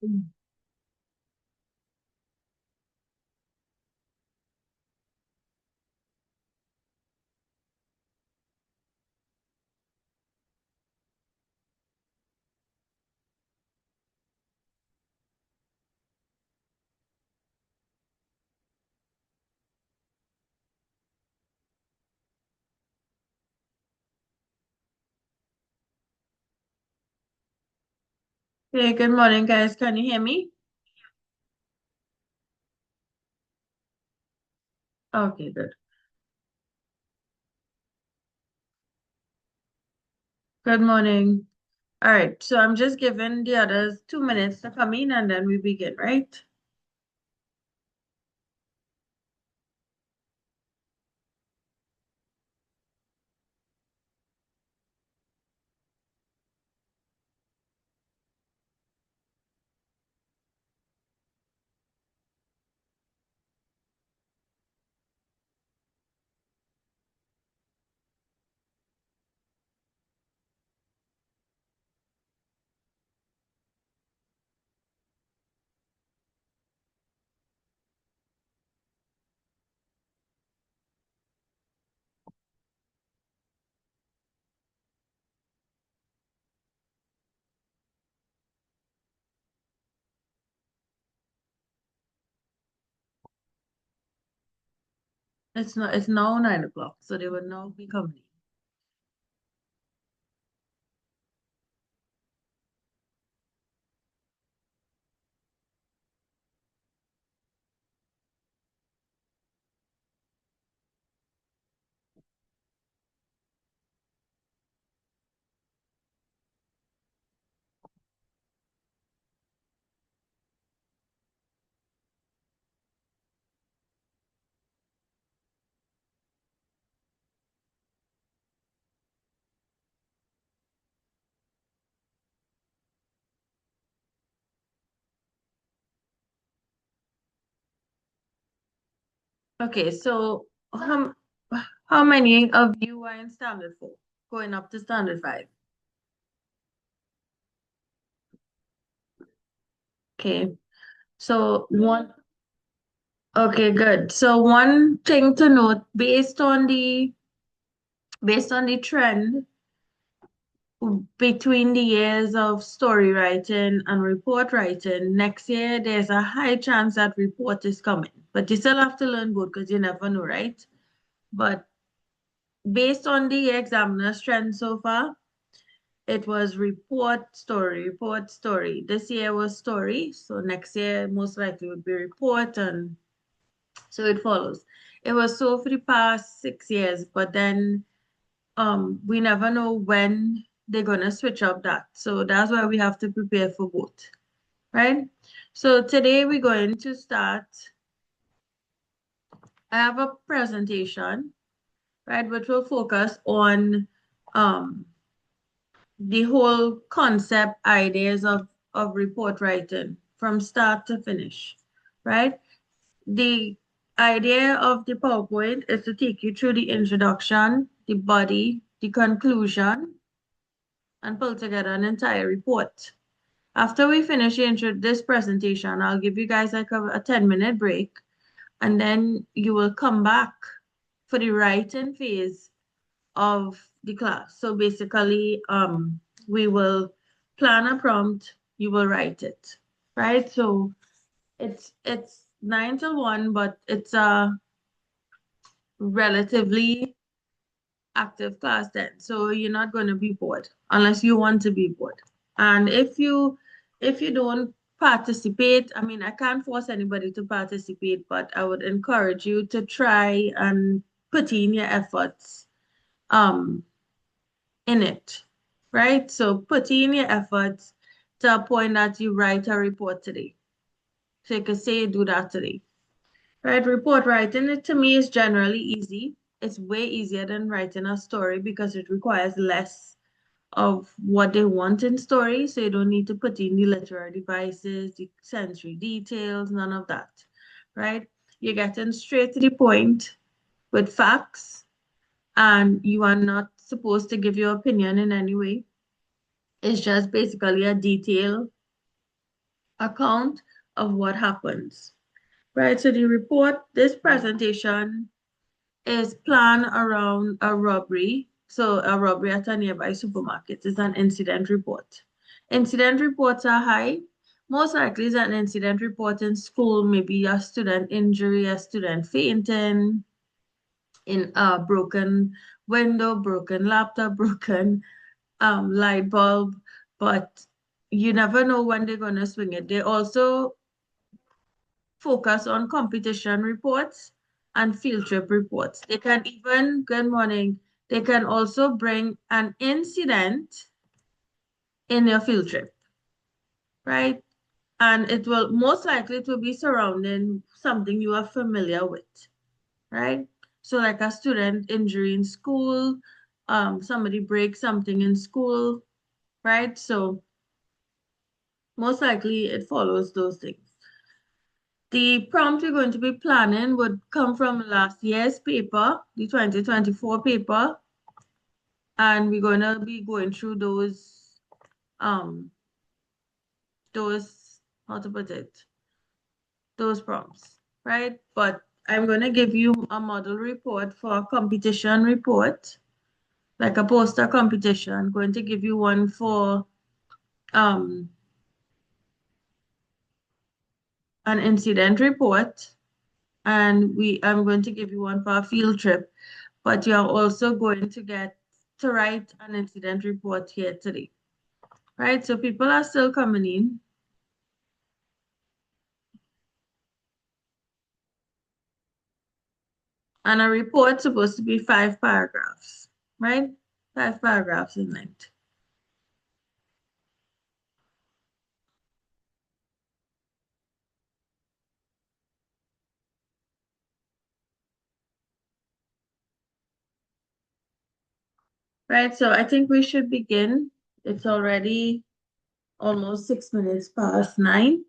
Mm. Hey, good morning, guys. Can you hear me? Okay, good. Good morning. All right, so I'm just giving the others 2 minutes to come in and then we begin, right? It's now 9 o'clock, so they will now be coming. Okay, so how many of you are in standard four, going up to standard five? Okay, so okay, good. So one thing to note, based on the trend between the years of story writing and report writing, next year there's a high chance that report is coming. But you still have to learn both because you never know, right? But based on the examiner's trend so far, it was report, story, report, story. This year was story, so next year most likely would be report, and so it follows. It was so for the past 6 years, but then we never know when they're gonna switch up that. So that's why we have to prepare for both, right? So today we're going to start. I have a presentation, right, which will focus on um the whole concept ideas of report writing from start to finish, right? The idea of the PowerPoint is to take you through the introduction, the body, the conclusion, and pull together an entire report. After we finish this presentation, I'll give you guys like a 10-minute break, and then you will come back for the writing phase of the class. So basically, we will plan a prompt, you will write it, right? So it's 9 till 1, but it's a relatively active class then. So you're not going to be bored unless you want to be bored. And if you don't participate, I mean, I can't force anybody to participate, but I would encourage you to try and put in your efforts um in it, right? So put in your efforts to a point that you write a report today. So you can say you do that today. Right, report writing it to me is generally easy. It's way easier than writing a story because it requires less of what they want in story. So you don't need to put in the literary devices, the sensory details, none of that. Right? You're getting straight to the point with facts, and you are not supposed to give your opinion in any way. It's just basically a detail account of what happens, right? So the report, this presentation is planned around a robbery. So a robbery at a nearby supermarket is an incident report. Incident reports are high. Most likely is an incident report in school, maybe a student injury, a student fainting, in a broken window, broken laptop, broken light bulb. But you never know when they're gonna swing it. They also focus on competition reports and field trip reports. They can even, good morning, they can also bring an incident in your field trip, right? And it will most likely it will be surrounding something you are familiar with, right? So like a student injury in school, somebody breaks something in school, right? So most likely it follows those things. The prompt we're going to be planning would come from last year's paper, the 2024 paper, and we're going to be going through um, those, how to put it, those prompts, right? But I'm going to give you a model report for a competition report, like a poster competition. I'm going to give you one for um, an incident report, and I'm going to give you one for a field trip, but you're also going to get to write an incident report here today, right? So people are still coming in. And a report supposed to be 5 paragraphs, right? 5 paragraphs in length. Right, so I think we should begin. It's already almost 6 minutes past 9.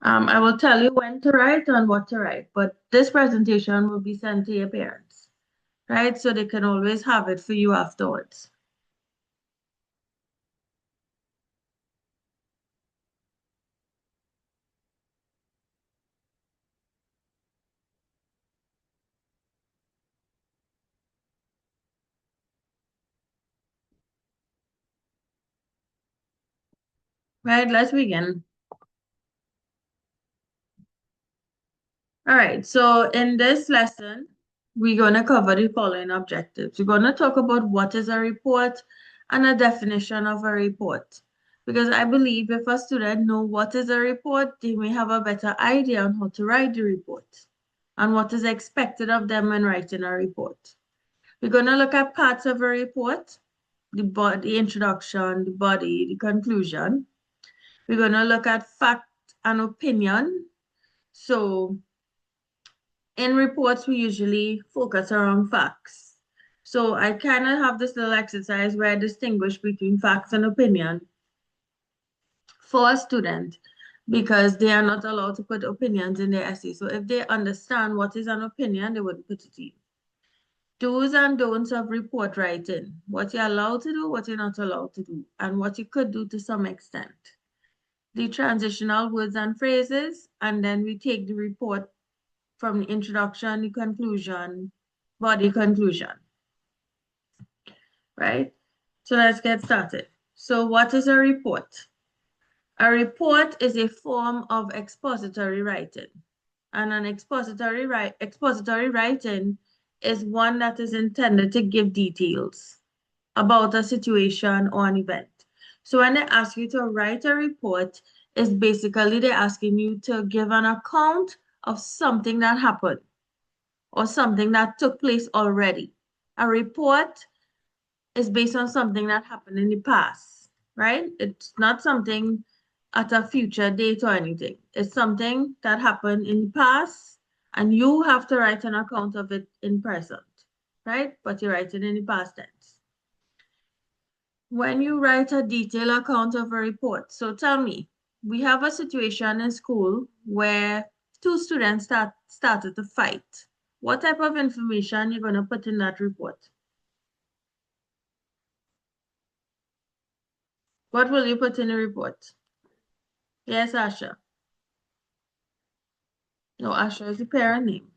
I will tell you when to write and what to write, but this presentation will be sent to your parents, right? So they can always have it for you afterwards. Right, let's begin. All right, so in this lesson, we're going to cover the following objectives. We're going to talk about what is a report and a definition of a report. Because I believe if a student know what is a report, they may have a better idea on how to write the report and what is expected of them when writing a report. We're going to look at parts of a report, the introduction, the body, the conclusion. We're going to look at fact and opinion. So in reports, we usually focus around facts. So I kind of have this little exercise where I distinguish between facts and opinion for a student because they are not allowed to put opinions in their essay. So if they understand what is an opinion, they wouldn't put it in. Do's and don'ts of report writing, what you're allowed to do, what you're not allowed to do, and what you could do to some extent. The transitional words and phrases, and then we take the report from the introduction, the conclusion, body conclusion, right? So let's get started. So what is a report? A report is a form of expository writing. And an expository writing is one that is intended to give details about a situation or an event. So when they ask you to write a report, it's basically they're asking you to give an account of something that happened or something that took place already. A report is based on something that happened in the past, right? It's not something at a future date or anything. It's something that happened in the past, and you have to write an account of it in present, right? But you're writing in the past tense. When you write a detailed account of a report, so tell me, we have a situation in school where two students started to fight. What type of information you're going to put in that report? What will you put in the report? Yes, Asha. No, Asha is the parent name.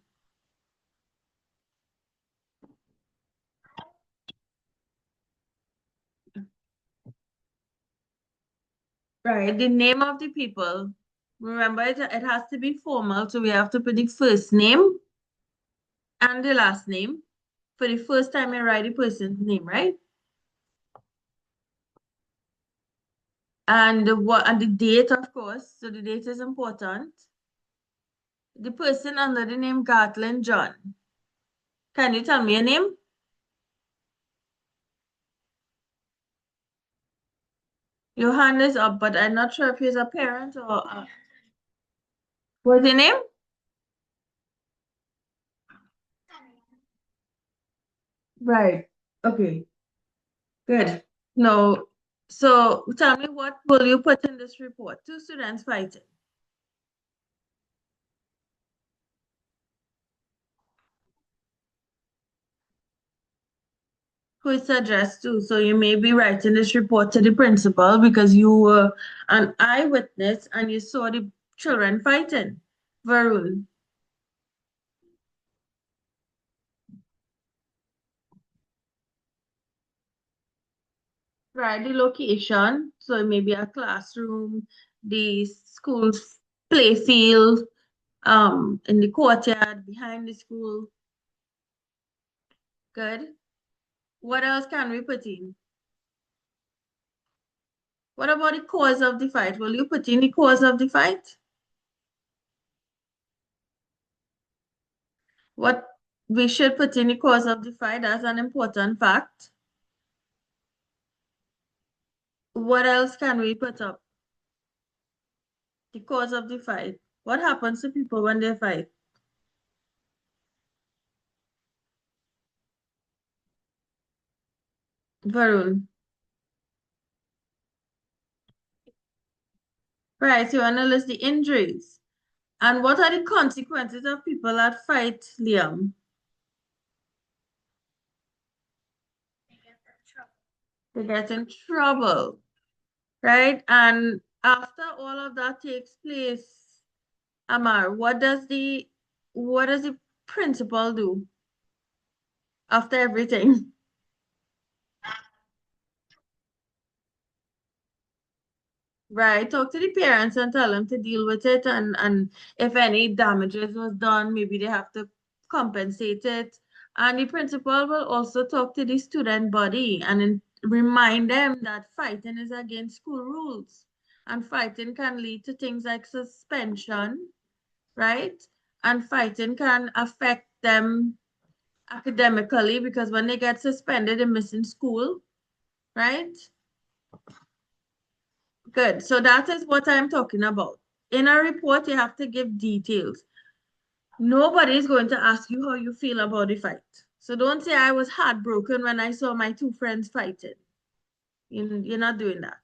Right. The name of the people. Remember, it has to be formal, so we have to put the first name and the last name for the first time I write the person's name, right? And the date, of course. So the date is important. The person under the name Gatlin John. Can you tell me a name? Your hand is up, but I'm not sure if he's a parent or what's the name? Right. Okay. Good. No. So tell me, what will you put in this report? Two students fighting. Who it's addressed to? So you may be writing this report to the principal because you were an eyewitness and you saw the children fighting. Varun. Right, the location. So it may be a classroom, the school's play field, in the courtyard, behind the school. Good. What else can we put in? What about the cause of the fight? Will you put in the cause of the fight? What we should put in the cause of the fight as an important fact. What else can we put up? The cause of the fight. What happens to people when they fight? Varun. Right, you want to list the injuries. And what are the consequences of people that fight, Liam? They get in trouble, right? And after all of that takes place, Amar, what does the principal do after everything? Right, talk to the parents and tell them to deal with it, and if any damages was done, maybe they have to compensate it. And the principal will also talk to the student body and remind them that fighting is against school rules, and fighting can lead to things like suspension, right? And fighting can affect them academically because when they get suspended, they're missing school, right? Good. So that is what I'm talking about. In a report, you have to give details. Nobody is going to ask you how you feel about the fight. So don't say I was heartbroken when I saw my two friends fighting. You're not doing that.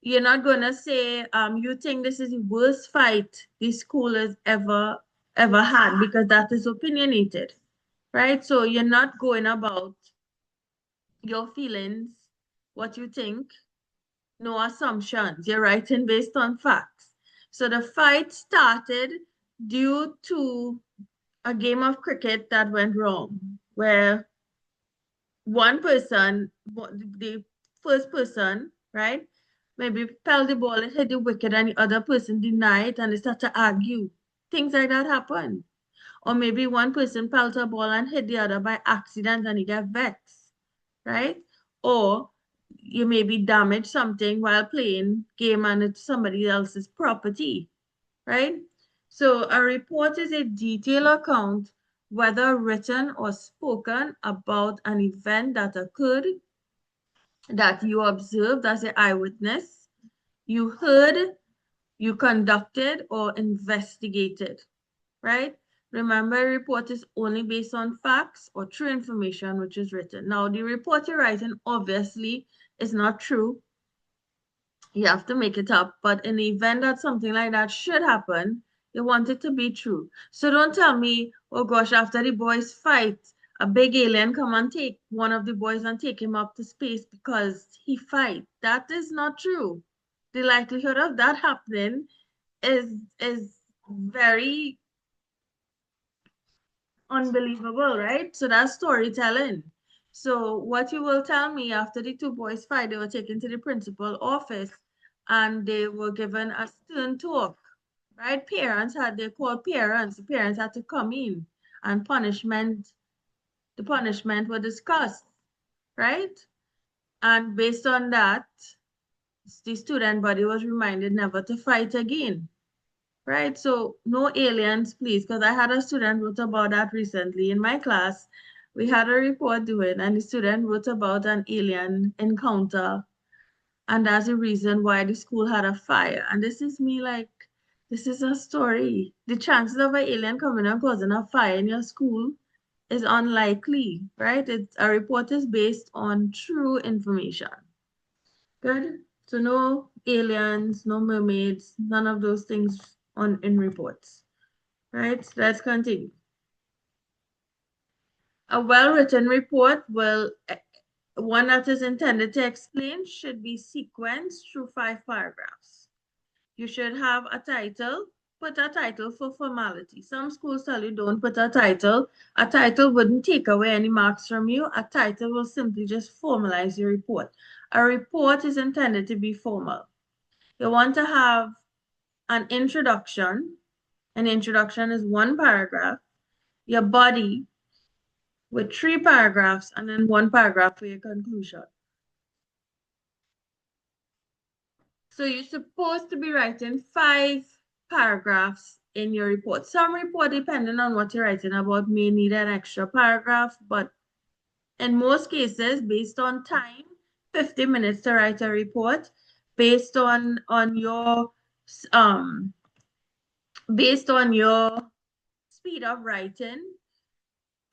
You're not going to say you think this is the worst fight this school has ever had because that is opinionated, right? So you're not going about your feelings, what you think, no assumptions. You're writing based on facts. So the fight started due to a game of cricket that went wrong, where one person, the first person, right, maybe fell the ball and hit the wicket, and the other person denied, and they start to argue. Things like that happen. Or maybe one person fell a ball and hit the other by accident, and he got vexed, right? Or you maybe damage something while playing game and it's somebody else's property, right? So a report is a detailed account, whether written or spoken, about an event that occurred that you observed as an eyewitness, you heard, you conducted, or investigated, right? Remember, a report is only based on facts or true information which is written. Now, the report you're writing obviously is not true. You have to make it up. But in the event that something like that should happen, you want it to be true. So don't tell me, oh gosh, after the boys fight, a big alien come and take one of the boys and take him up to space because he fight. That is not true. the likelihood of that happening is very unbelievable, right? So that's storytelling. So what you will tell me after the two boys fight, they were taken to the principal office and they were given a stern talk, right? They called parents. The parents had to come in and the punishment were discussed, right? And based on that, the student body was reminded never to fight again. Right, so no aliens, please, because I had a student wrote about that recently in my class. We had a report doing, and the student wrote about an alien encounter, and that's the reason why the school had a fire. And this is me like, this is a story. The chances of an alien coming and causing a fire in your school is unlikely, right? It's a report is based on true information. Good. So no aliens, no mermaids, none of those things on in reports. Right? Let's continue. A well-written report one that is intended to explain should be sequenced through 5 paragraphs. You should have a title, put a title for formality. Some schools tell you don't put a title. A title wouldn't take away any marks from you. A title will simply just formalize your report. A report is intended to be formal. You want to have an introduction. An introduction is 1 paragraph. Your body with 3 paragraphs and then 1 paragraph for your conclusion. So you're supposed to be writing 5 paragraphs in your report. Some report, depending on what you're writing about, may need an extra paragraph, but in most cases, based on time, 50 minutes to write a report, based on your um based on your speed of writing,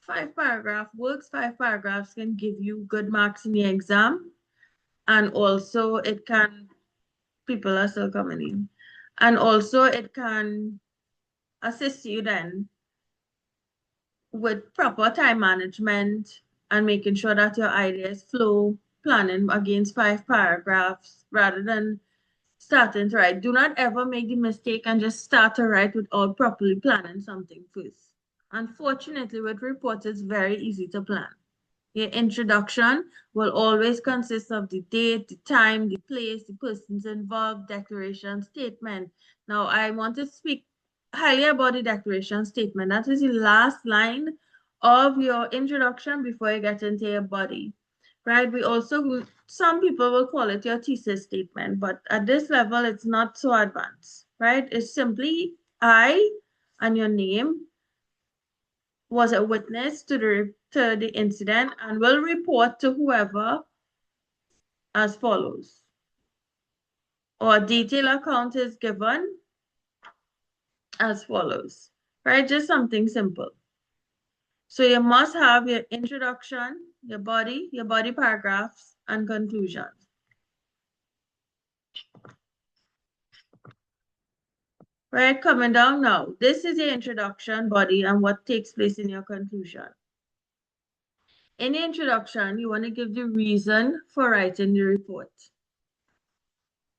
5 paragraph works. 5 paragraphs can give you good marks in the exam. And also it can, people are still coming in. And also it can assist you then with proper time management and making sure that your ideas flow, planning against 5 paragraphs rather than starting to write. Do not ever make the mistake and just start to write without properly planning something first. Unfortunately, with reports, it's very easy to plan. Your introduction will always consist of the date, the time, the place, the persons involved, declaration, statement. Now, I want to speak highly about the declaration statement. That is the last line of your introduction before you get into your body, right? Some people will call it your thesis statement, but at this level, it's not so advanced, right? It's simply I and your name, was a witness to the incident and will report to whoever as follows. Or detailed account is given as follows, right? Just something simple. So you must have your introduction, your body paragraphs, and conclusion. Right, coming down now. This is your introduction, body, and what takes place in your conclusion. In the introduction, you want to give the reason for writing the report.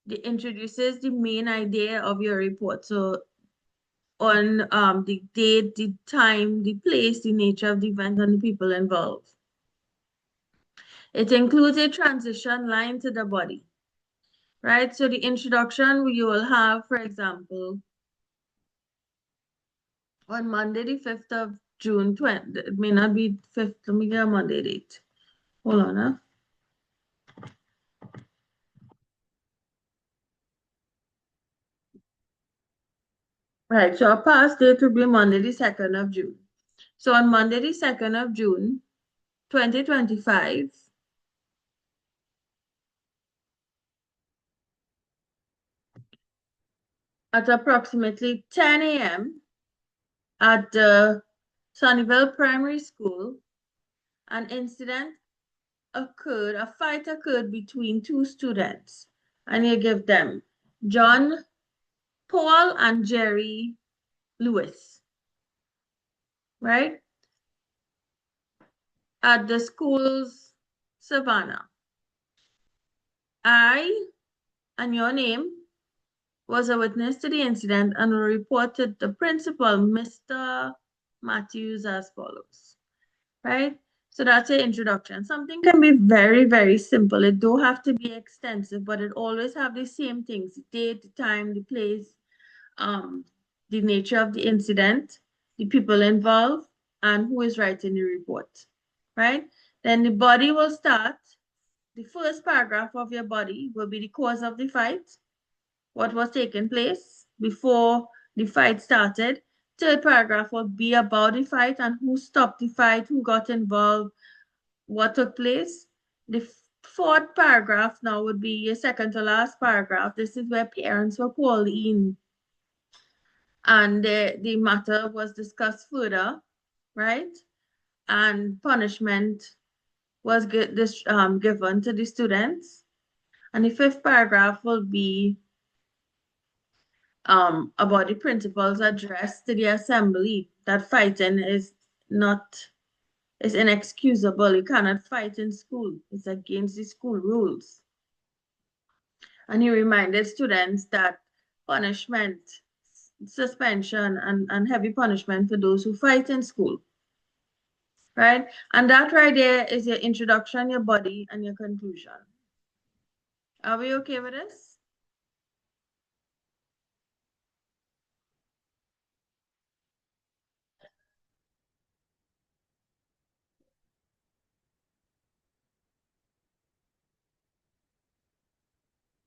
It introduces the main idea of your report. So on the date, the time, the place, the nature of the event, and the people involved. It includes a transition line to the body, right? So the introduction you will have, for example, on Monday, the 5th of June, it may not be 5th, let me get a Monday date. Hold on, huh? Right, so our past date will be Monday, the 2nd of June. So on Monday, the 2nd of June, 2025, at approximately 10 a.m. at the Sunnyvale Primary School, an incident occurred, a fight occurred between 2 students, and you give them John Paul and Jerry Lewis, right? At the school's Savannah. I and your name was a witness to the incident and reported the principal, Mr. Matthews, as follows, right? So that's your introduction. Something can be very, very simple. It don't have to be extensive, but it always have the same things: the date, the time, the place, um, the nature of the incident, the people involved, and who is writing the report, right? Then the body will start. The first paragraph of your body will be the cause of the fight, what was taking place before the fight started. Third paragraph will be about the fight and who stopped the fight, who got involved, what took place. The fourth paragraph now would be your second to last paragraph. This is where parents were called in and the matter was discussed further, right? And punishment was given to the students. And the fifth paragraph will be about the principal's address to the assembly that fighting is not is inexcusable. You cannot fight in school. It's against the school rules. And he reminded students that punishment, suspension, and heavy punishment for those who fight in school. Right? And that right there is your introduction, your body, and your conclusion. Are we okay with this?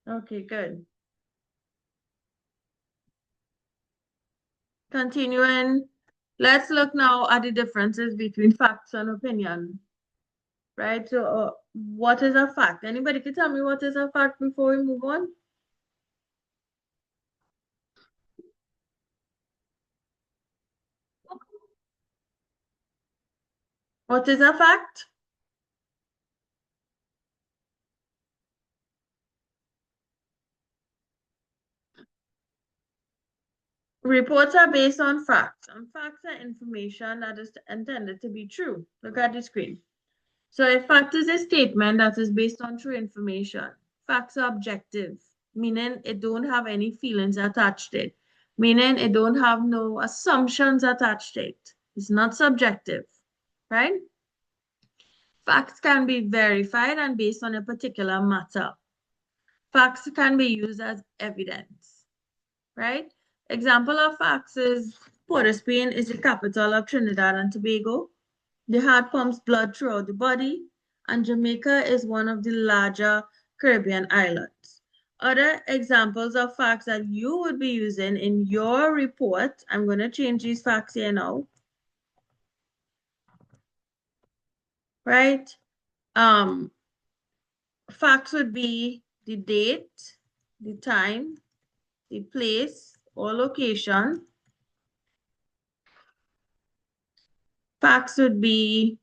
Okay, good. Continuing, let's look now at the differences between facts and opinion. Right? So, what is a fact? Anybody can tell me what is a fact before we move on? What is a fact? Reports are based on facts, and facts are information that is intended to be true. Look at the screen. So a fact is a statement that is based on true information. Facts are objective, meaning it don't have any feelings attached to it, meaning it don't have no assumptions attached to it. It's not subjective, right? Facts can be verified and based on a particular matter. Facts can be used as evidence, right? Example of facts is Port of Spain is the capital of Trinidad and Tobago. The heart pumps blood throughout the body, and Jamaica is one of the larger Caribbean islands. Other examples of facts that you would be using in your report, I'm going to change these facts here now, right? Um, Facts would be the date, the time, the place or location. Facts would be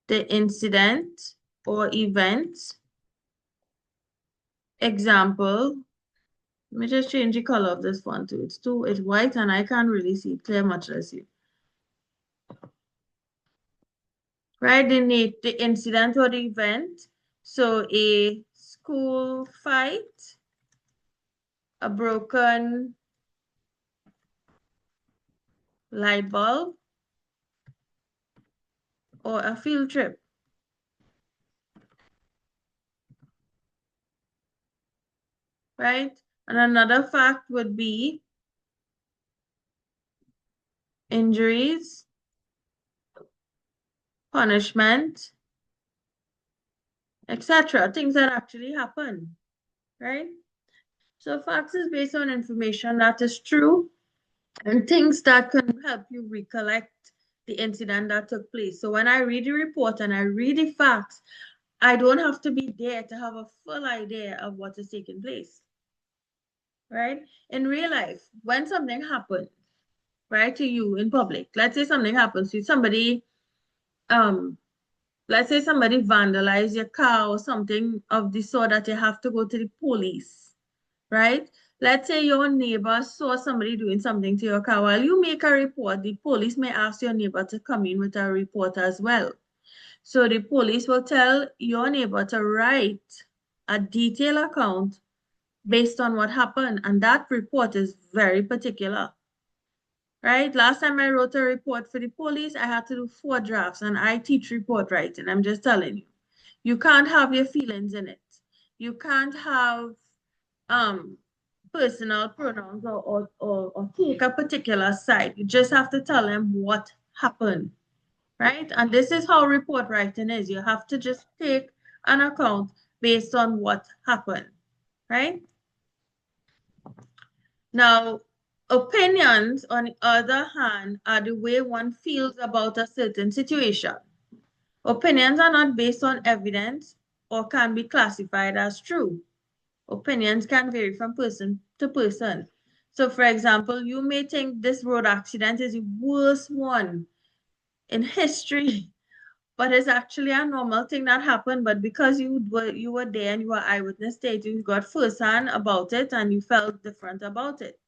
the incident or event. Example, let me just change the color of this one too. It's white and I can't really see it clear much as you. Right, the incident or the event. So a school fight, a broken light bulb, or a field trip. Right? And another fact would be injuries, punishment, etc. Things that actually happen, right? So facts is based on information that is true and things that can help you recollect the incident that took place. So when I read the report and I read the facts, I don't have to be there to have a full idea of what is taking place, right? In real life, when something happens, right, to you in public, let's say something happens to somebody, um, let's say somebody vandalized your car or something of the sort that you have to go to the police, right? Let's say your neighbor saw somebody doing something to your car. While you make a report, the police may ask your neighbor to come in with a report as well. So the police will tell your neighbor to write a detailed account based on what happened. And that report is very particular, right? Last time I wrote a report for the police, I had to do 4 drafts, and I teach report writing. I'm just telling you. You can't have your feelings in it. You can't have um personal pronouns or take a particular side. You just have to tell them what happened, right? And this is how report writing is. You have to just take an account based on what happened, right? Now, opinions, on the other hand, are the way one feels about a certain situation. Opinions are not based on evidence or can be classified as true. Opinions can vary from person to person. So, for example, you may think this road accident is the worst one in history, but it's actually a normal thing that happened. But because you were there and you were eyewitness data, you got firsthand about it and you felt different about it,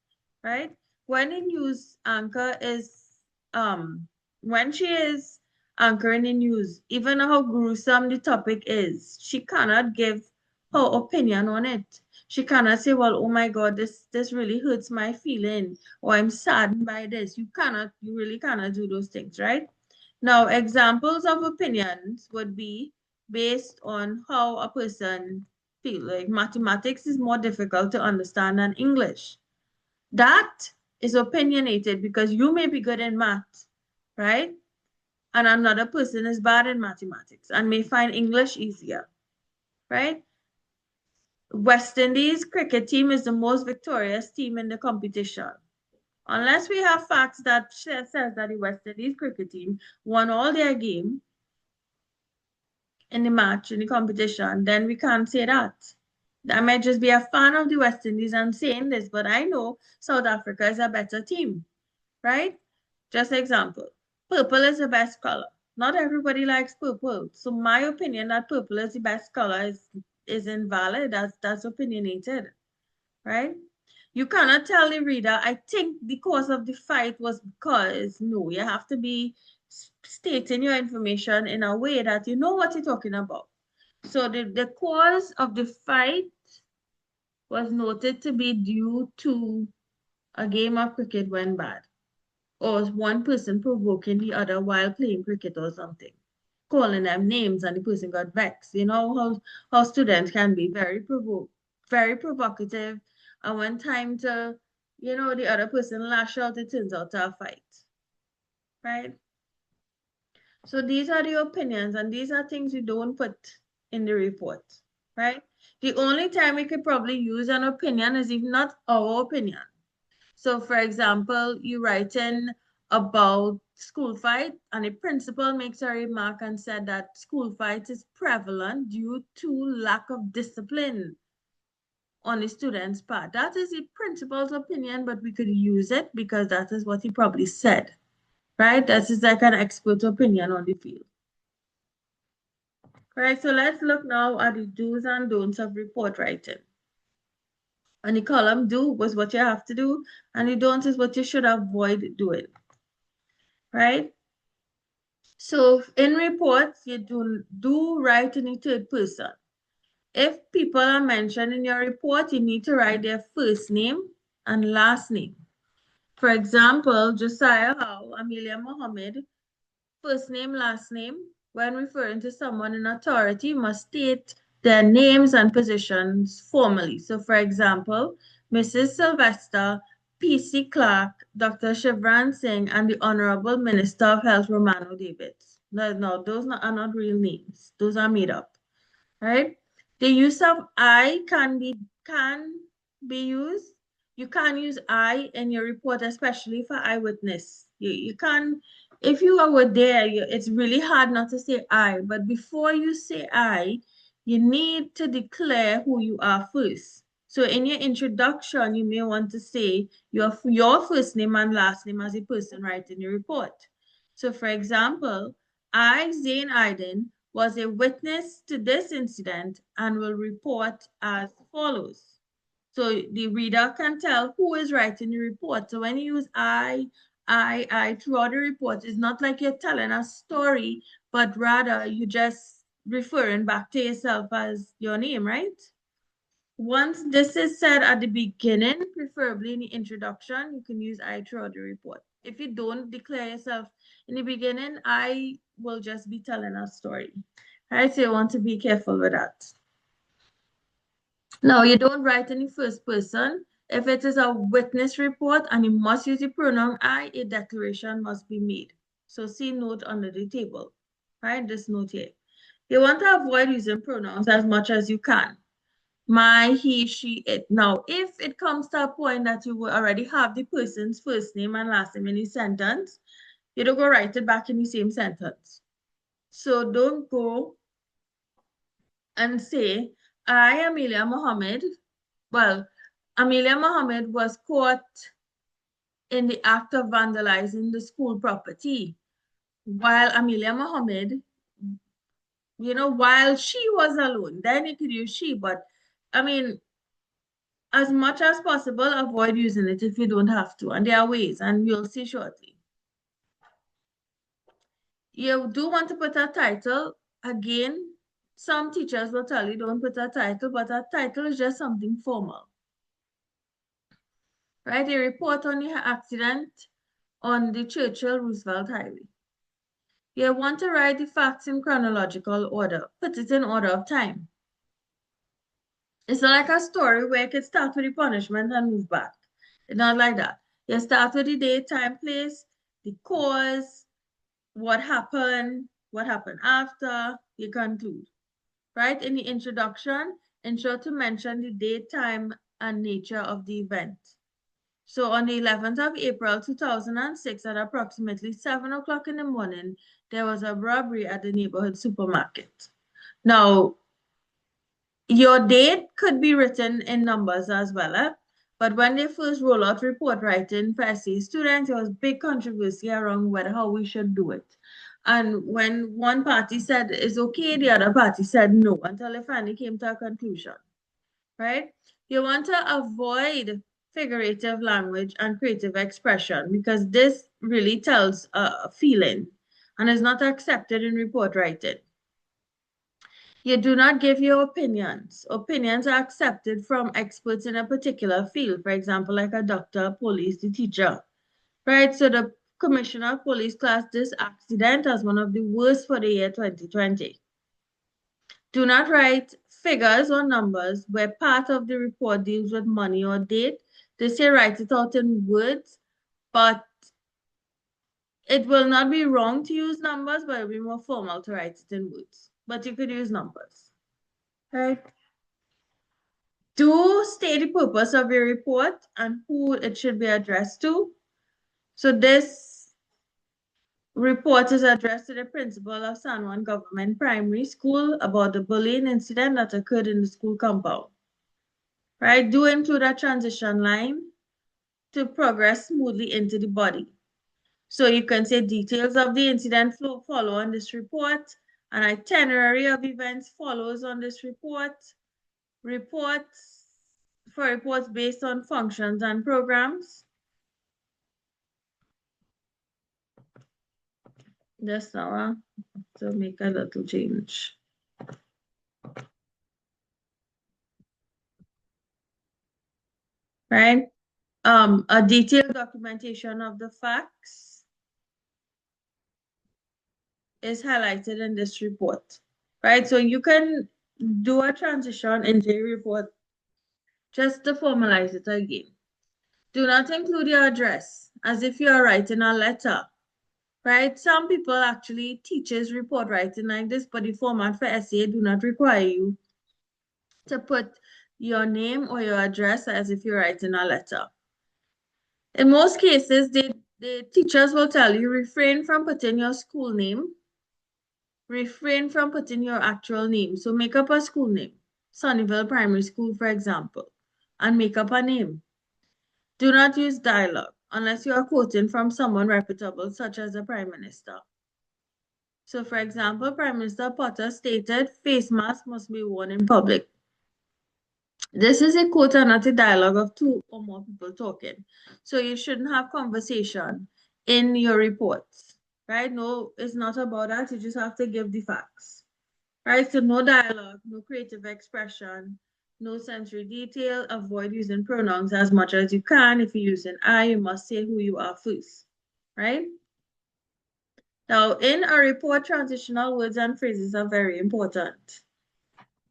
right? When a news anchor is when she is anchoring the news, even how gruesome the topic is, she cannot give her opinion on it. She cannot say, well, oh my God, this really hurts my feeling, or I'm saddened by this. You really cannot do those things, right? Now, examples of opinions would be based on how a person feels. Like mathematics is more difficult to understand than English. That is opinionated because you may be good in math, right? And another person is bad in mathematics and may find English easier, right? West Indies cricket team is the most victorious team in the competition. Unless we have facts that says that the West Indies cricket team won all their game in the match, in the competition, then we can't say that. I might just be a fan of the West Indies and saying this, but I know South Africa is a better team, right? Just example, purple is the best color. Not everybody likes purple. So my opinion that purple is the best color is invalid. That's opinionated, right? You cannot tell the reader, I think the cause of the fight was because, no, you have to be stating your information in a way that you know what you're talking about. So the cause of the fight was noted to be due to a game of cricket went bad, or one person provoking the other while playing cricket or something, calling them names, and the person got vexed. You know how students can be very provocative, and when time to, the other person lash out, it turns out to a fight, right? So these are the opinions, and these are things you don't put in the report, right? The only time we could probably use an opinion is if not our opinion. So, for example, you write in about school fight, and a principal makes a remark and said that school fight is prevalent due to lack of discipline on the student's part. That is the principal's opinion, but we could use it because that is what he probably said, right? That is like an expert opinion on the field. Right, so let's look now at the do's and don'ts of report writing. And the column do was what you have to do, and the don't is what you should avoid doing, right? So in reports, you do write in the third person. If people are mentioned in your report, you need to write their first name and last name. For example, Josiah Howe, Amelia Mohammed, first name, last name. When referring to someone in authority, must state their names and positions formally. So, for example, Mrs. Sylvester, P.C. Clark, Dr. Shivran Singh, and the Honorable Minister of Health, Romano Davids. No, those are not real names. Those are made up, right? The use of I can be used. You can use I in your report, especially for eyewitness. You can, if you were there, it's really hard not to say I, but before you say I, you need to declare who you are first. So in your introduction, you may want to say your first name and last name as a person writing your report. So for example, I, Zane Iden, was a witness to this incident and will report as follows. So the reader can tell who is writing the report. So when you use I throughout the report, it's not like you're telling a story, but rather you just referring back to yourself as your name, right? Once this is said at the beginning, preferably in the introduction, you can use I throughout the report. If you don't declare yourself in the beginning, I will just be telling a story. Right? So you want to be careful with that. Now, you don't write in the first person. If it is a witness report and you must use the pronoun I, a declaration must be made. So see note under the table, right? This note here. You want to avoid using pronouns as much as you can. My, he, she, it. Now, if it comes to a point that you will already have the person's first name and last name in the sentence, you don't go write it back in the same sentence. So don't go and say, I, Amelia Mohammed. Well, Amelia Mohammed was caught in the act of vandalizing the school property. While Amelia Mohammed, while she was alone, then you could use she, but I mean, as much as possible, avoid using it if you don't have to. And there are ways, and you'll see shortly. You do want to put a title. Again, some teachers will tell you don't put a title, but a title is just something formal. Right? A report on the accident on the Churchill-Roosevelt Highway. You want to write the facts in chronological order. Put it in order of time. It's not like a story where you can start with the punishment and move back. It's not like that. You start with the date, time, place, the cause, what happened after, you conclude. Right? In the introduction, ensure to mention the date, time, and nature of the event. So on the 11th of April 2006 at approximately 7 o'clock in the morning, there was a robbery at the neighborhood supermarket. Now, your date could be written in numbers as well, but when they first roll out report writing for SA students, there was big controversy around how we should do it. And when one party said it's okay, the other party said no, until they finally came to a conclusion, right? You want to avoid figurative language and creative expression because this really tells a feeling and is not accepted in report writing. You do not give your opinions. Opinions are accepted from experts in a particular field, for example, like a doctor, police, the teacher, right? So the commissioner of police classed this accident as one of the worst for the year 2020. Do not write figures or numbers where part of the report deals with money or date. They say write it out in words, but it will not be wrong to use numbers, but it'll be more formal to write it in words. But you could use numbers. Right. Do state the purpose of your report and who it should be addressed to. So this report is addressed to the principal of San Juan Government Primary School about the bullying incident that occurred in the school compound. Right? Do include a transition line to progress smoothly into the body. So you can say details of the incident follow on this report. An itinerary of events follows on this report. Reports based on functions and programs. Just now, to make a little change. Right? A detailed documentation of the facts is highlighted in this report. Right? So you can do a transition into a report just to formalize it again. Do not include your address as if you are writing a letter. Right? Some people actually teaches report writing like this, but the format for essay do not require you to put your name or your address as if you're writing a letter. In most cases, the teachers will tell you refrain from putting your school name, refrain from putting your actual name. So make up a school name, Sunnyvale Primary School, for example, and make up a name. Do not use dialogue unless you are quoting from someone reputable, such as the Prime Minister. So, for example, Prime Minister Potter stated face masks must be worn in public. This is a quote and not a dialogue of two or more people talking. So you shouldn't have conversation in your reports, right? No, it's not about that. You just have to give the facts. right? So no dialogue, no creative expression, no sensory detail. Avoid using pronouns as much as you can. If you're using I, you must say who you are first, right? Now, in a report, transitional words and phrases are very important,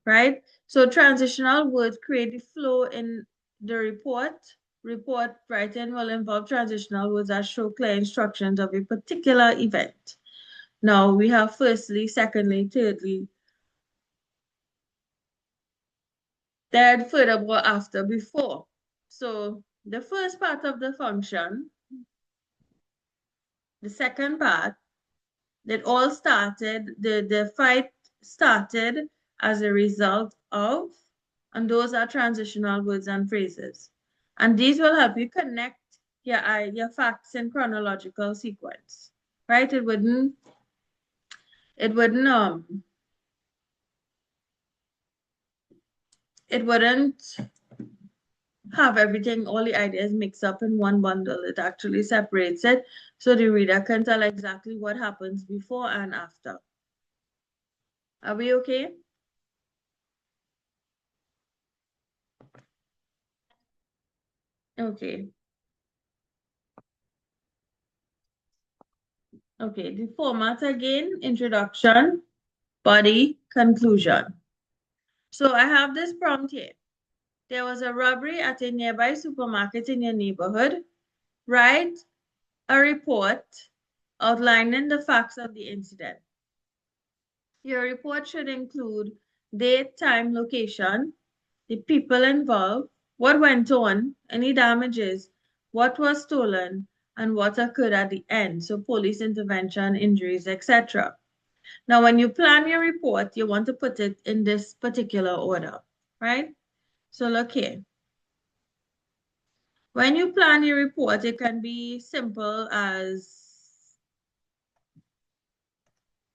right? So transitional words create the flow in the report. Report writing will involve transitional words that show clear instructions of a particular event. Now we have firstly, secondly, thirdly, then furthermore, after, before. So the first part of the function, the second part, that all started, the fight started as a result of, and those are transitional words and phrases. And these will help you connect your facts in chronological sequence, right? It wouldn't, it wouldn't have everything, all the ideas mixed up in one bundle. It actually separates it so the reader can tell exactly what happens before and after. Are we okay? Okay. Okay, the format again, introduction, body, conclusion. So I have this prompt here. There was a robbery at a nearby supermarket in your neighborhood. Write a report outlining the facts of the incident. Your report should include date, time, location, the people involved, what went on, any damages, what was stolen, and what occurred at the end. So police intervention, injuries, etc. Now, when you plan your report, you want to put it in this particular order, right? So look here. When you plan your report, it can be simple as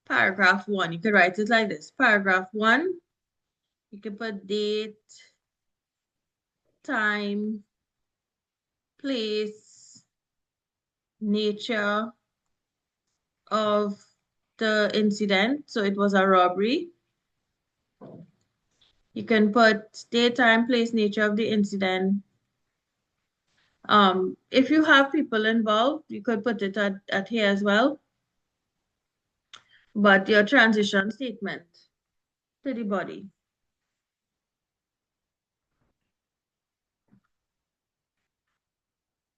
paragraph 1. You could write it like this. Paragraph 1, you can put date, time, place, nature of the incident. So it was a robbery. You can put date, time, place, nature of the incident. If you have people involved, you could put it at here as well. But your transition statement to the body.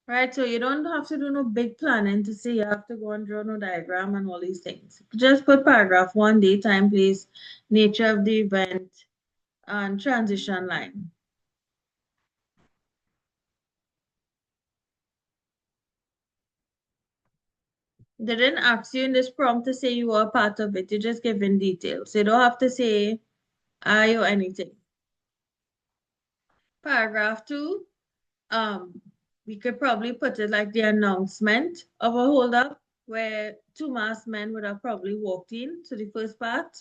Right, so you don't have to do no big planning to say you have to go and draw no diagram and all these things. Just put paragraph 1, date, time, place, nature of the event, and transition line. They didn't ask you in this prompt to say you are part of it. You're just giving details. You don't have to say I or anything. Paragraph 2, we could probably put it like the announcement of a holdup where two masked men would have probably walked in to the first part.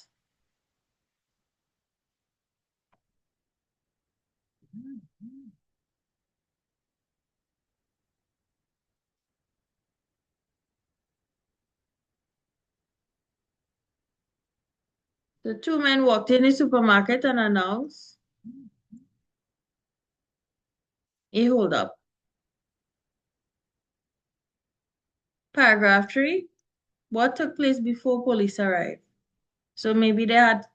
The two men walked in the supermarket and announced a holdup. Paragraph 3, what took place before police arrived? So maybe they had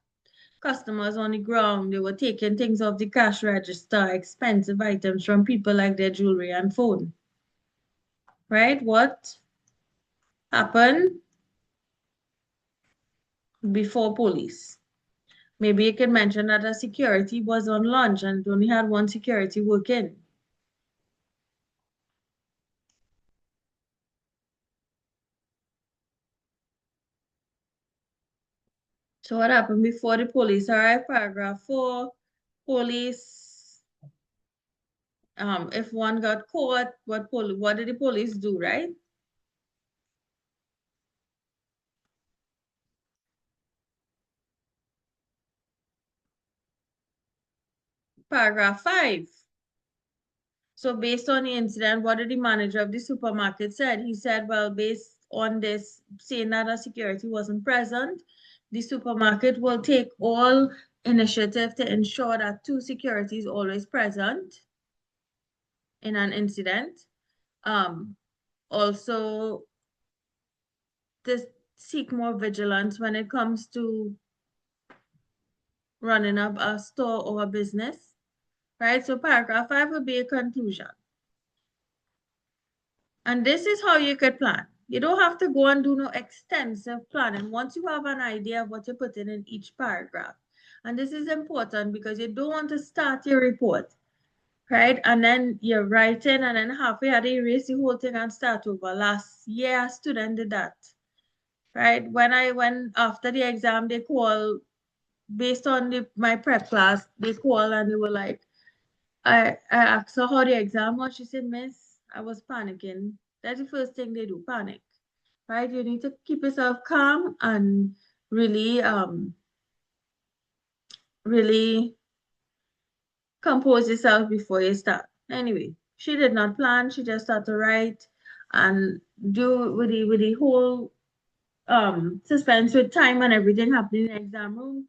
customers on the ground, they were taking things off the cash register, expensive items from people like their jewelry and phone. Right? What happened before police? Maybe you can mention that a security was on lunch and only had one security working. So what happened before the police arrived? Paragraph 4, police, if one got caught, what did the police do, right? Paragraph 5. So based on the incident, what did the manager of the supermarket said? He said, well, based on this, saying that a security wasn't present, The supermarket will take all initiative to ensure that two security is always present in an incident. Also, to seek more vigilance when it comes to running up a store or a business, right? So paragraph 5 would be a conclusion. And this is how you could plan. You don't have to go and do no extensive planning once you have an idea of what you're putting in each paragraph. And this is important because you don't want to start your report, right? And then you're writing and then halfway you had to erase the whole thing and start over. Last year, a student did that, right? When I went after the exam, they called, based on my prep class, they called and they were like, I asked her how the exam was. She said, Miss, I was panicking. That's the first thing they do, panic, right? You need to keep yourself calm and really, really compose yourself before you start. Anyway, she did not plan. She just started to write and do with the whole suspense with time and everything happening in the exam room.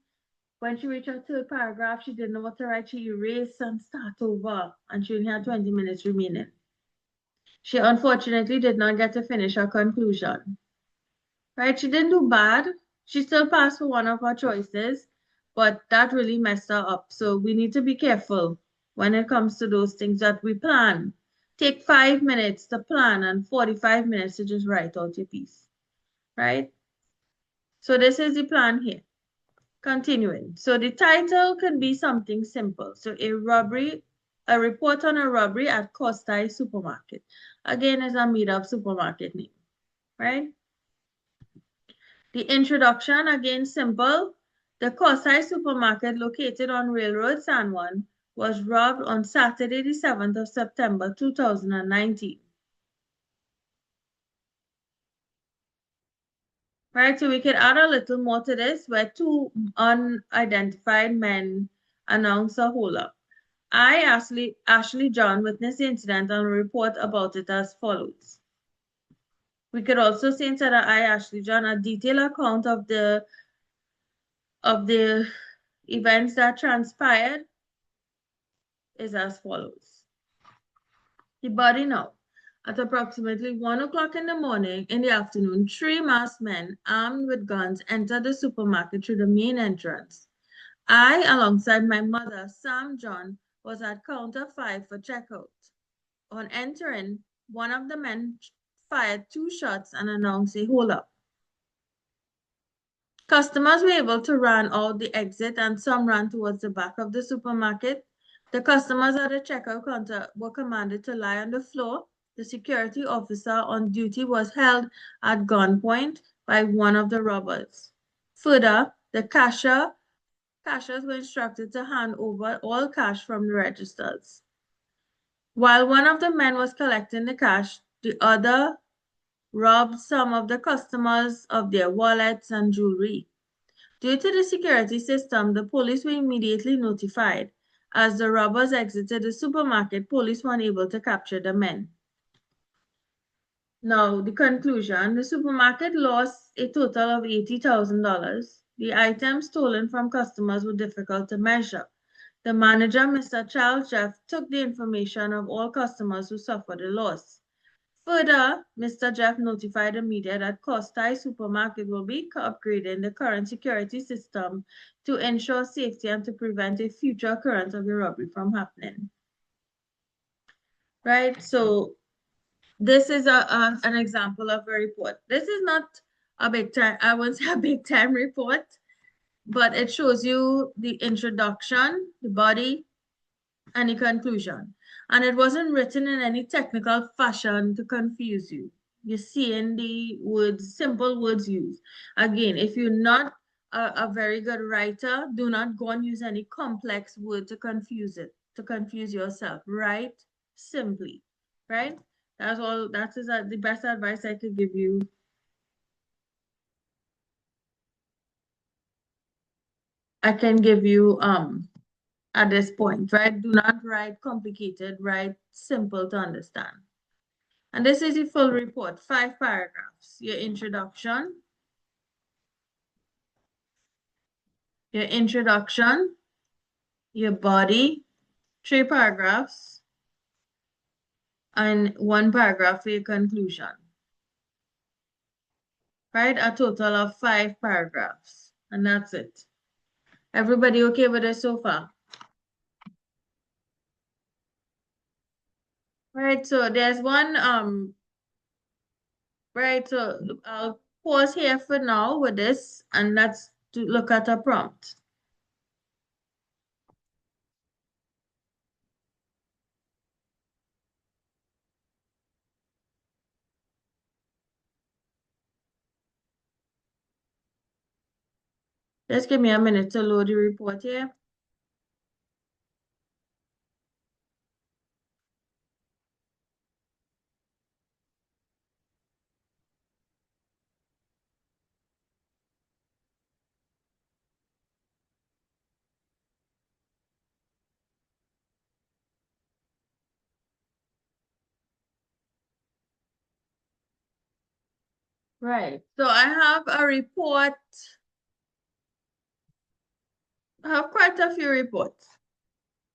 When she reached her third paragraph, she didn't know what to write. She erased and start over, and she only had 20 minutes remaining. She unfortunately did not get to finish her conclusion. Right? She didn't do bad. She still passed for one of her choices, but that really messed her up. So we need to be careful when it comes to those things that we plan. Take 5 minutes to plan and 45 minutes to just write out your piece. Right? So this is the plan here. Continuing. So the title can be something simple. So a report on a robbery at Costai Supermarket. Again, is a made-up supermarket name, right? The introduction, again, simple. The Costai Supermarket, located on Railroad San Juan, was robbed on Saturday, the 7th of September, 2019. Right, so we could add a little more to this, where two unidentified men announced a holdup. I, Ashley John, witnessed the incident and report about it as follows. We could also say instead of I, Ashley John, a detailed account of the events that transpired is as follows. The body now. At approximately 1 o'clock in the morning, in the afternoon, 3 masked men armed with guns entered the supermarket through the main entrance. I, alongside my mother, Sam John, was at counter 5 for checkout. On entering, one of the men fired 2 shots and announced a hold-up. Customers were able to run out the exit and some ran towards the back of the supermarket. The customers at the checkout counter were commanded to lie on the floor. The security officer on duty was held at gunpoint by one of the robbers. Further, the cashiers were instructed to hand over all cash from the registers. While one of the men was collecting the cash, the other robbed some of the customers of their wallets and jewelry. Due to the security system, the police were immediately notified. As the robbers exited the supermarket, police were unable to capture the men. Now, the conclusion, the supermarket lost a total of $80,000. The items stolen from customers were difficult to measure. The manager, Mr. Charles Jeff, took the information of all customers who suffered a loss. Further, Mr. Jeff notified the media that Costai Supermarket will be upgrading the current security system to ensure safety and to prevent a future occurrence of the robbery from happening. Right? So this is an example of a report. This is not a big time, I won't say a big time report, but it shows you the introduction, the body, and the conclusion. And it wasn't written in any technical fashion to confuse you. You're seeing the words, simple words used. Again, if you're not a very good writer, do not go and use any complex word to confuse yourself. Write simply, right? That's all, that is the best advice I could give you. I can give you at this point, right? Do not write complicated, write simple to understand. And this is the full report, 5 paragraphs. Your introduction, your introduction, your body, 3 paragraphs, and 1 paragraph for your conclusion. Right? A total of 5 paragraphs. And that's it. Everybody okay with this so far? Right, so there's one right, so I'll pause here for now with this and let's look at a prompt. Just give me a minute to load the report here. Right. So I have a report. I have quite a few reports.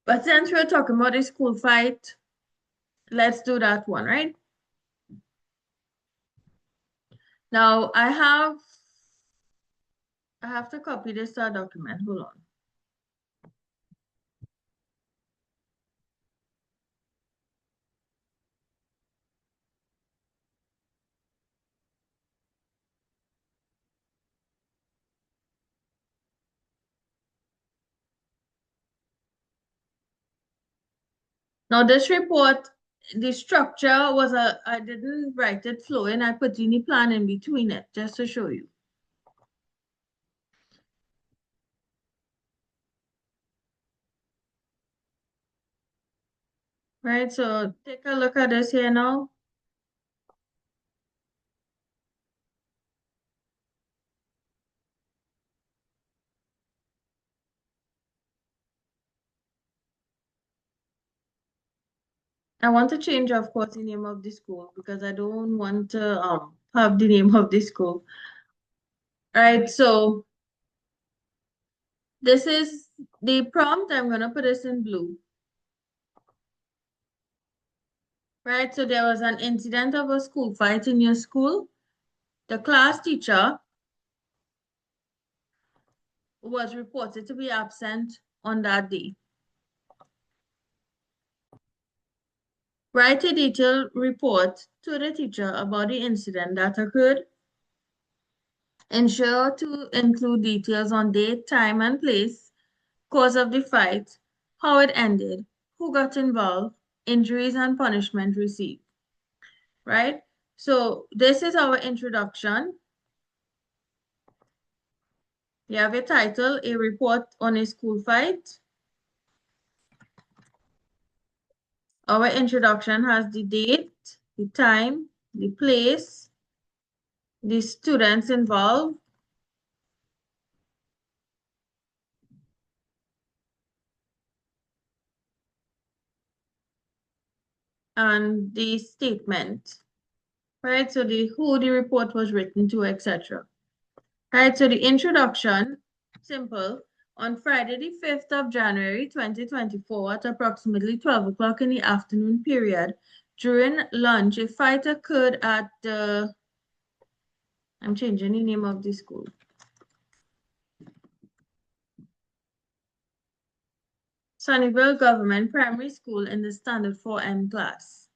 But since we're talking about the school fight, let's do that one, right? Now I have to copy this document. Hold on. Now this report, the structure was I didn't write it flowing. I put in the plan in between it just to show you. Right, so take a look at this here now. I want to change, of course, the name of the school because I don't want to have the name of the school. Right, so this is the prompt. I'm gonna put this in blue. Right, so there was an incident of a school fight in your school. The class teacher was reported to be absent on that day. Write a detailed report to the teacher about the incident that occurred. Ensure to include details on date, time, and place, cause of the fight, how it ended, who got involved, injuries and punishment received. Right? So this is our introduction. You have a title, a report on a school fight. Our introduction has the date, the time, the place, the students involved, and the statement. Right? So the who the report was written to, etc. Right, so the introduction, simple. On Friday, the 5th of January, 2024, at approximately 12 o'clock in the afternoon period, during lunch, a fight occurred at the, I'm changing the name of the school. Sunnyvale Government Primary School in the Standard 4M class.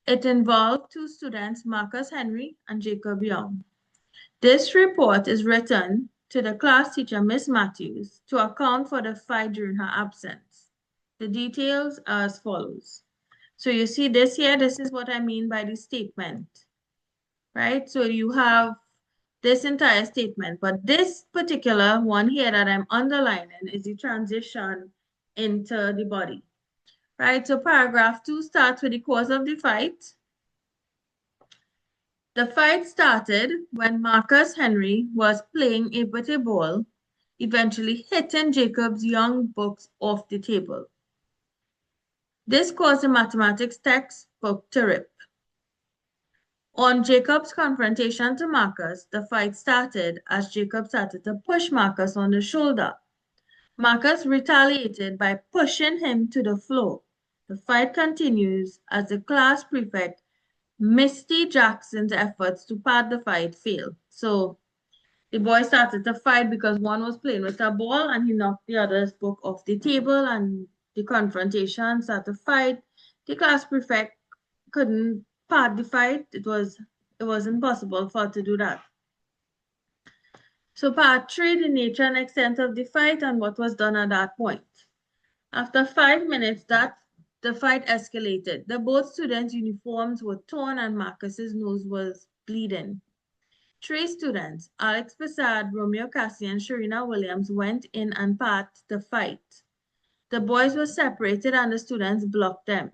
It involved 2 students, Marcus Henry and Jacob Young. This report is written to the class teacher, Miss Matthews, to account for the fight during her absence. The details are as follows. So you see this here, this is what I mean by the statement, right? So you have this entire statement, but this particular one here that I'm underlining is the transition into the body, right? So paragraph 2 starts with the cause of the fight. The fight started when Marcus Henry was playing with a ball, eventually hitting Jacob's Young books off the table. This caused the mathematics textbook to rip. On Jacob's confrontation to Marcus, the fight started as Jacob started to push Marcus on the shoulder. Marcus retaliated by pushing him to the floor. The fight continues as the class prefect, Misty Jackson's efforts to part the fight fail. So the boys started to fight because one was playing with a ball and he knocked the other's book off the table, and the confrontation started to fight. The class prefect couldn't part the fight. It was impossible for her to do that. So part 3, the nature and extent of the fight and what was done at that point. After 5 minutes, the fight escalated. The both students' uniforms were torn and Marcus's nose was bleeding. 3 students, Alex Passad, Romeo Cassie, and Sharina Williams, went in and part the fight. The boys were separated and the students blocked them.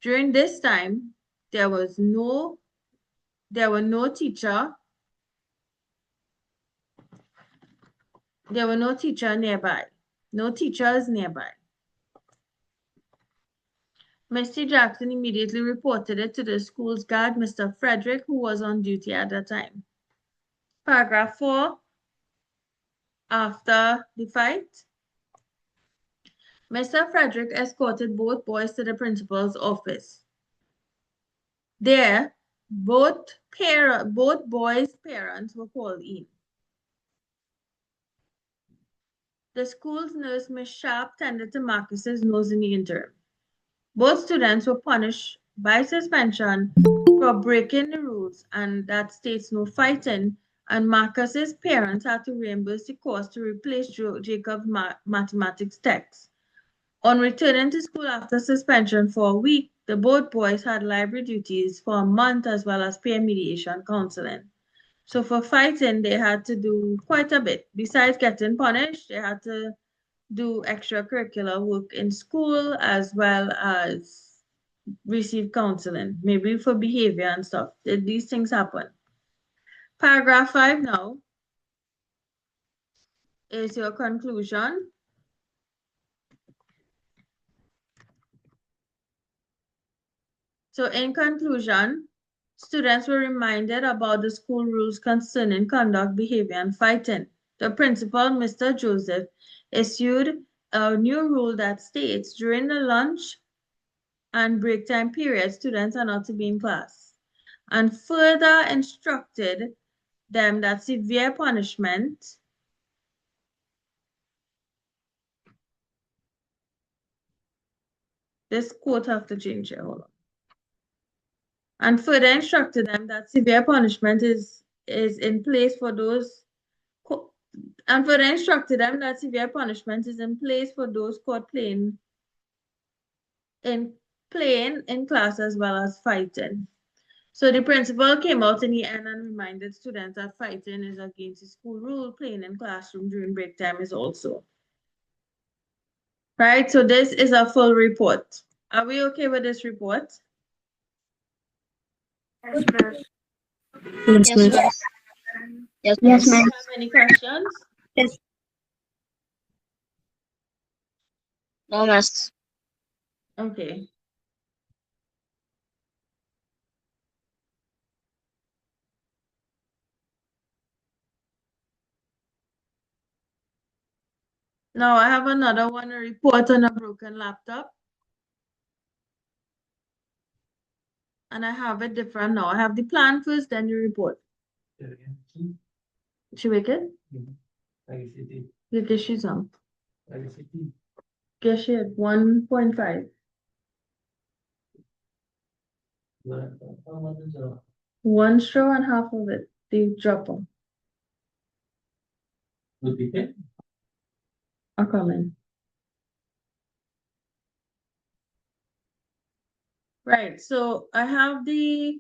During this time, there were no teacher nearby. No teachers nearby. Misty Jackson immediately reported it to the school's guard, Mr. Frederick, who was on duty at the time. Paragraph 4. After the fight, Mr. Frederick escorted both boys to the principal's office. There, both boys' parents were called in. The school's nurse, Miss Sharp, tended to Marcus's nose in the interim. Both students were punished by suspension for breaking the rules, and that states no fighting, and Marcus's parents had to reimburse the cost to replace Jacob's mathematics text. On returning to school after suspension for a week, the both boys had library duties for a month as well as peer mediation counseling. So for fighting, they had to do quite a bit. Besides getting punished, they had to do extracurricular work in school as well as receive counseling, maybe for behavior and stuff. These things happen. Paragraph 5 now is your conclusion. So in conclusion, students were reminded about the school rules concerning conduct, behavior, and fighting. The principal, Mr. Joseph, issued a new rule that states during the lunch and break time period, students are not to be in class, and further instructed them that severe punishment this quote have to change here, hold on. And further instructed them that severe punishment is in place for those and further instructed them that severe punishment is in place for those caught playing in class as well as fighting. So the principal came out in the end and reminded students that fighting is against the school rule. Playing in classroom during break time is also. Right, so this is a full report. Are we okay with this report? Yes, ma'am. Yes, Yes, ma'am. ma'am. Yes, Yes, ma'am. ma'am. Have any questions? Yes. No, miss. Okay. Now I have another one, a report on a broken laptop. And I have it different now. I have the plan first, then the report. Should we get? You get she's on. Get she at 1.5. 1 straw and half of it, the dropper. Are coming. Right, so I have the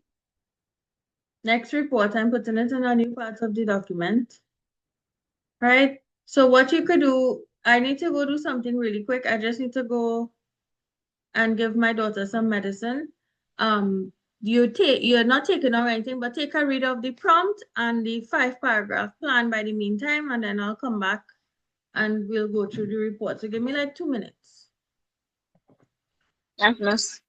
next report. I'm putting it in a new part of the document. Right, so what you could do, I need to go do something really quick. I just need to go and give my daughter some medicine. You're not taking or anything, but take a read of the prompt and the 5-paragraph plan by the meantime, and then I'll come back and we'll go through the report. So give me like 2 minutes. Yes, miss.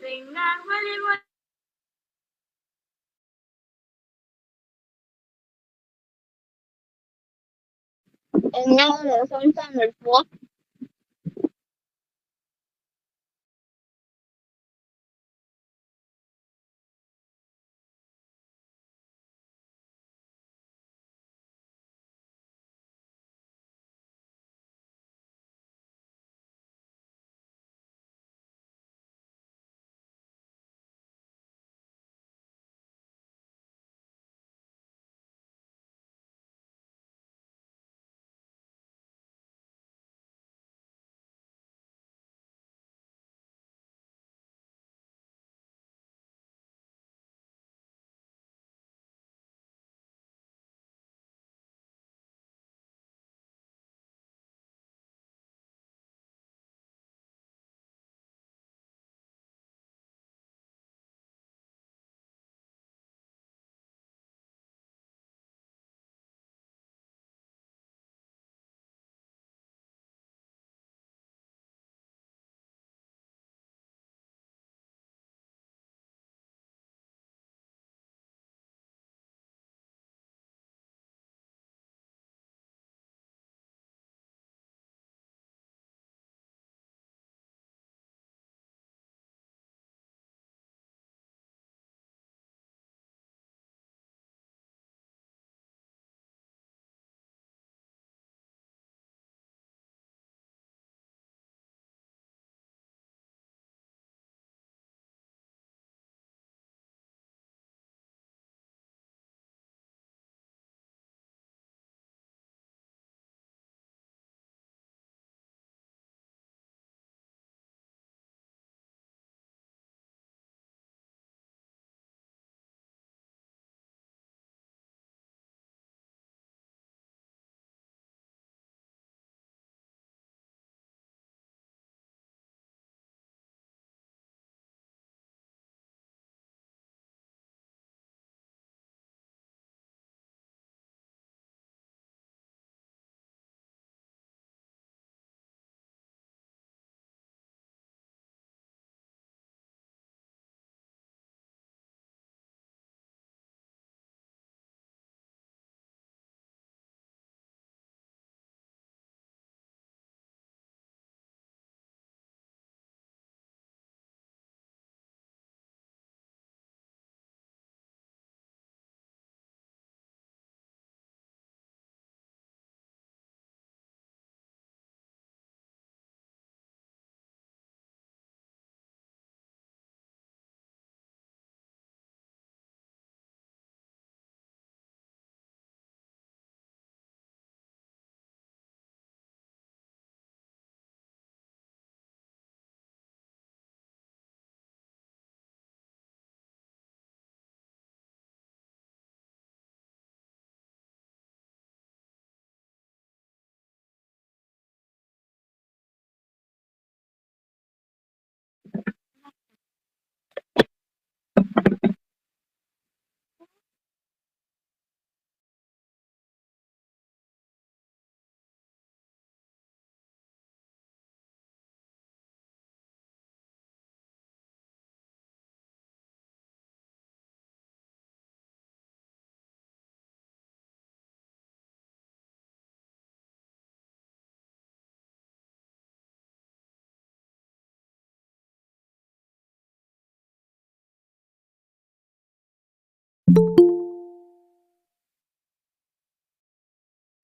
Sing that Willie. And now the sometimes what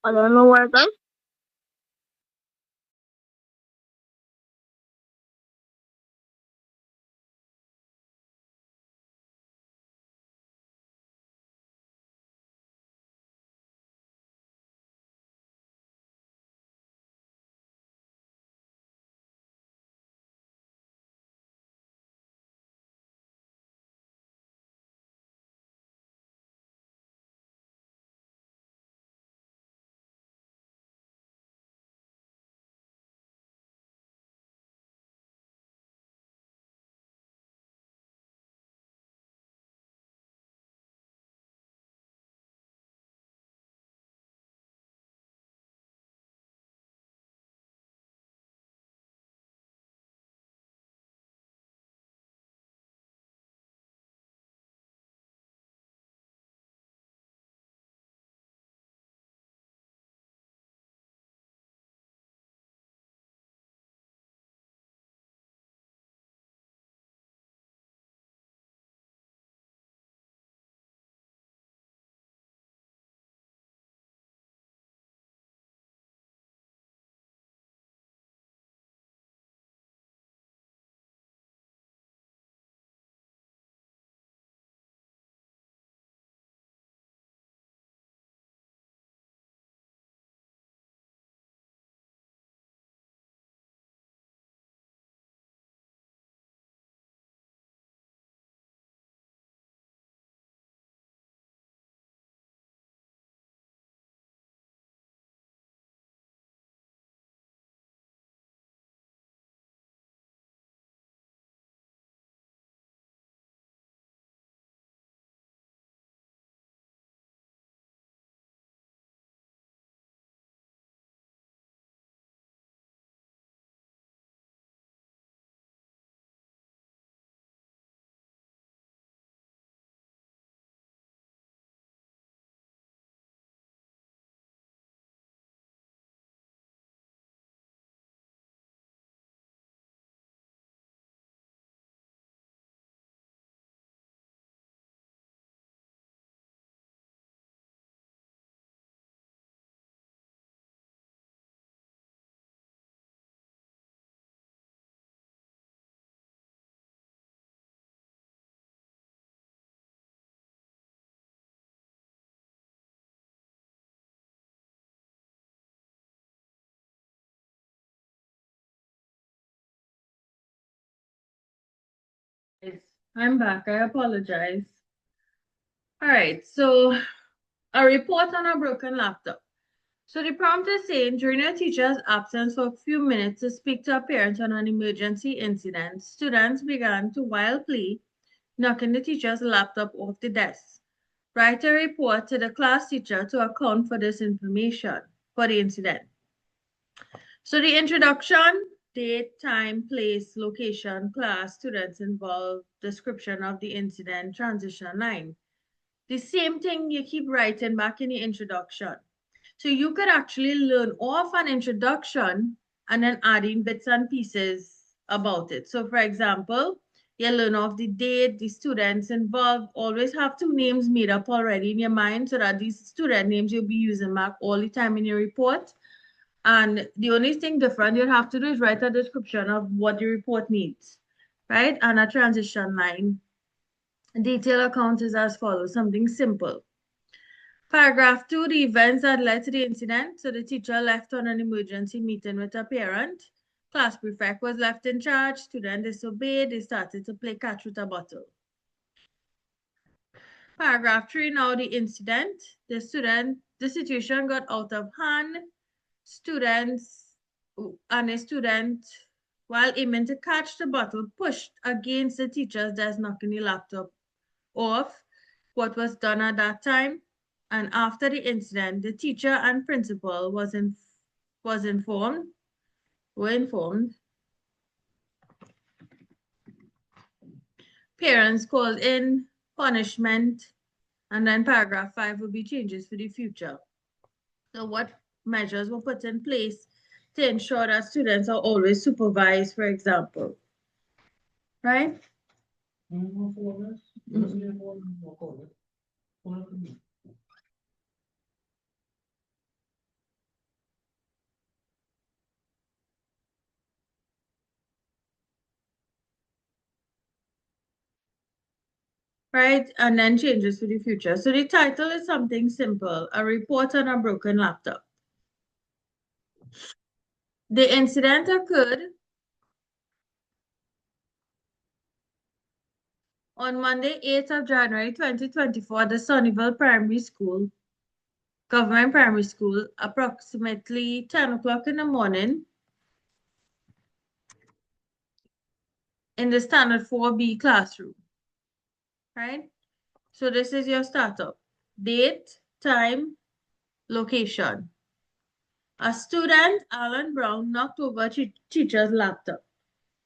I don't know where that. I'm back. I apologize. All right, so a report on a broken laptop. So the prompt is saying during a teacher's absence for a few minutes to speak to a parent on an emergency incident, students began to wildly knocking the teacher's laptop off the desk. Write a report to the class teacher to account for this information for the incident. So the introduction, date, time, place, location, class, students involved, description of the incident, transition line. The same thing you keep writing back in the introduction. So you could actually learn off an introduction and then adding bits and pieces about it. So for example, you learn off the date, the students involved, always have two names made up already in your mind so that these student names you'll be using back all the time in your report. And the only thing different you'll have to do is write a description of what the report needs, right? And a transition line. Detailed account is as follows, something simple. Paragraph 2, the events that led to the incident. So the teacher left on an emergency meeting with a parent. Class prefect was left in charge. Student disobeyed. They started to play catch with a bottle. Paragraph 3, now the incident. The situation got out of hand. Students and a student, while aiming to catch the bottle, pushed against the teacher's desk, knocking the laptop off. What was done at that time? And after the incident, the teacher and principal were informed. Parents called in, punishment, and then paragraph 5 will be changes for the future. So what measures were put in place to ensure that students are always supervised, for example, right? Right? And then changes for the future. So the title is something simple, a report on a broken laptop. The incident occurred on Monday, 8th of January 2024 at the Sunnyvale Primary School, Government Primary School, approximately 10 o'clock in the morning in the Standard 4B classroom, right? So this is your startup. Date, time, location. A student, Alan Brown, knocked over teacher's laptop,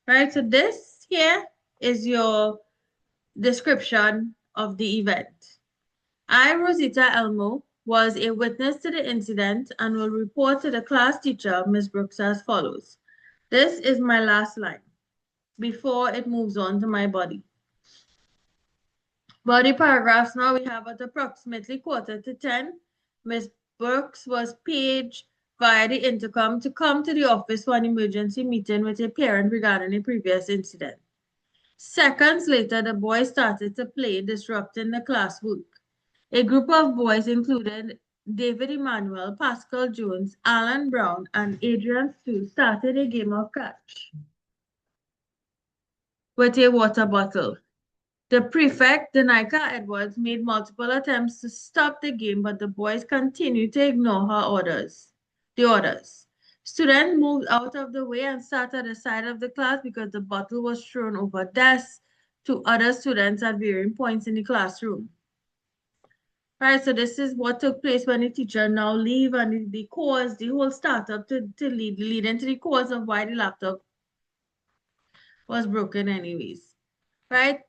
right? So this here is your description of the event. I, Rosita Elmo, was a witness to the incident and will report to the class teacher, Ms. Brooks, as follows. This is my last line before it moves on to my body. Body paragraphs now we have at approximately 9:45. Ms. Brooks was paged via the intercom to come to the office for an emergency meeting with a parent regarding a previous incident. Seconds later, the boys started to play, disrupting the classwork. A group of boys included David Emmanuel, Pascal Jones, Alan Brown, and Adrian Stu started a game of catch with a water bottle. The prefect, Danica Edwards, made multiple attempts to stop the game, but the boys continued to ignore the orders. Students moved out of the way and sat at the side of the class because the bottle was thrown over desks to other students at varying points in the classroom. Right, so this is what took place when the teacher now leave and the cause, the whole startup to lead into the cause of why the laptop was broken anyways. Right,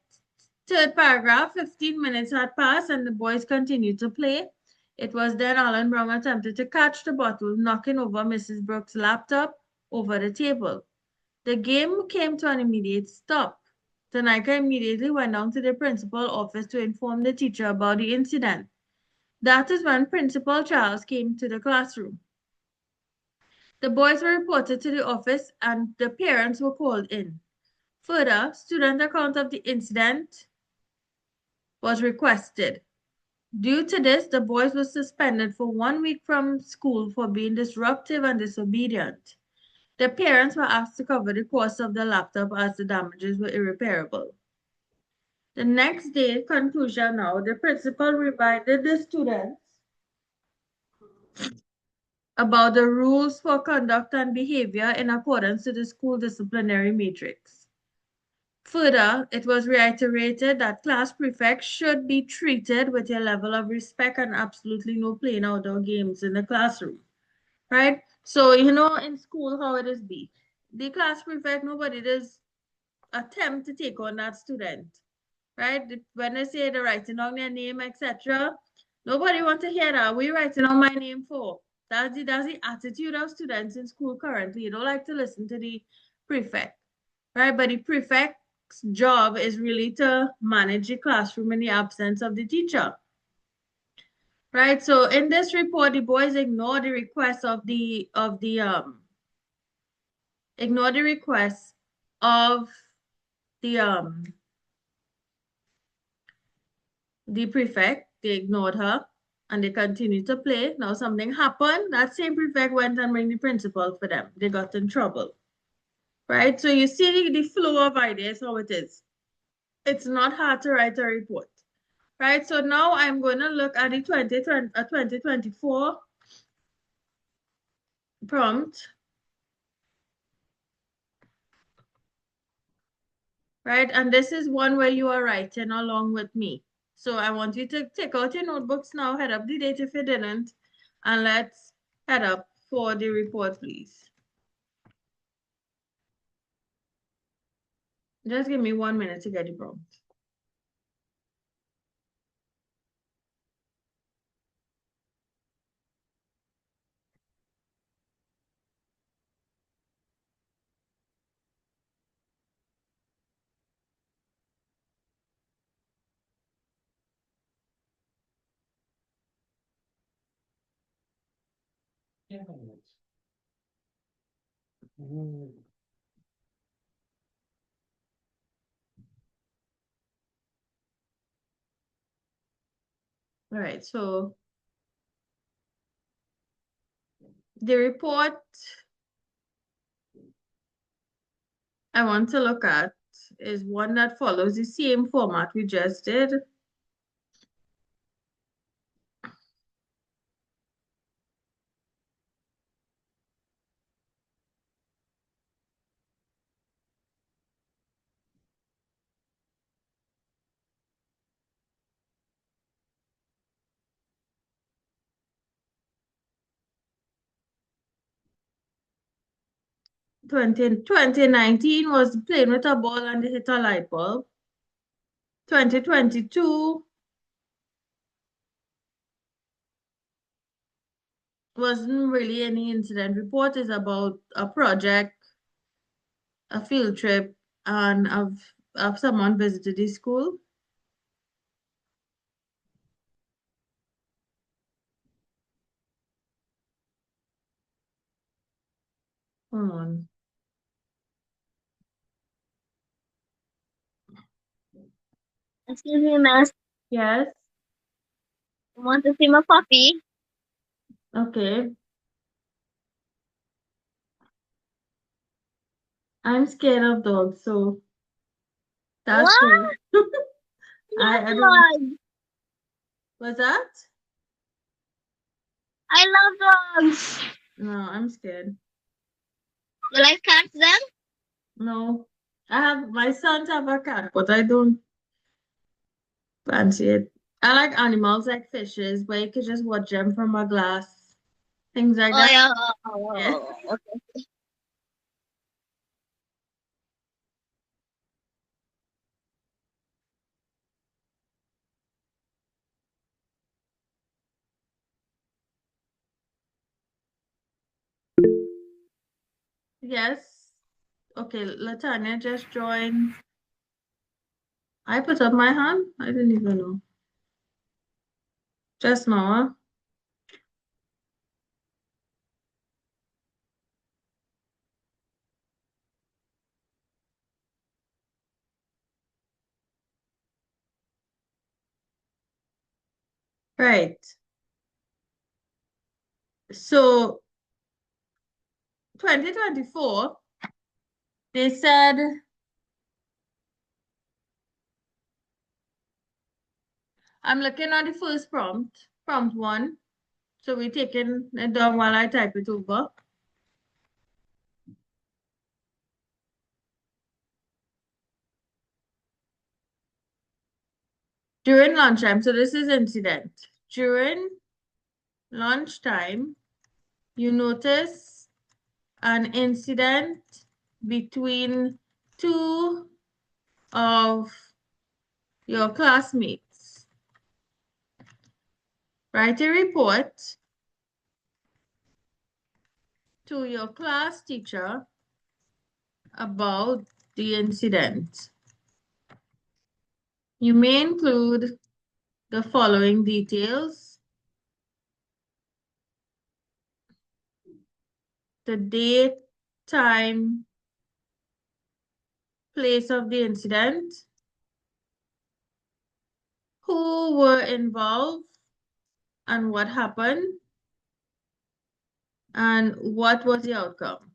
third paragraph, 15 minutes had passed and the boys continued to play. It was then Alan Brown attempted to catch the bottle, knocking over Mrs. Brooks' laptop over the table. The game came to an immediate stop. Tanika immediately went down to the principal office to inform the teacher about the incident. That is when Principal Charles came to the classroom. The boys were reported to the office and the parents were called in. Further, student account of the incident was requested. Due to this, the boys were suspended for 1 week from school for being disruptive and disobedient. The parents were asked to cover the cost of the laptop as the damages were irreparable. The next day, conclusion now, the principal reminded the students about the rules for conduct and behavior in accordance to the school disciplinary matrix. Further, it was reiterated that class prefects should be treated with a level of respect and absolutely no playing outdoor games in the classroom, right? So, in school, how it is be. The class prefect, nobody does attempt to take on that student, right? When they say they're writing down their name, etc., nobody want to hear that. What are you writing on my name for? That's the attitude of students in school currently. You don't like to listen to the prefect, right? But the prefect's job is really to manage the classroom in the absence of the teacher, right? So in this report, the boys ignore the request of ignore the request of the the prefect. They ignored her and they continued to play. Now something happened. That same prefect went and rang the principal for them. They got in trouble, right? So you see the flow of ideas, how it is. It's not hard to write a report, right? So now I'm going to look at the 2024 prompt, right? And this is one where you are writing along with me. So I want you to take out your notebooks now, head up the date if you didn't, and let's head up for the report, please. Just give me 1 minute to get the prompt. All right, so the report I want to look at is one that follows the same format we just did. Twenty nineteen was playing with a ball and they hit a light bulb. 2022 wasn't really any incident report. It's about a project, a field trip, and of someone visited the school. Hold on. Excuse me, miss. Yes. You want to see my puppy? Okay. I'm scared of dogs, so that's What? true. I I don't. love dogs. Was that? I love dogs. No, I'm scared. You like cats then? No. My sons have a cat, but I don't fancy it. I like animals like fishes, where you could just watch them from a glass, things like Oh that. yeah. Yeah. Okay. Yes. Okay, Latanya just joined. I put up my hand. I didn't even know. Just now. Right. So 2024, they said I'm looking at the first prompt, prompt one. So we're taking it down while I type it over. During lunchtime, so this is incident. During lunchtime, you notice an incident between two of your classmates. Write a report to your class teacher about the incident. You may include the following details: the date, time, place of the incident, who were involved and what happened, and what was the outcome.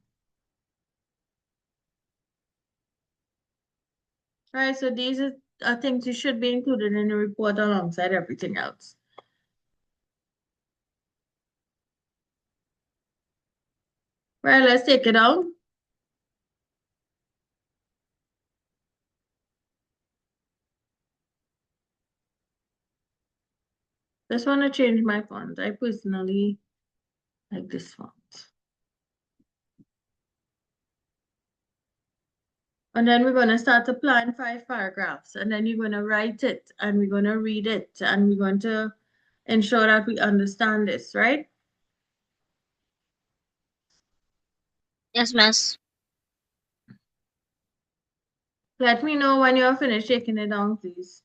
Right, so these are things you should be included in the report alongside everything else. Right, let's take it out. Just want to change my font. I personally like this font. And then we're going to start applying 5 paragraphs, and then you're going to write it, and we're going to read it, and we're going to ensure that we understand this, right? Yes, miss. Let me know when you're finished taking it down, please.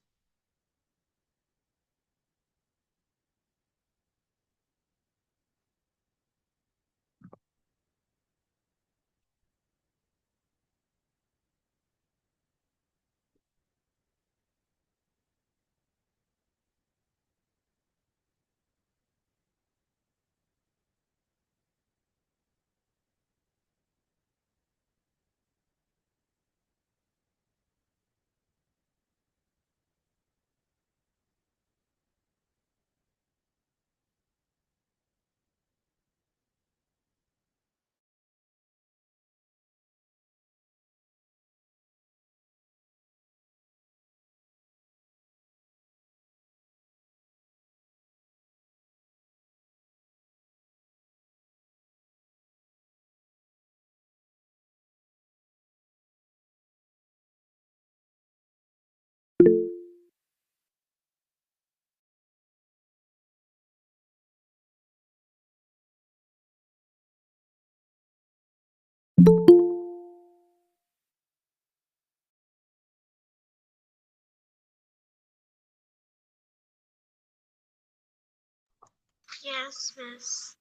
Yes, miss.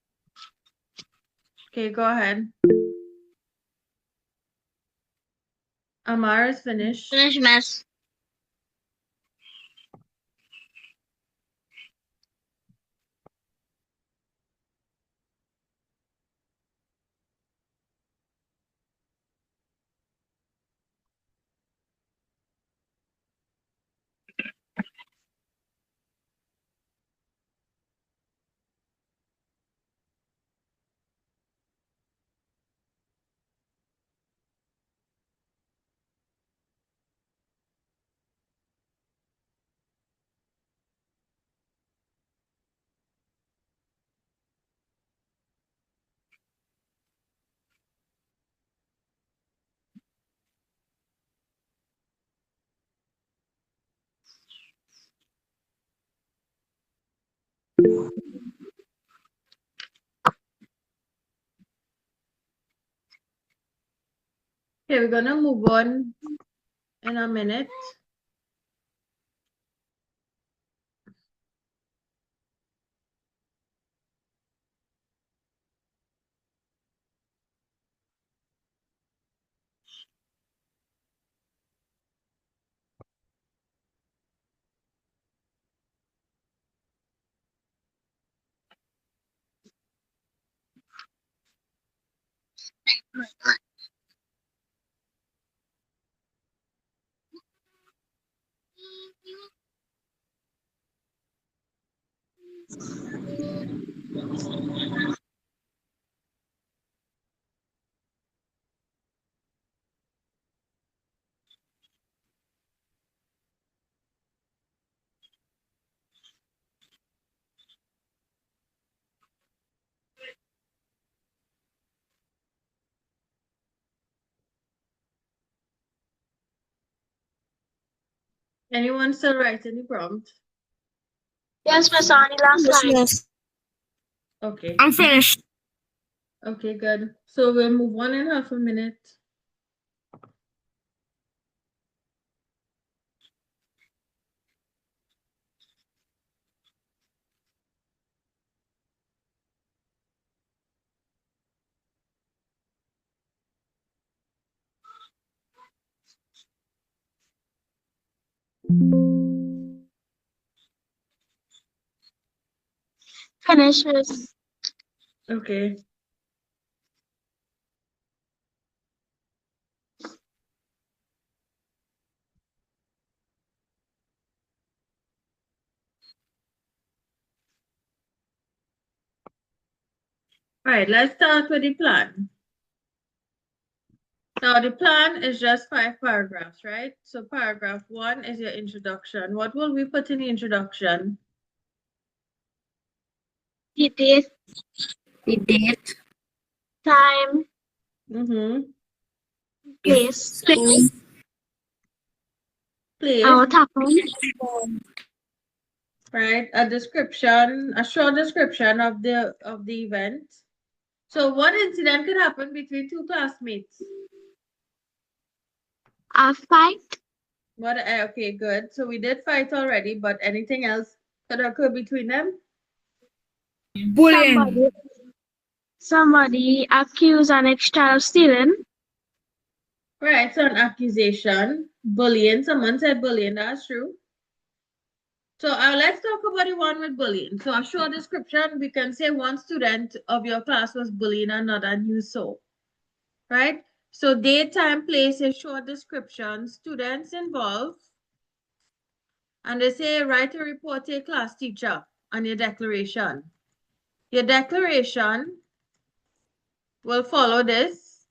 Okay, go ahead. Amara is finished. Finish, miss. Okay, we're gonna move on in a minute. Anyone still writing the prompt? Yes, Miss Annie, last Yes, line. miss. Okay. I'm finished. Okay, good. So we'll move on in half a minute. Finish, Miss. Okay. All right, let's start with the plan. Now, the plan is just 5 paragraphs, right? So paragraph 1 is your introduction. What will we put in the introduction? The date, The date, time, Mm-hmm. place, Place, what happened, right? A description, a short description of the event. So what incident could happen between two classmates? a fight, What, okay, good. So we did fight already, but anything else could occur between them? bullying, somebody accused an ex-child of stealing, Right, so an accusation, bullying, someone said bullying, that's true. So let's talk about the one with bullying. So a short description, we can say one student of your class was bullying another and you saw, right? So date, time, place is short description, students involved, and they say write a report to a class teacher on your declaration. Your declaration will follow this,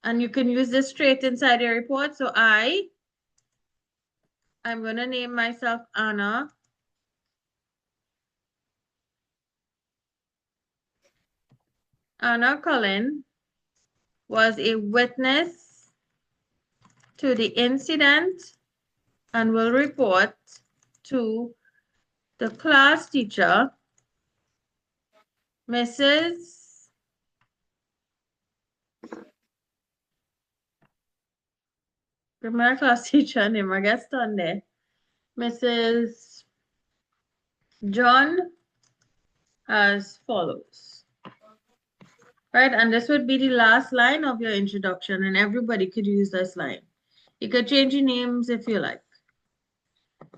and you can use this straight inside your report. So I'm going to name myself Anna. Anna Cullen was a witness to the incident and will report to the class teacher, Mrs. My class teacher name, I guess done there. Mrs. John as follows. Right, and this would be the last line of your introduction, and everybody could use this line. You could change your names if you like.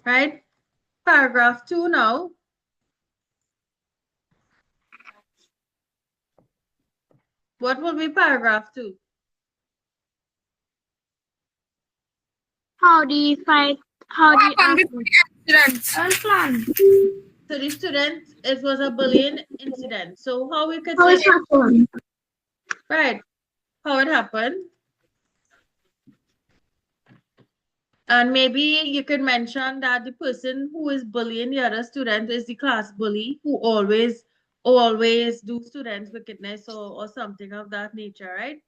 Right? Paragraph 2 now. What will be paragraph 2? how the fight, how the plan. So the student, it was a bullying incident. So how we could how say, it happened, right, how it happened. And maybe you could mention that the person who is bullying the other student is the class bully who always do students wickedness or something of that nature, right?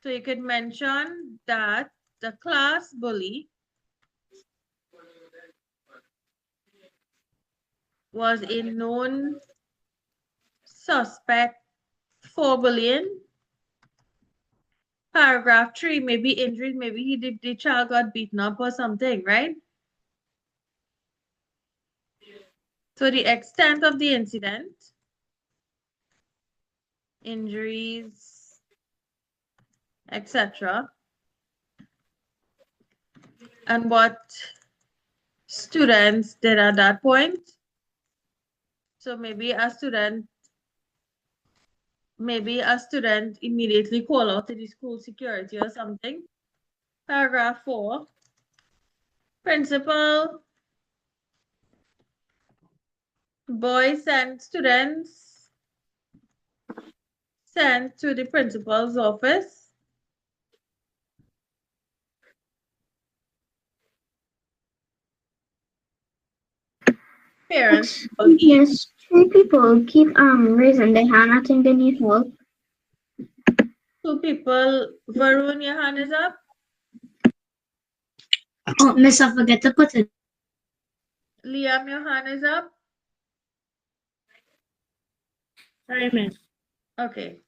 So you could mention that the class bully was a known suspect for bullying. Paragraph 3, maybe injuries, maybe the child got beaten up or something, right? So the extent of the incident, injuries, etc. And what students did at that point. So maybe a student immediately call out to the school security or something. Paragraph 4, principal Boys and students sent to the principal's office. Parents. Yes, three people keep raising their hand. I think they need help. Two people. Varun, your hand is up. Oh, miss, I forget to put it. Liam, your hand is up. Sorry, miss. Okay.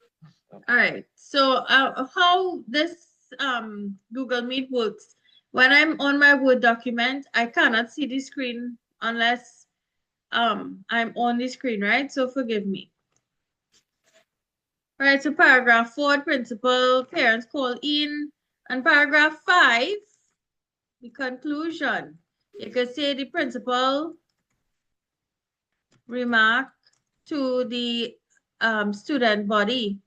All right. So how this Google Meet works, when I'm on my Word document, I cannot see the screen unless I'm on the screen, right? So forgive me. All right, so paragraph 4, principal, parents call in. And paragraph 5, the conclusion. You could say the principal remark to the student body.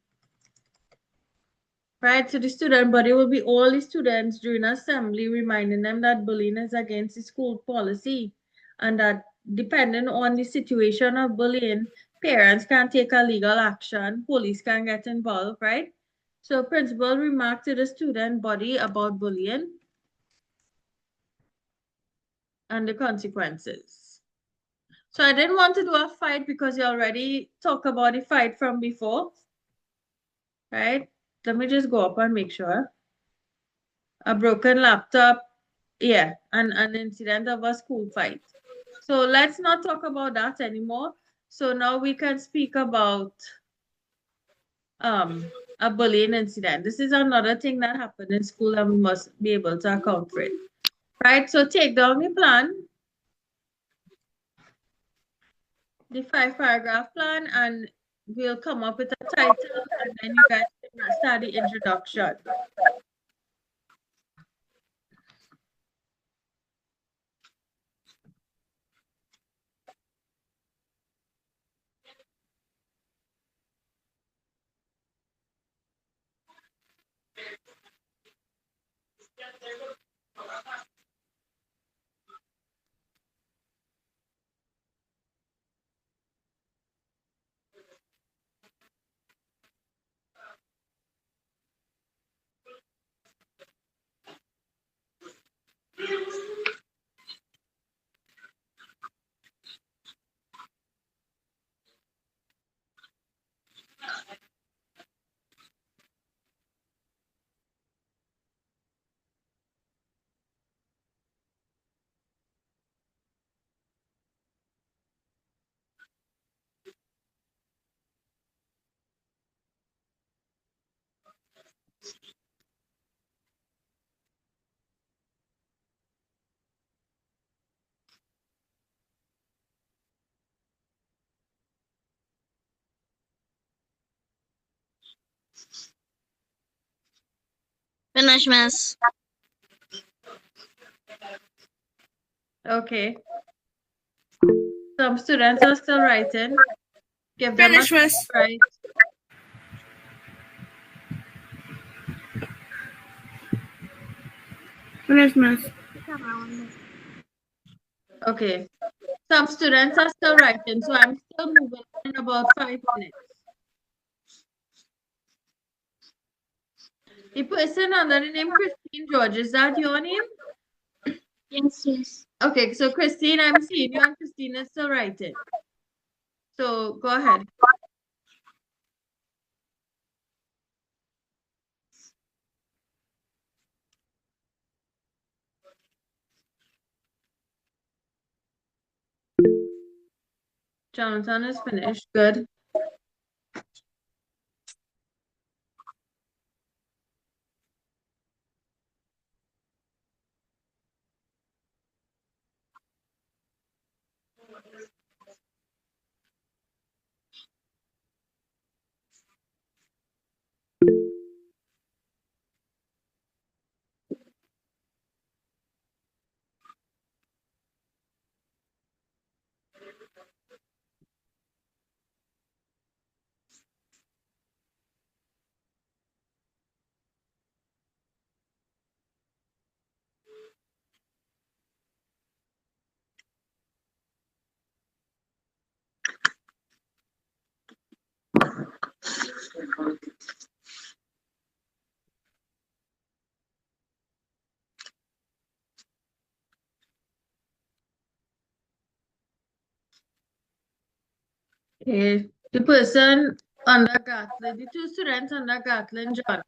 Right, so the student body will be all the students during assembly, reminding them that bullying is against the school policy and that depending on the situation of bullying, parents can take a legal action, police can get involved, right? So principal remark to the student body about bullying and the consequences. So I didn't want to do a fight because you already talked about the fight from before, right? Let me just go up and make sure. A broken laptop, yeah, and an incident of a school fight. So let's not talk about that anymore. So now we can speak about a bullying incident. This is another thing that happened in school and we must be able to account for it. Right? So take down the plan, the 5-paragraph plan, and we'll come up with a title and then you guys can start the introduction. Finish, miss. Okay. Some students are still writing. Give them a Finish, miss. right. Finish, miss. Okay. Some students are still writing, so I'm still moving in about 5 minutes. The person under the name Christine George, is that your name? Yes, yes. Okay, so Christine, I'm seeing you and Christine is still writing. So go ahead. Jonathan is finished. Good. Okay. The person under Gatlin, the two students under Gatlin, John.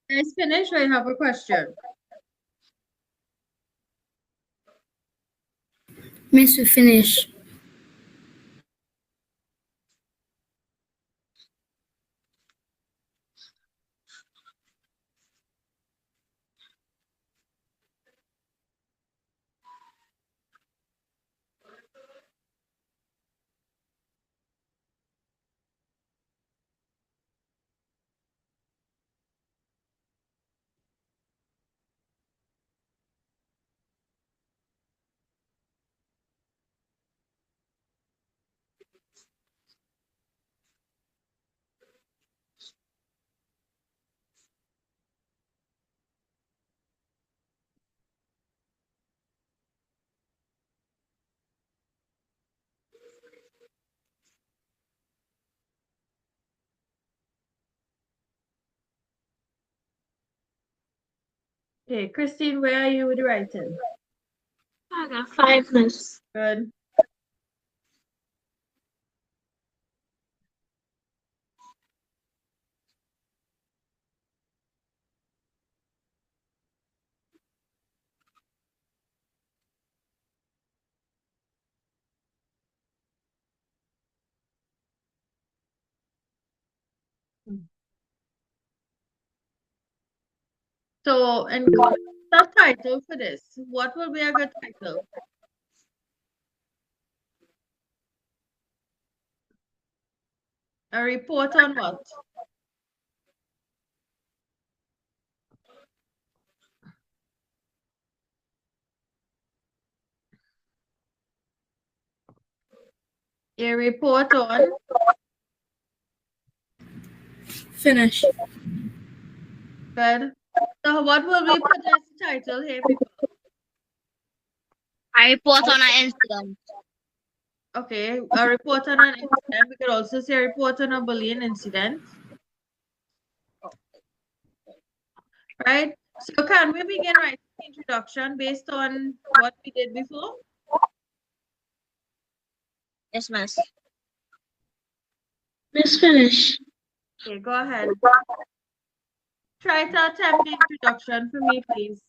Is finished. I have a question. Miss, we finish. Okay, Christine, where are you with the writing? I got 5, miss. Good. So, and the title for this, what will be a good title? A report on what? A report on Finish. good. So what will we put as the title here, people? I report on an incident. Okay, a report on an incident. We could also say a report on a bullying incident. Right? So can we begin writing the introduction based on what we did before? Yes, miss. Miss, finish. Okay, go ahead. Try to attempt the introduction for me, please.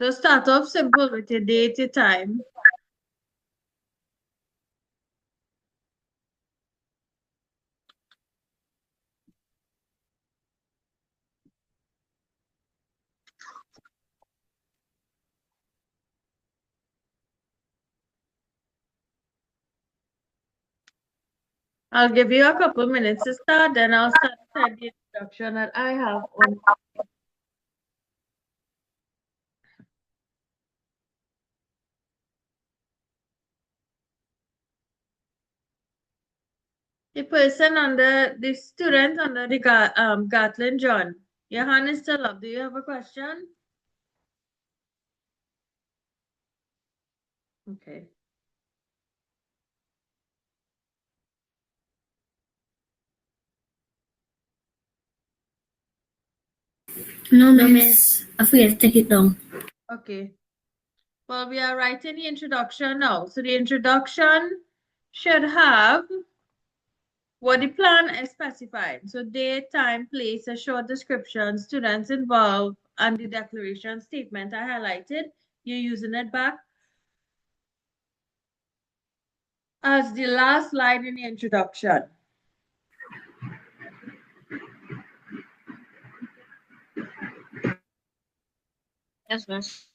So start off simple with your date, your time. I'll give you a couple minutes to start, then I'll start to type the introduction that I have on. The person under the student under the Gatlin John. Your hand is still up. Do you have a question? Okay. No, miss. I forget to take it down. Okay. Well, we are writing the introduction now. So the introduction should have what the plan is specified. So date, time, place, a short description, students involved, and the declaration statement I highlighted. You're using it back as the last line in the introduction. Yes, miss.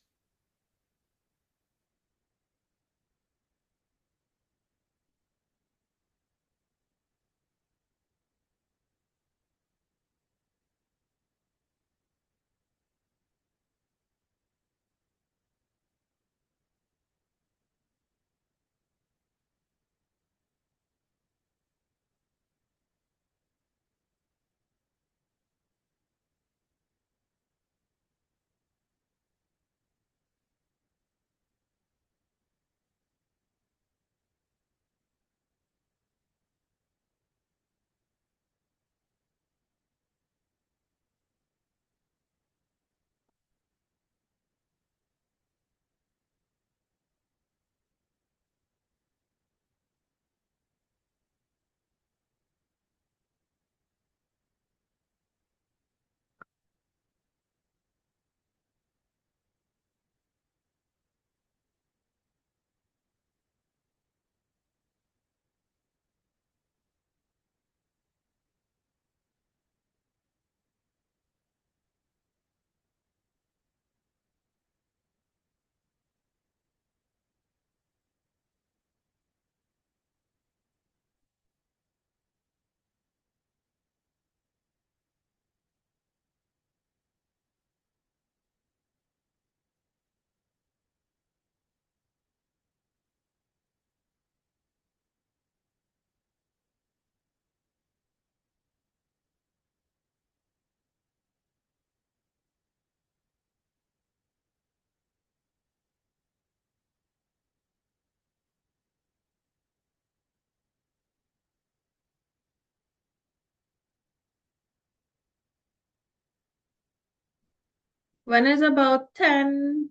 When it's about 10,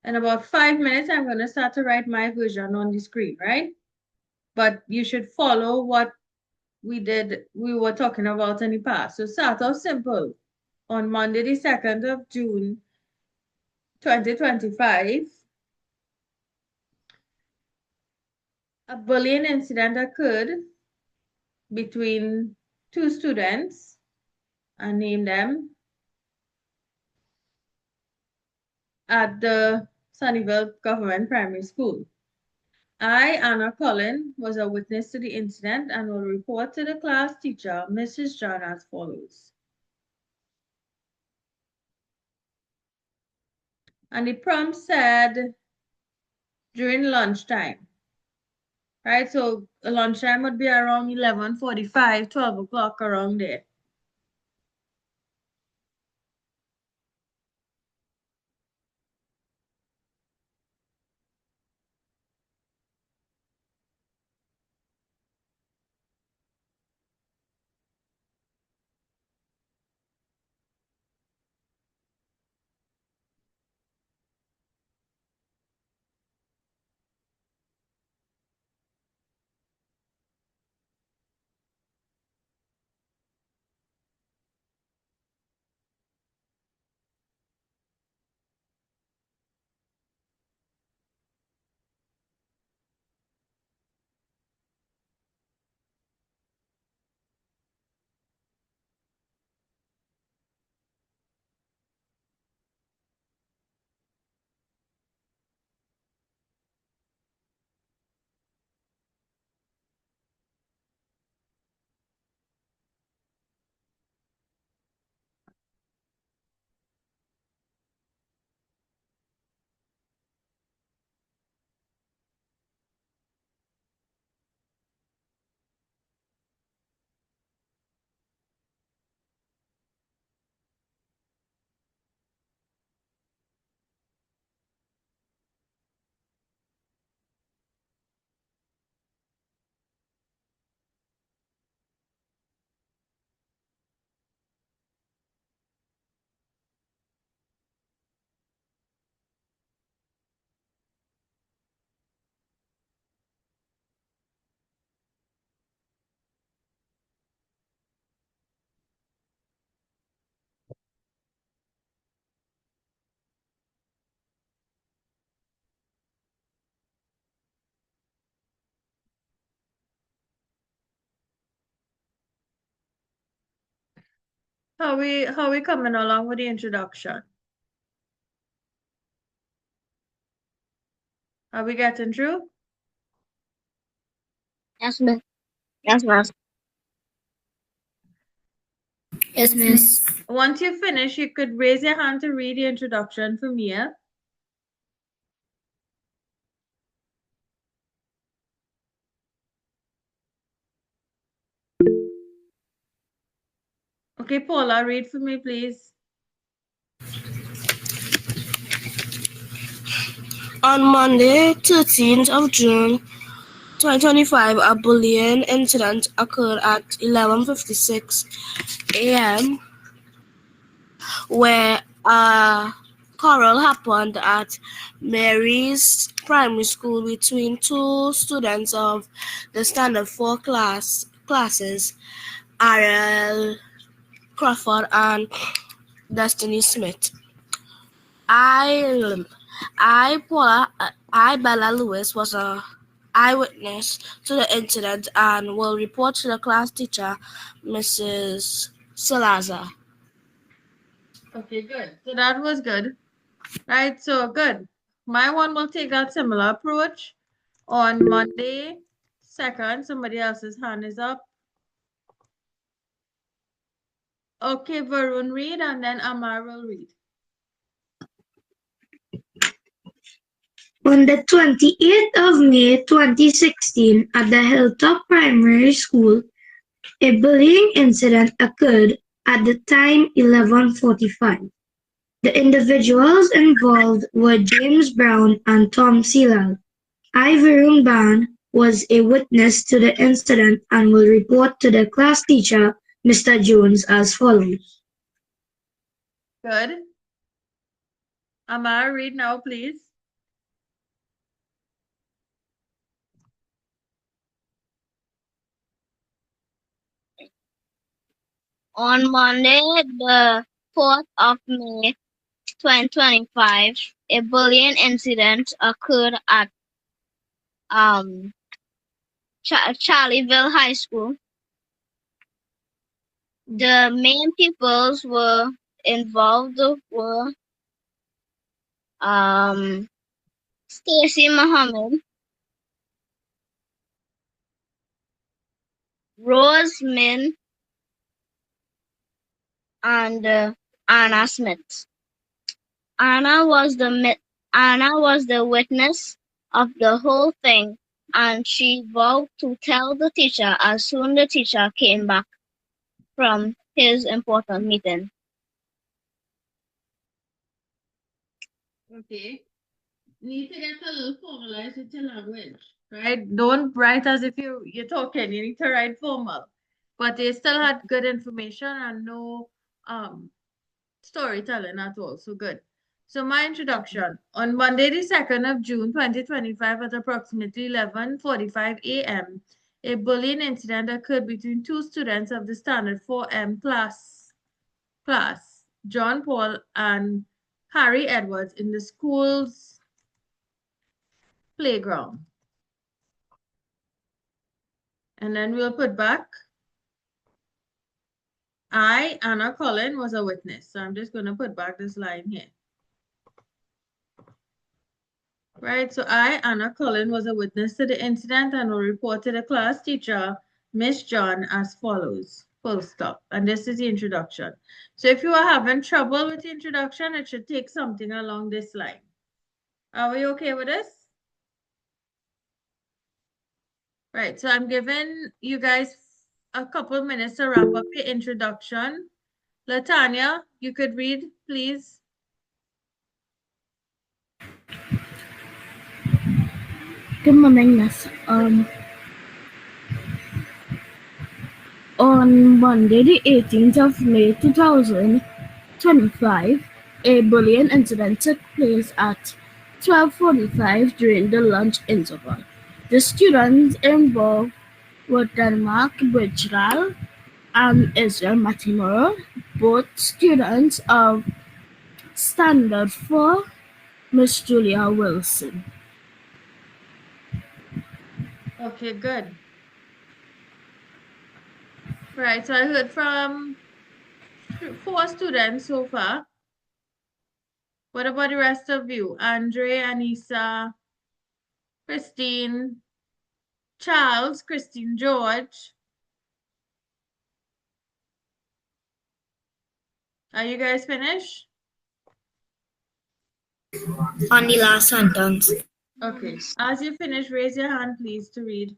in about 5 minutes, I'm going to start to write my version on the screen, right? But you should follow what we were talking about in the past. So start off simple. On Monday, the 2nd of June, 2025, a bullying incident occurred between two students. I named them at the Sunnyvale Government Primary School. I, Anna Cullen, was a witness to the incident and will report to the class teacher, Mrs. John, as follows. And the prompt said during lunchtime, right? So lunchtime would be around 11:45, 12 o'clock, around there. How we coming along with the introduction? Are we getting through? Yes, miss. Yes, miss. Yes, miss. Once you finish, you could raise your hand to read the introduction for Mia. Okay, Paula, read for me, please. On Monday, 13th of June, 2025, a bullying incident occurred at 11:56 a.m. where a quarrel happened at Mary's Primary School between two students of the Standard 4 classes, Ariel Crawford and Destiny Smith. I, Bella Lewis, was a eyewitness to the incident and will report to the class teacher, Mrs. Salazar. Okay, good. So that was good. Right, so good. My one will take that similar approach. On Monday, 2nd, somebody else's hand is up. Okay, Varun read and then Amar will read. On the 28th of May 2016, at the Hilltop Primary School, a bullying incident occurred at the time 11:45. The individuals involved were James Brown and Tom Seelal. I, Varun Ban, was a witness to the incident and will report to the class teacher, Mr. Jones, as follows. Good. Amar, read now, please. On Monday, the 4th of May, 2025, a bullying incident occurred at Charlieville High School. The main pupils were involved were Stacy Muhammad, Rose Min, and Anna Smith. Anna was the witness of the whole thing, and she vowed to tell the teacher as soon the teacher came back from his important meeting. Okay. Need to get a little formalized with your language, right? Don't write as if you're talking. You need to write formal. But they still had good information and no storytelling at all. So good. So my introduction. On Monday, the 2nd of June, 2025, at approximately 11:45 a.m., a bullying incident occurred between two students of the Standard 4M class, John Paul and Harry Edwards, in the school's playground. And then we'll put back, I, Anna Cullen, was a witness. So I'm just going to put back this line here. Right, so I, Anna Cullen, was a witness to the incident and will report to the class teacher, Miss John, as follows. Full stop. And this is the introduction. So if you are having trouble with the introduction, it should take something along this line. Are we okay with this? Right, so I'm giving you guys a couple minutes to wrap up your introduction. Latanya, you could read, please. Good morning, Miss. On Monday, the 18th of May 2025, a bullying incident took place at 12:45 during the lunch interval. The students involved were Denmark Bridgral and Israel Matimoro, both students of Standard 4, Miss Julia Wilson. Okay, good. Right, so I heard from 4 students so far. What about the rest of you? Andre, Anissa, Christine, Charles, Christine, George. Are you guys finished? On the last sentence. Okay. As you finish, raise your hand, please, to read.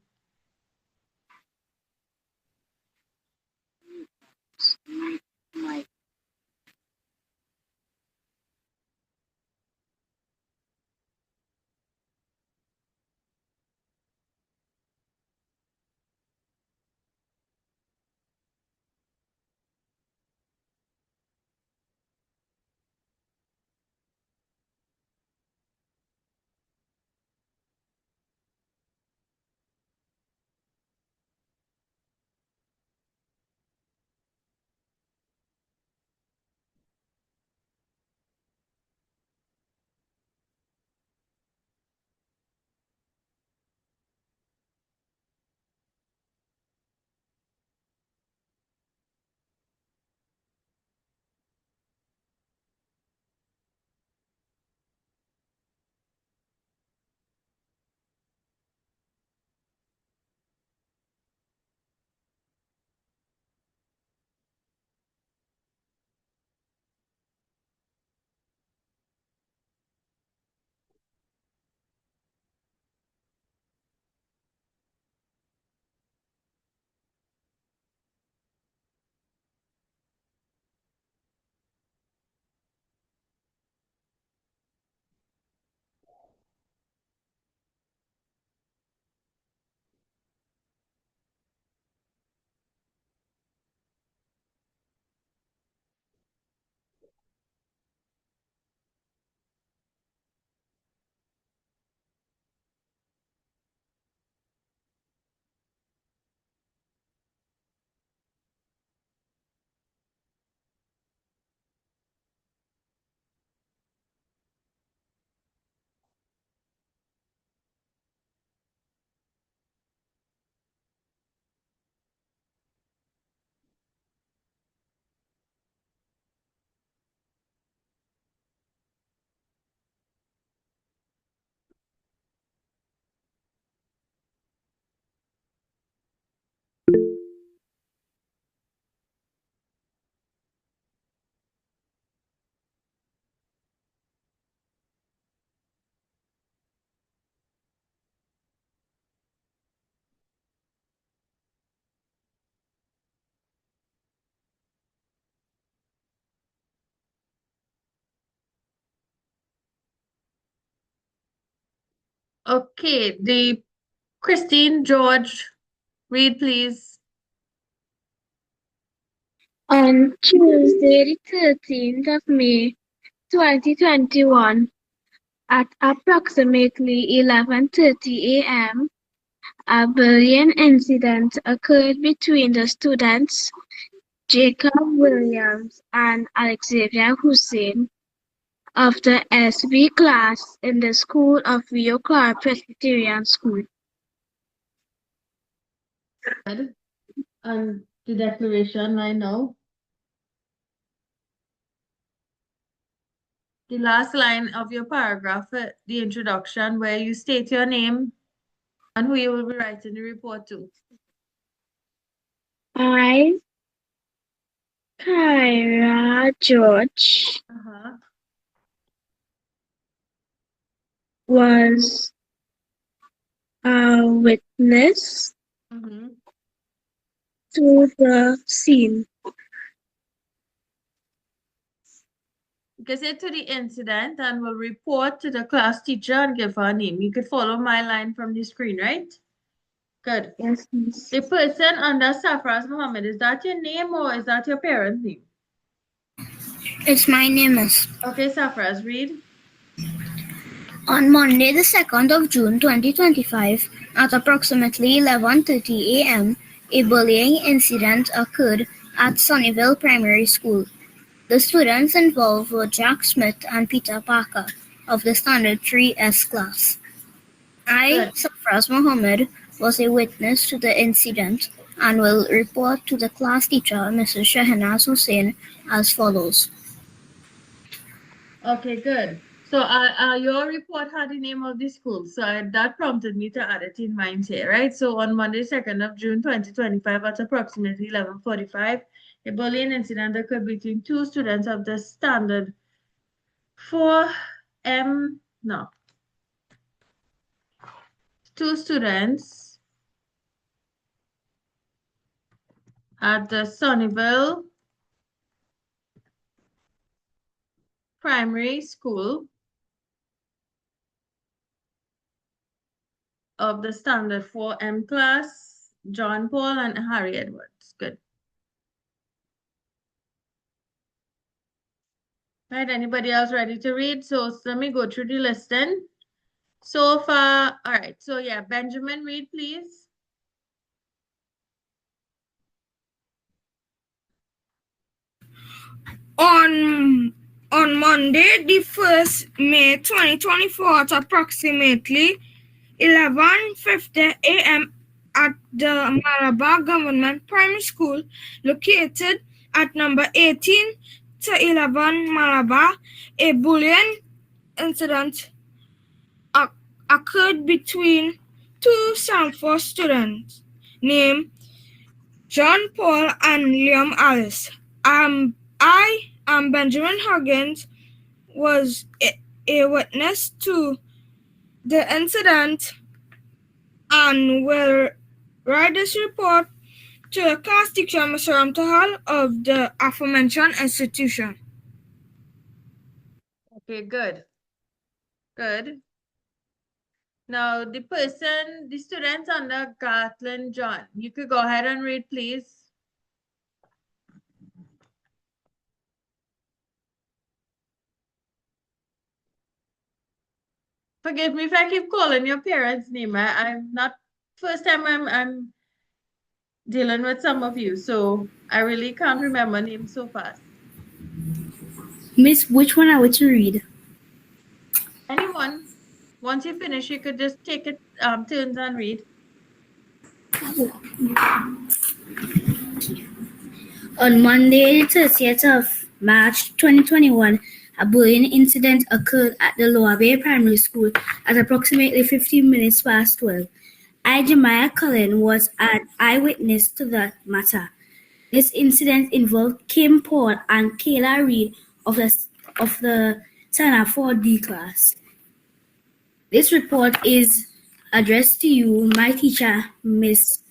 Okay, the Christine George, read please. On Tuesday, the 13th of May, 2021, at approximately 11:30 a.m., a bullying incident occurred between the students Jacob Williams and Alexavier Hussein of the SB class in the school of Rio Clara Presbyterian School. Good. And the declaration I know. The last line of your paragraph, the introduction, where you state your name and who you will be writing the report to. I, Kyra George, Uh-huh. was a witness Mm-hmm. to the scene. You can say to the incident and will report to the class teacher and give her a name. You could follow my line from the screen, right? Good. Yes, miss. The person under Safraz Mohammed, is that your name or is that your parent's name? It's my name, miss. Okay, Safraz, read. On Monday, the 2nd of June 2025, at approximately 11:30 a.m., a bullying incident occurred at Sunnyvale Primary School. The students involved were Jack Smith and Peter Parker of the Standard 3S class. I, Good. Safraz Mohammed, was a witness to the incident and will report to the class teacher, Mrs. Shahnaz Hussain, as follows. Okay, good. So your report had the name of the school. So that prompted me to add it in mine here, right? So on Monday, 2nd of June 2025 at approximately 11:45, a bullying incident occurred between two students of the standard 4M, no, two students at the Sunnyvale Primary School of the standard 4M class, John Paul and Harry Edwards. Good. Right, anybody else ready to read? So let me go through the list then. So far, all right. So yeah, Benjamin, read please. On Monday, the 1st May 2024 at approximately 11:50 a.m. at the Malabar Government Primary School located at number 18 to 11 Malabar, a bullying incident occurred between two Sanford students named John Paul and Liam Alice. I am Benjamin Huggins, was a witness to the incident and will write this report to the class teacher, Mr. Ramtahal of the aforementioned institution. Okay, good. Good. Now the person, the students under Gatlin John, you could go ahead and read, please. Forgive me if I keep calling your parents' name. I'm not first time I'm dealing with some of you, so I really can't remember names so fast. Miss, which one are we to read? Anyone, once you finish, you could just take it turns and read. On Monday, the 30th of March 2021, a bullying incident occurred at the Lower Bay Primary School at approximately 15 minutes past 12. I, Jemiah Cullen, was an eyewitness to the matter. This incident involved Kim Paul and Kayla Reed of the Standard 4D class. This report is addressed to you, my teacher, Miss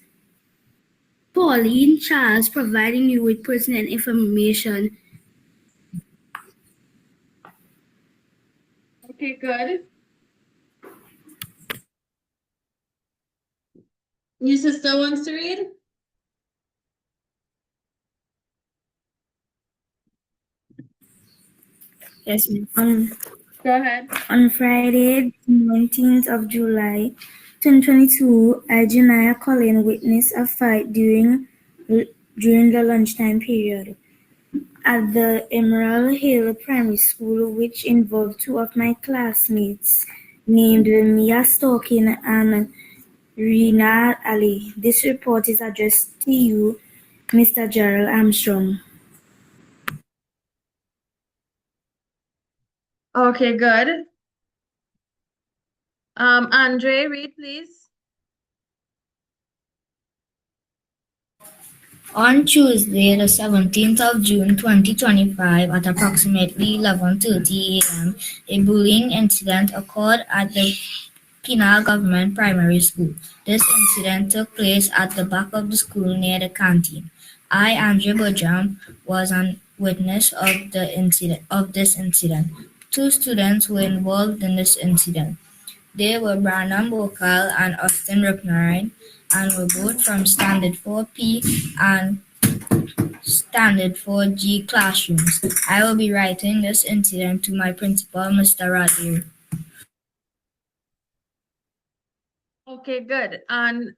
Pauline Charles, providing you with personal information. Okay, good. Your sister wants to read? Yes, miss. Go ahead. On Friday, 19th of July, 2022, Ajaniah Colin witnessed a fight during the lunchtime period at the Emerald Hill Primary School, which involved two of my classmates named Mia Stalkin and Rina Ali. This report is addressed to you, Mr. Gerald Armstrong. Okay, good. Andre, read, please. On Tuesday, the 17th of June 2025, at approximately 11:30 a.m., a bullying incident occurred at the Pinal Government Primary School. This incident took place at the back of the school near the canteen. I, Andrew Bojam, was an witness of this incident. Two students were involved in this incident. They were Branham Bokal and Austin Ripnarine, and were both from Standard 4P and Standard 4G classrooms. I will be writing this incident to my principal, Mr. Radir. Okay, good. And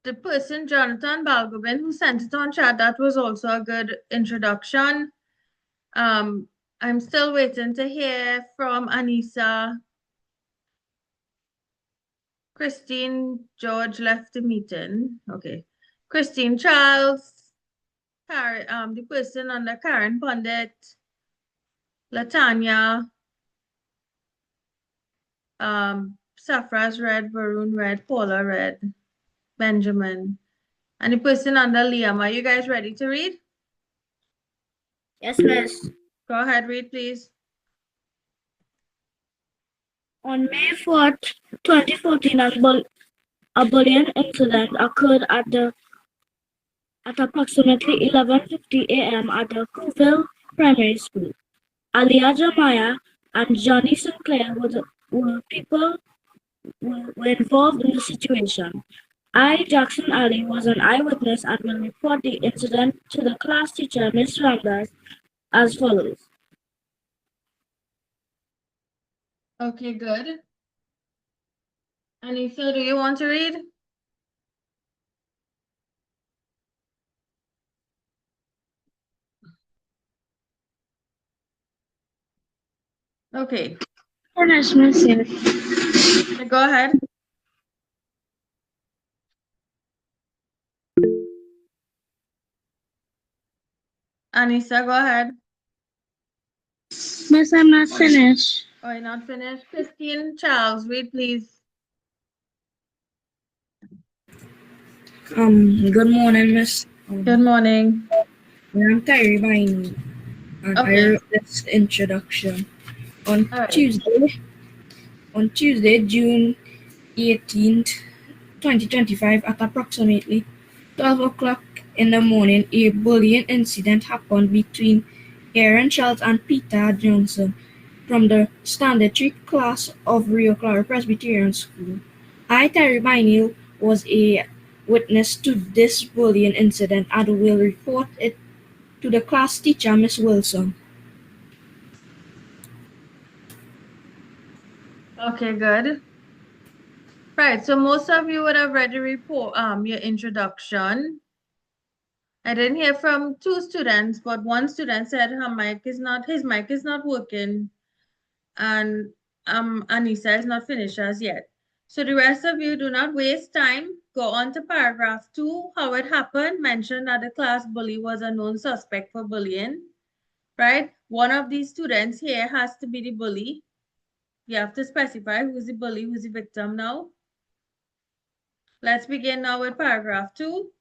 the person, Jonathan Balgobin, who sent it on chat, that was also a good introduction. I'm still waiting to hear from Anissa. Christine George left the meeting. Okay. Christine Charles, the person under Karen Pundit, Latanya, Safra's red, Varun red, Paula red, Benjamin, and the person under Liam. Are you guys ready to read? Yes, miss. Go ahead, read, please. On May 4th, 2014, a bullying incident occurred at approximately 11:50 a.m. at the Cooville Primary School. Aliyah Jamaya and Johnny Sinclair were involved in the situation. I, Jackson Ali, was an eyewitness and will report the incident to the class teacher, Miss Ramdas, as follows. Okay, good. Anissa, do you want to read? Okay, Yes, miss. go ahead. Anissa, go ahead. Miss, I'm not finished. Oh, you're not finished? Christine Charles, read, please. Good morning, Miss. Good morning. I'm Tyree Viney, and I Okay. wrote this introduction on All right. Tuesday, June 18th, 2025, at approximately 12 o'clock in the morning, a bullying incident happened between Aaron Schultz and Peter Johnson from the Standard 3 class of Rio Claro Presbyterian School. I, Terry Viney, was a witness to this bullying incident and will report it to the class teacher, Miss Wilson. Okay, good. Right, so most of you would have read the report, your introduction. I didn't hear from two students, but one student said his mic is not working, and Anissa is not finished as yet. So the rest of you do not waste time. Go on to paragraph 2, how it happened. Mention that the class bully was a known suspect for bullying, right? One of these students here has to be the bully. You have to specify who's the bully, who's the victim now. Let's begin now with paragraph 2.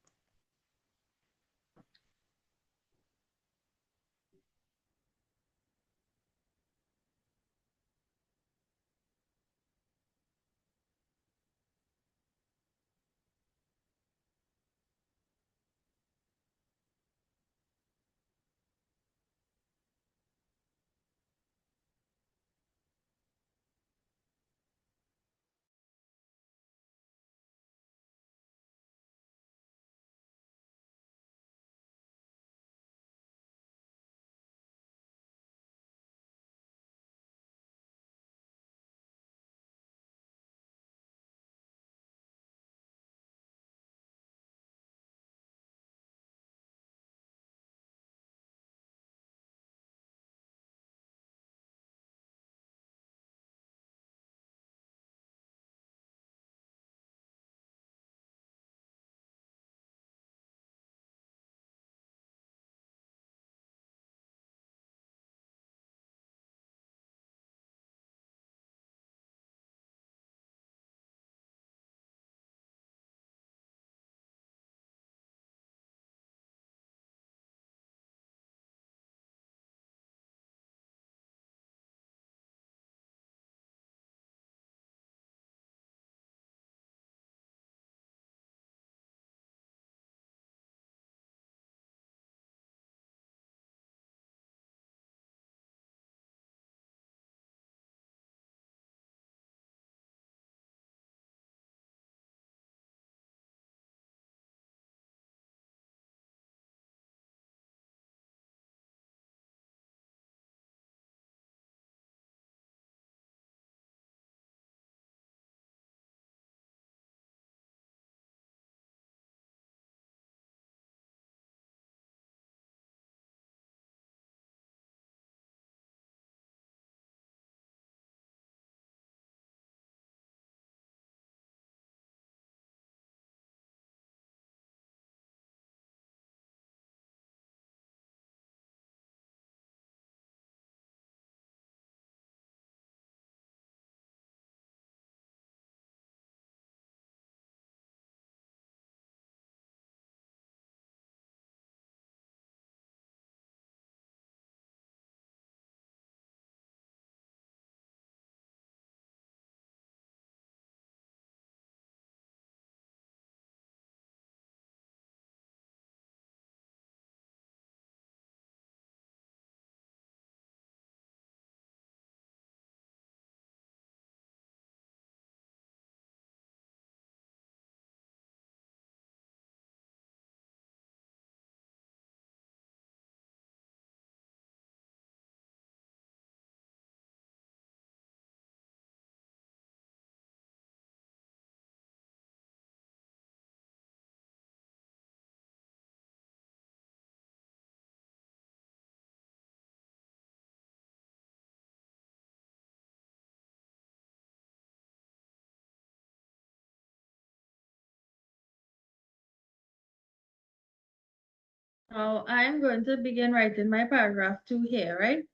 Now I am going to begin writing my paragraph 2 here, right?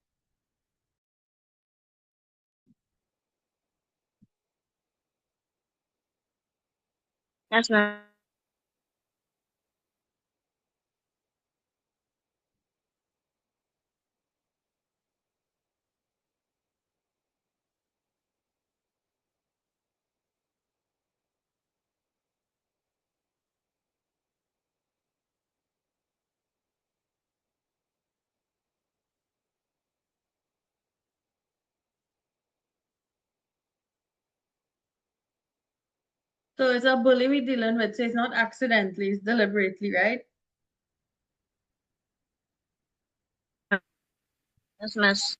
Yes, ma'am. So it's a bully we're dealing with, so it's not accidentally, it's deliberately, right? Yes, miss.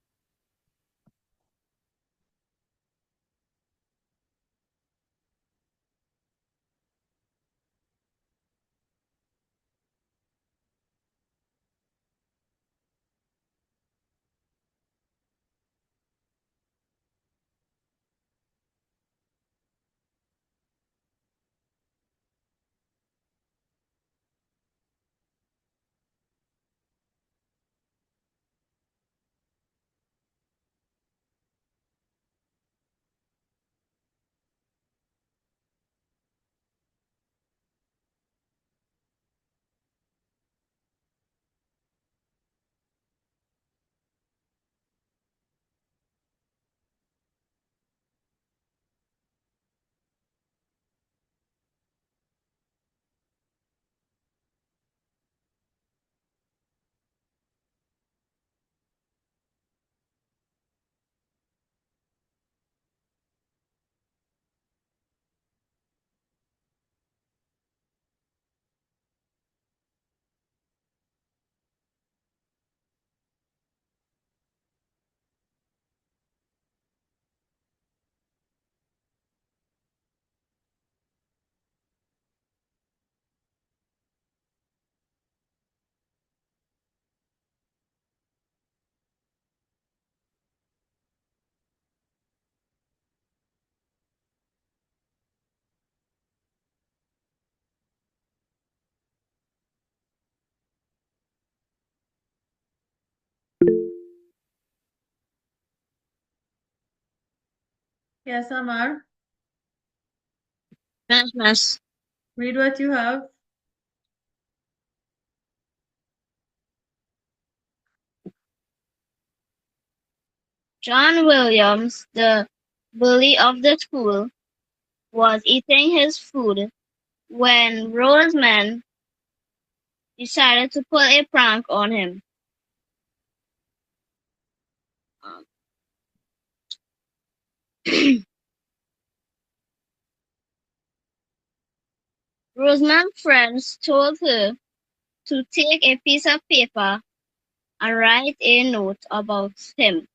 Yes, Amar, Yes, miss. read what you have. John Williams, the bully of the school, was eating his food when Roseman decided to pull a prank on him. Um, Roseman's friends told her to take a piece of paper and write a note about him.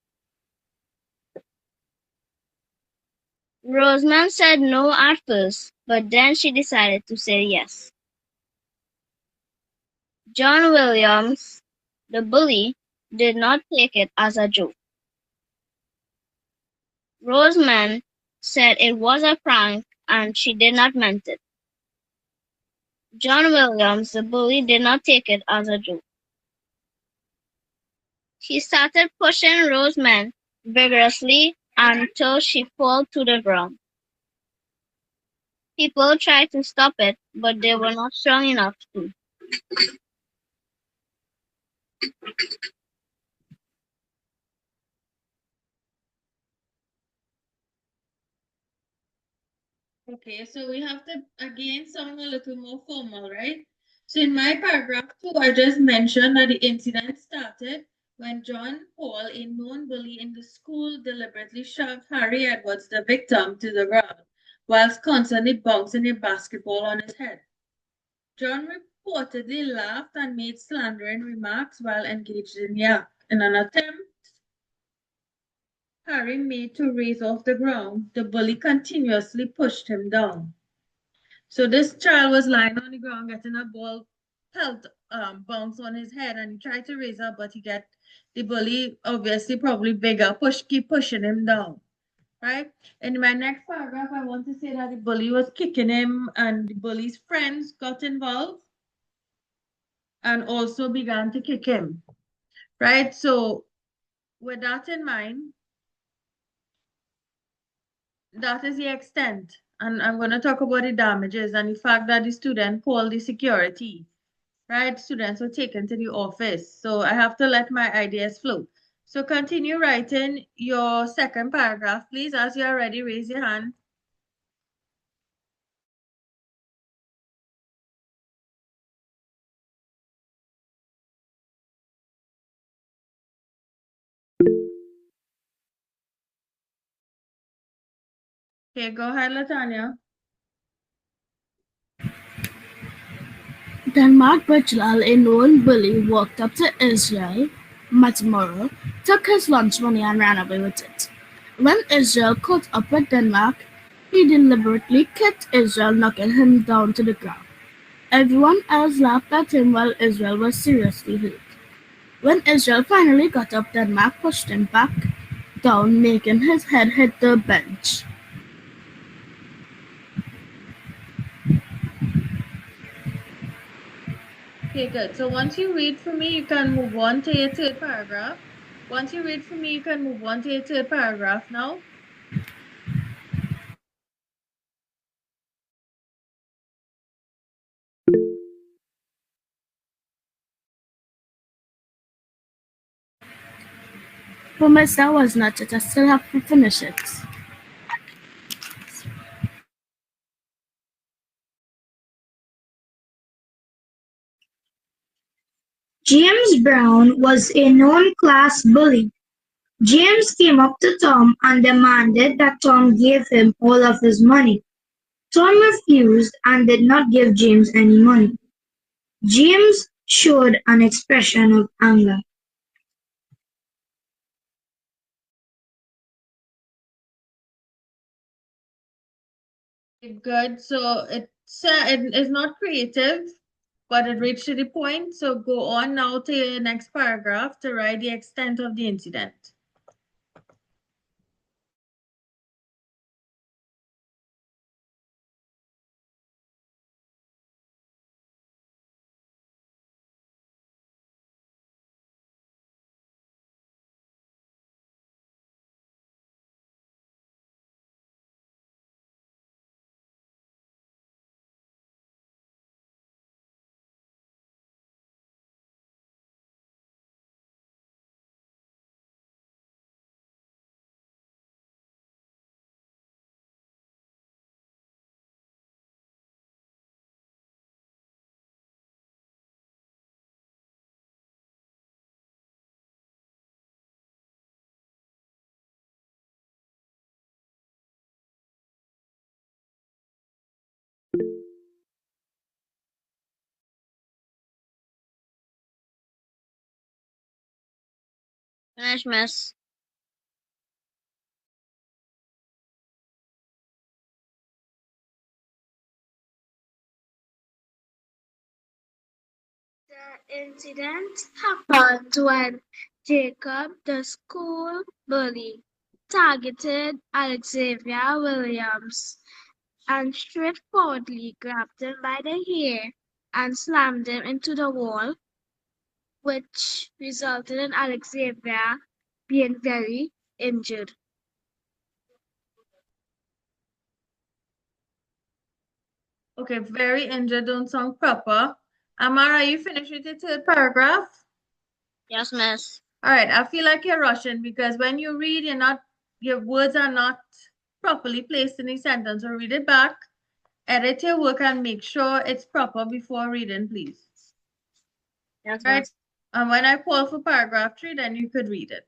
Roseman said no at first, but then she decided to say yes. John Williams, the bully, did not take it as a joke. Roseman said it was a prank and she did not mean it. John Williams, the bully, did not take it as a joke. He started pushing Roseman vigorously until she fell to the ground. People tried to stop it, but they were not strong enough to. Okay, so we have to again sound a little more formal, right? So in my paragraph 2, I just mentioned that the incident started when John Paul, a known bully in the school, deliberately shoved Harry Edwards, the victim, to the ground, whilst constantly bouncing a basketball on his head. John reportedly laughed and made slandering remarks while engaged in the act. In an attempt Harry made to raise off the ground, the bully continuously pushed him down. So this child was lying on the ground getting a ball pelt bounce on his head, and he tried to raise up, but the bully, obviously probably bigger, keep pushing him down. Right? In my next paragraph, I want to say that the bully was kicking him and the bully's friends got involved. and also began to kick him, right? So with that in mind, that is the extent. And I'm going to talk about the damages and the fact that the student called the security, right? Students were taken to the office. So I have to let my ideas flow. So continue writing your second paragraph, please. As you are ready, raise your hand. Okay, go ahead, Latanya. Denmark Bachelal, a known bully, walked up to Israel Matamoro, took his lunch money and ran away with it. When Israel caught up with Denmark, he deliberately kicked Israel, knocking him down to the ground. Everyone else laughed at him while Israel was seriously hurt. When Israel finally got up, Denmark pushed him back down, making his head hit the bench. Okay, good. So once you read for me, you can move on to your third paragraph. Once you read for me, you can move on to your third paragraph now. Promise that was not it. I still have to finish it. James Brown was a known class bully. James came up to Tom and demanded that Tom give him all of his money. Tom refused and did not give James any money. James showed an expression of anger. Good. So it is not creative, but it reached to the point. So go on now to your next paragraph to write the extent of the incident. Finish, miss. The incident happened when Jacob, the school bully, targeted Alexavier Williams and straightforwardly grabbed him by the hair and slammed him into the wall, which resulted in Alexavier being very injured. Okay, very injured, don't sound proper. Amara, you finished with your third paragraph? Yes, miss. All right, I feel like you're rushing because when you read, your words are not properly placed in the sentence. So read it back, edit your work, and make sure it's proper before reading, please. Yes, Right? miss. And when I call for paragraph 3, then you could read it.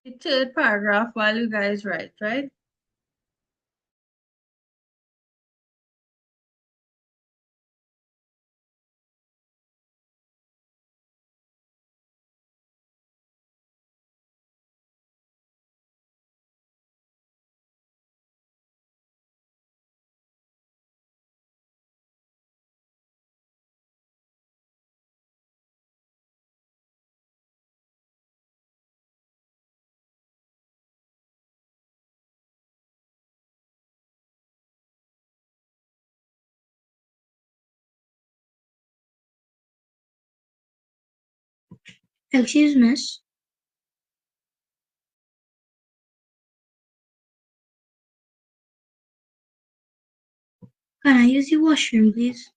The third paragraph while you guys write, right? Excuse miss. Can I use the washroom, please?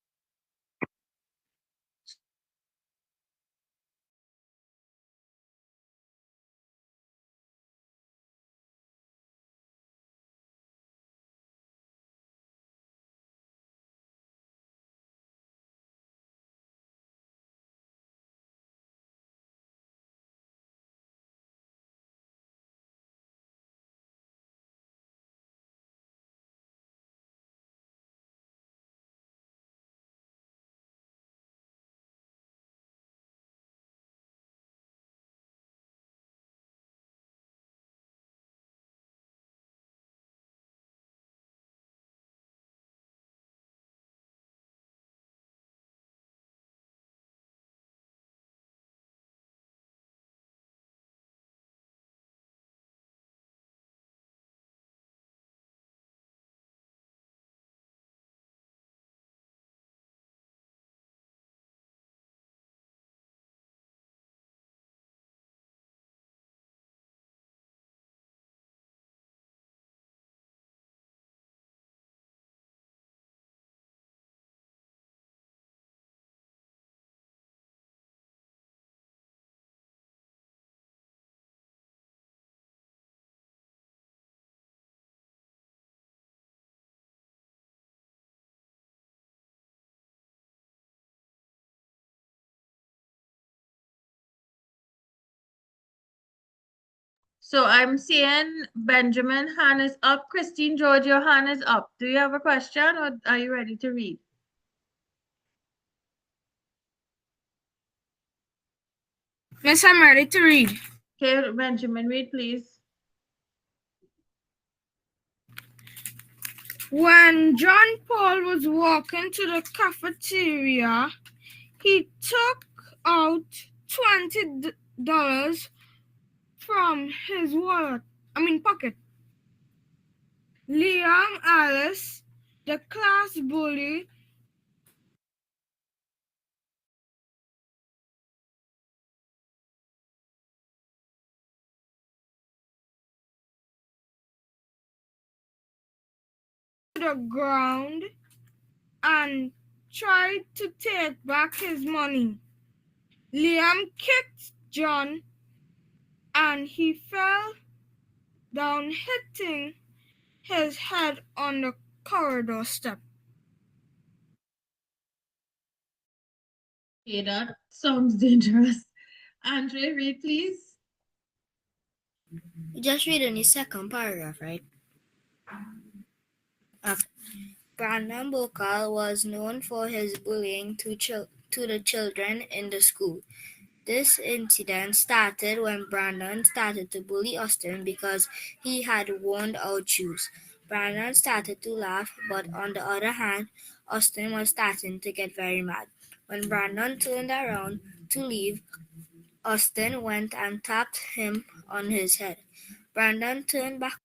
So I'm seeing Benjamin hand is up. Christine George, your hand is up. Do you have a question or are you ready to read? Miss, I'm ready to read. Okay, Benjamin, read please. When John Paul was walking to the cafeteria, he took out $20 from his pocket. Liam Alice, the class bully, to the ground and tried to take back his money. Liam kicked John and he fell down, hitting his head on the corridor step. Okay, that sounds dangerous. Andre, read please. Just read in the second paragraph, right? Brandon Bokal was known for his bullying to the children in the school. This incident started when Brandon started to bully Austin because he had worn out shoes. Brandon started to laugh, but on the other hand, Austin was starting to get very mad. When Brandon turned around to leave, Austin went and tapped him on his head. Brandon turned back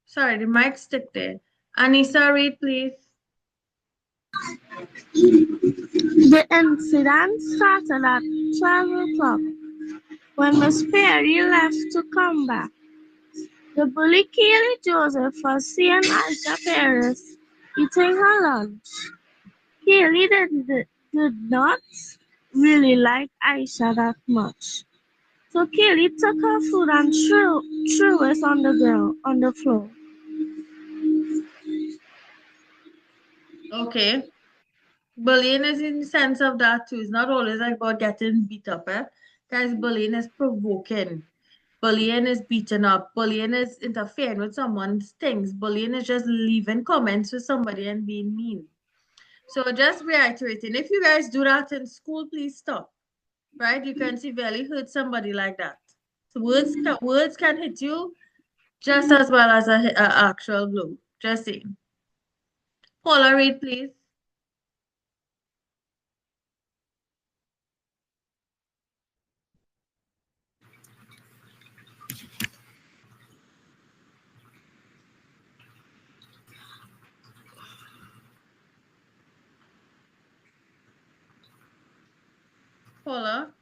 Sorry, the mic stick there. Anissa, read, please. The incident started at 12 o'clock when Miss Perry left to come back. The bully Kaylee Joseph was seeing Aisha Paris eating her lunch. Kaylee did not really like Aisha that much. So Kaylee took her food and threw it on the floor. Okay. Bullying is in the sense of that too. It's not always like about getting beat up, eh? Guys, bullying is provoking. Bullying is beating up. Bullying is interfering with someone's things. Bullying is just leaving comments with somebody and being mean. So just reiterating, if you guys do that in school, please stop. Right? You can severely hurt somebody like that. So words can hit you just as well as a actual blow. Just saying. Paula, read, please. Paula.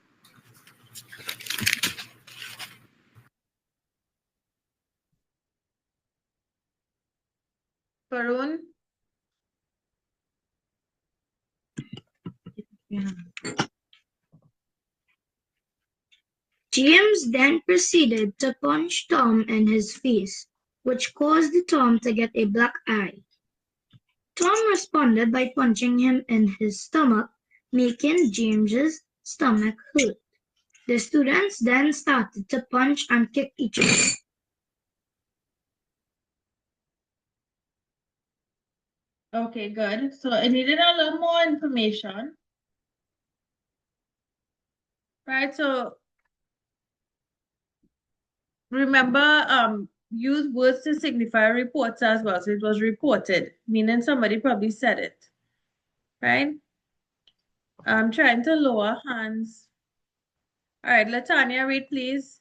Varun. James then proceeded to punch Tom in his face, which caused Tom to get a black eye. Tom responded by punching him in his stomach, making James's stomach hurt. The students then started to punch and kick each other. Okay, good. So I needed a little more information. Right, so remember, use words to signify reports as well. So it was reported, meaning somebody probably said it. Right? I'm trying to lower hands. All right, Latanya, read, please.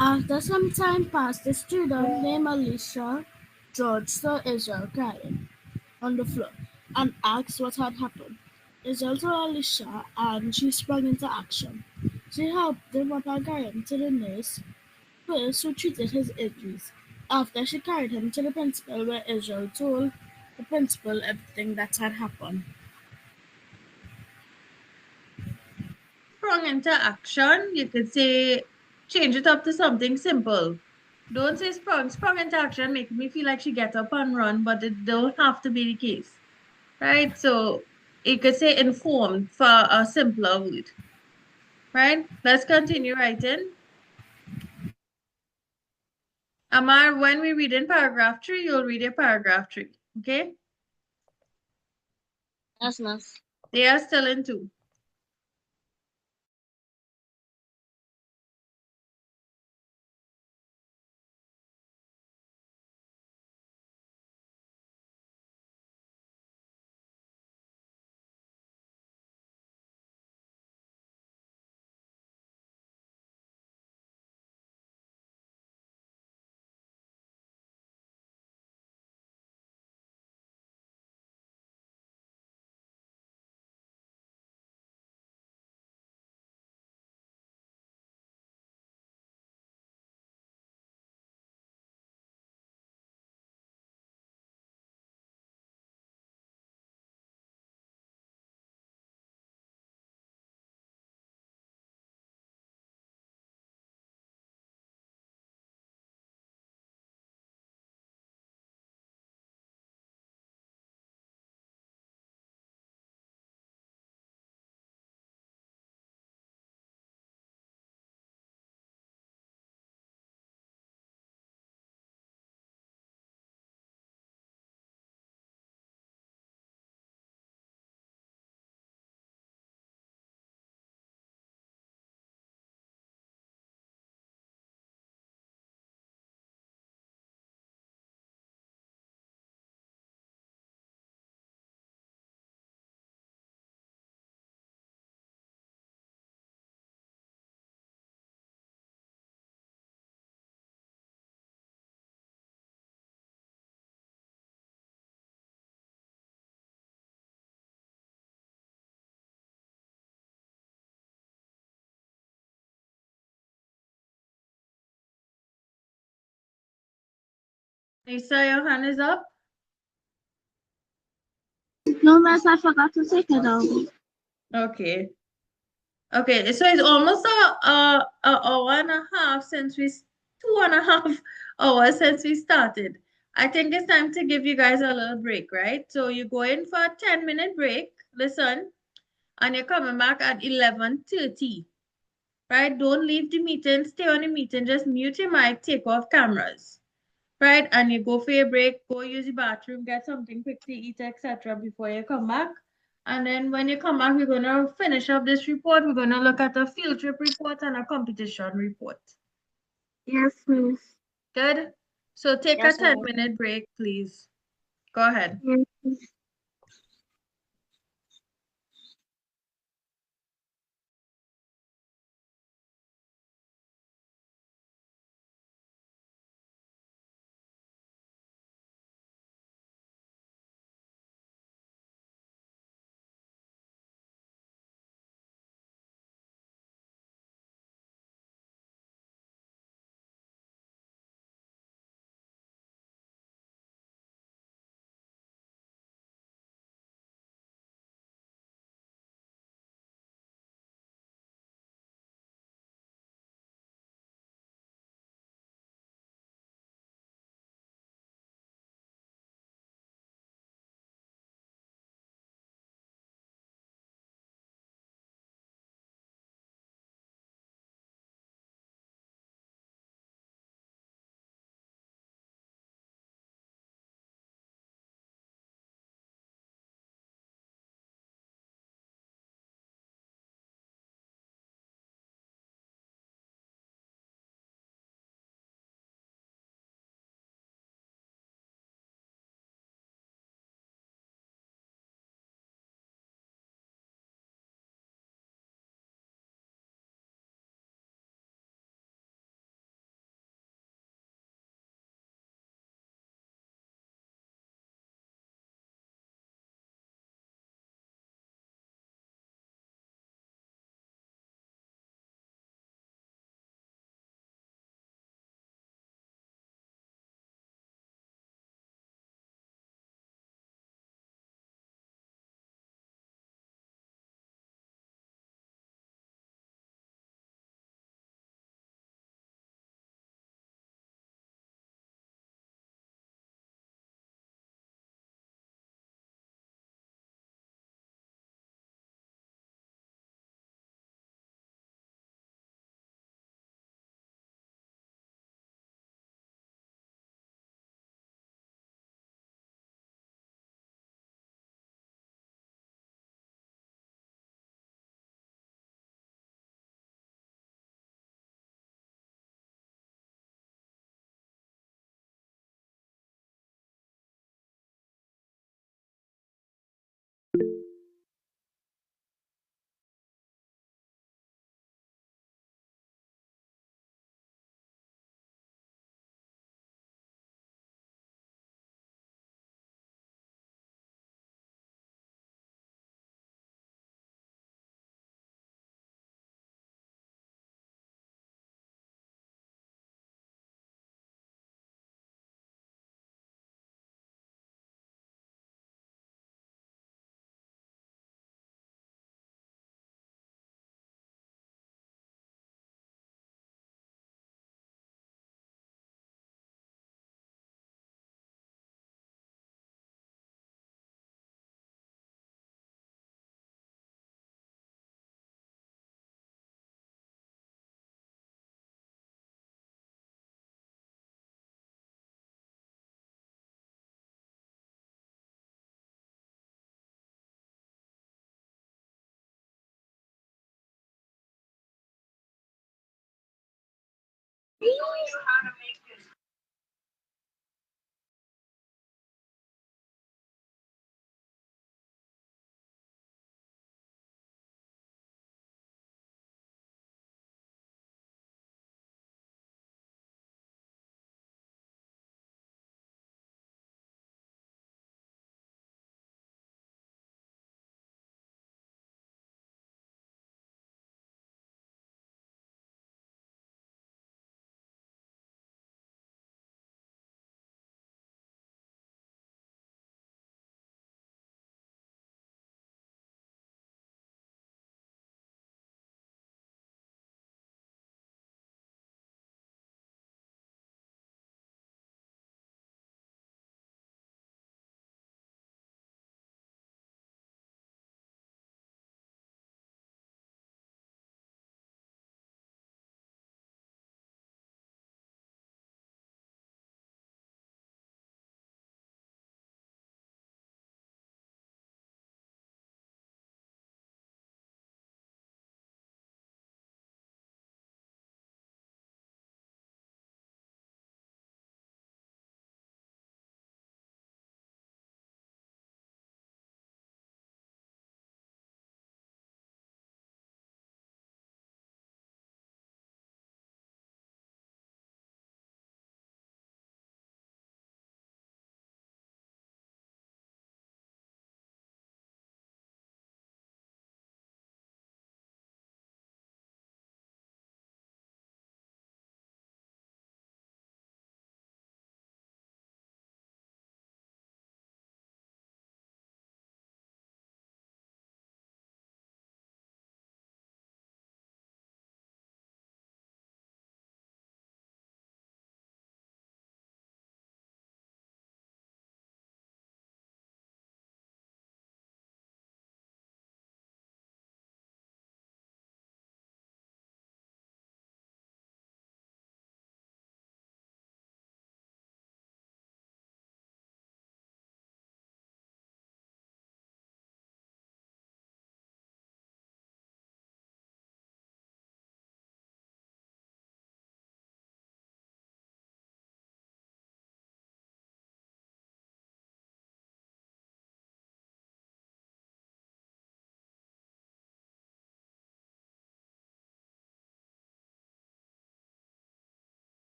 After some time passed, the student named Alicia George saw Israel crying on the floor and asked what had happened. Israel told Alicia and she sprang into action. She helped him up and carried him to the nurse first who treated his injuries. After she carried him to the principal where Israel told the principal everything that had happened. Sprung into action. You could say, change it up to something simple. Don't say sprung. Sprung into action make me feel like she get up and run, but it don't have to be the case. Right? So you could say informed for a simpler word. Right? Let's continue writing. Amar, when we read in paragraph 3, you'll read a paragraph 3. Okay? Yes, miss. They are still in 2. Lisa, your hand is up. No, miss, I forgot to take it out. Okay. Okay, so it's almost a hour and a half since 2.5 hours since we started. I think it's time to give you guys a little break, right? So you go in for a 10-minute break, listen, and you're coming back at 11:30, right? Don't leave the meeting, stay on the meeting, just mute your mic, take off cameras, right? And you go for your break, go use the bathroom, get something quick to eat, etc. before you come back. And then when you come back, we're going to finish up this report. We're going to look at a field trip report and a competition report. Yes, miss. Good? So take a Yes, ma'am. 10-minute break, please. Go ahead. Yes, miss.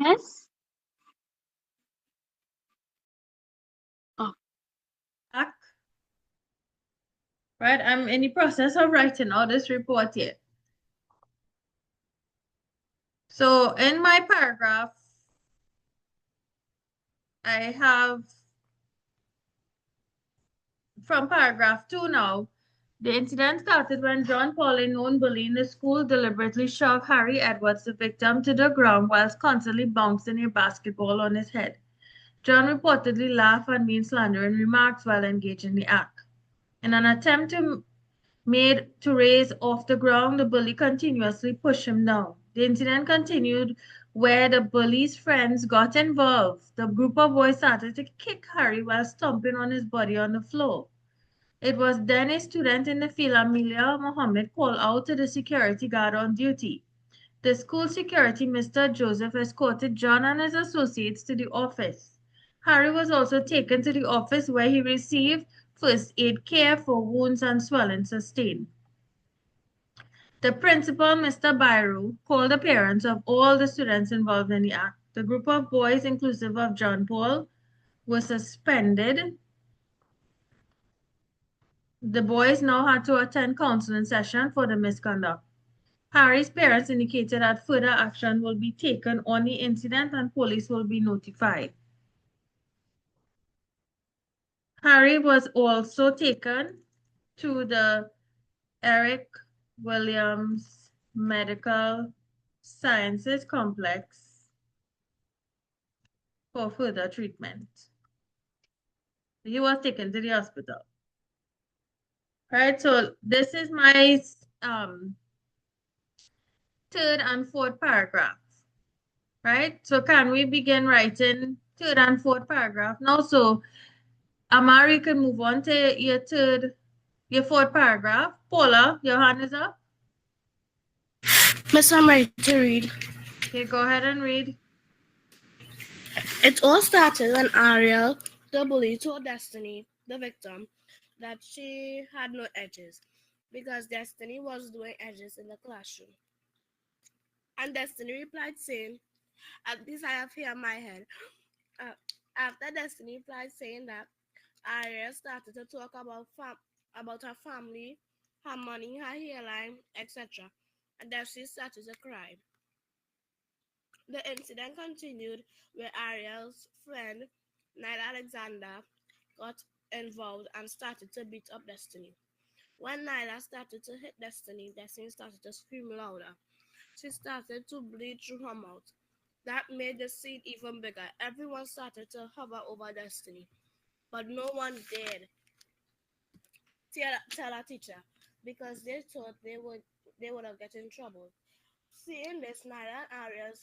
Yes. Back. Right, I'm in the process of writing out this report here. So in my paragraph, I have from paragraph 2 now. The incident started when John Paul, a known bully in the school, deliberately shoved Harry Edwards, the victim, to the ground whilst constantly bouncing a basketball on his head. John reportedly laughed and made slandering remarks while engaged in the act. In an attempt made to raise off the ground, the bully continuously pushed him down. The incident continued where the bully's friends got involved. The group of boys started to kick Harry while stomping on his body on the floor. It was then a student in the field, Amelia Mohammed, called out to the security guard on duty. The school security, Mr. Joseph, escorted John and his associates to the office. Harry was also taken to the office where he received first aid care for wounds and swelling sustained. The principal, Mr. Byru, called the parents of all the students involved in the act. The group of boys, inclusive of John Paul, was suspended. The boys now had to attend counseling session for the misconduct. Harry's parents indicated that further action will be taken on the incident and police will be notified. Harry was also taken to the Eric Williams Medical Sciences Complex for further treatment. He was taken to the hospital. Right, so this is my third and fourth paragraph. Right, so can we begin writing third and fourth paragraph now? So Amari, you can move on to your fourth paragraph. Paula, your hand is up. Miss, I'm ready to read. Okay, go ahead and read. It all started when Ariel, the bully, told Destiny, the victim, that she had no edges because Destiny was doing edges in the classroom. And Destiny replied saying, at least I have here my head. After Destiny replied saying that, Ariel started to talk about her family, her money, her hairline, etc. And Destiny started to cry. The incident continued where Ariel's friend, Nile Alexander, got involved and started to beat up Destiny. When Nyla started to hit Destiny, Destiny started to scream louder. She started to bleed through her mouth. That made the scene even bigger. Everyone started to hover over Destiny, but no one dared tell her teacher because they thought they would have get in trouble. Seeing this, Nyla and Ariel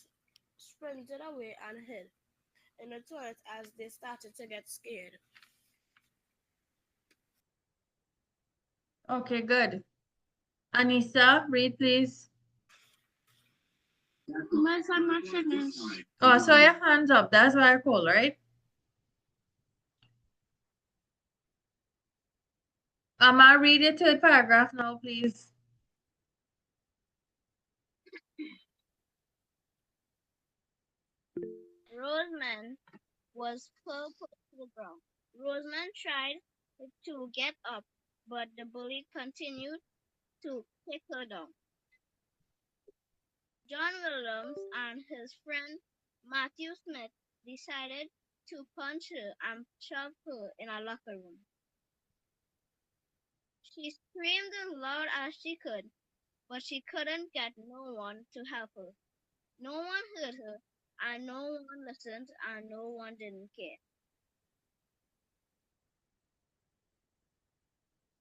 sprinted away and hid in the toilet as they started to get scared. Okay, good. Anissa, read please. Miss, I'm not finished. Oh, so your hands up. That's what I call, right? Amma, read the third paragraph now, please. Roseman was pulled to the ground. Roseman tried to get up, but the bully continued to kick her down. John Williams and his friend Matthew Smith decided to punch her and shove her in a locker room. She screamed as loud as she could, but she couldn't get no one to help her. No one heard her, and no one listened, and no one didn't care.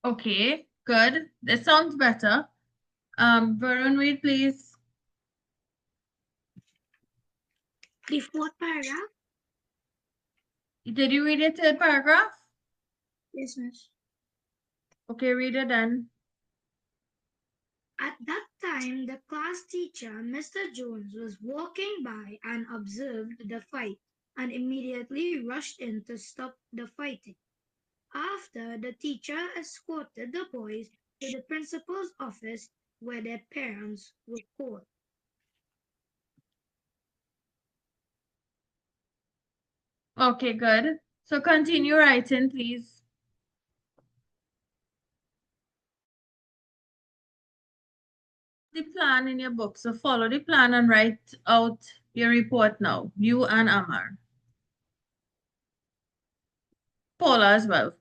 Okay, good. This sounds better. Varun, read please. The fourth paragraph? Did you read the third paragraph? Yes, miss. Okay, read it then. At that time, the class teacher, Mr. Jones, was walking by and observed the fight and immediately rushed in to stop the fighting. After, the teacher escorted the boys to the principal's office where their parents were called. Okay, good. So continue writing, please. The plan in your book. So follow the plan and write out your report now. You and Amar. Paula as well.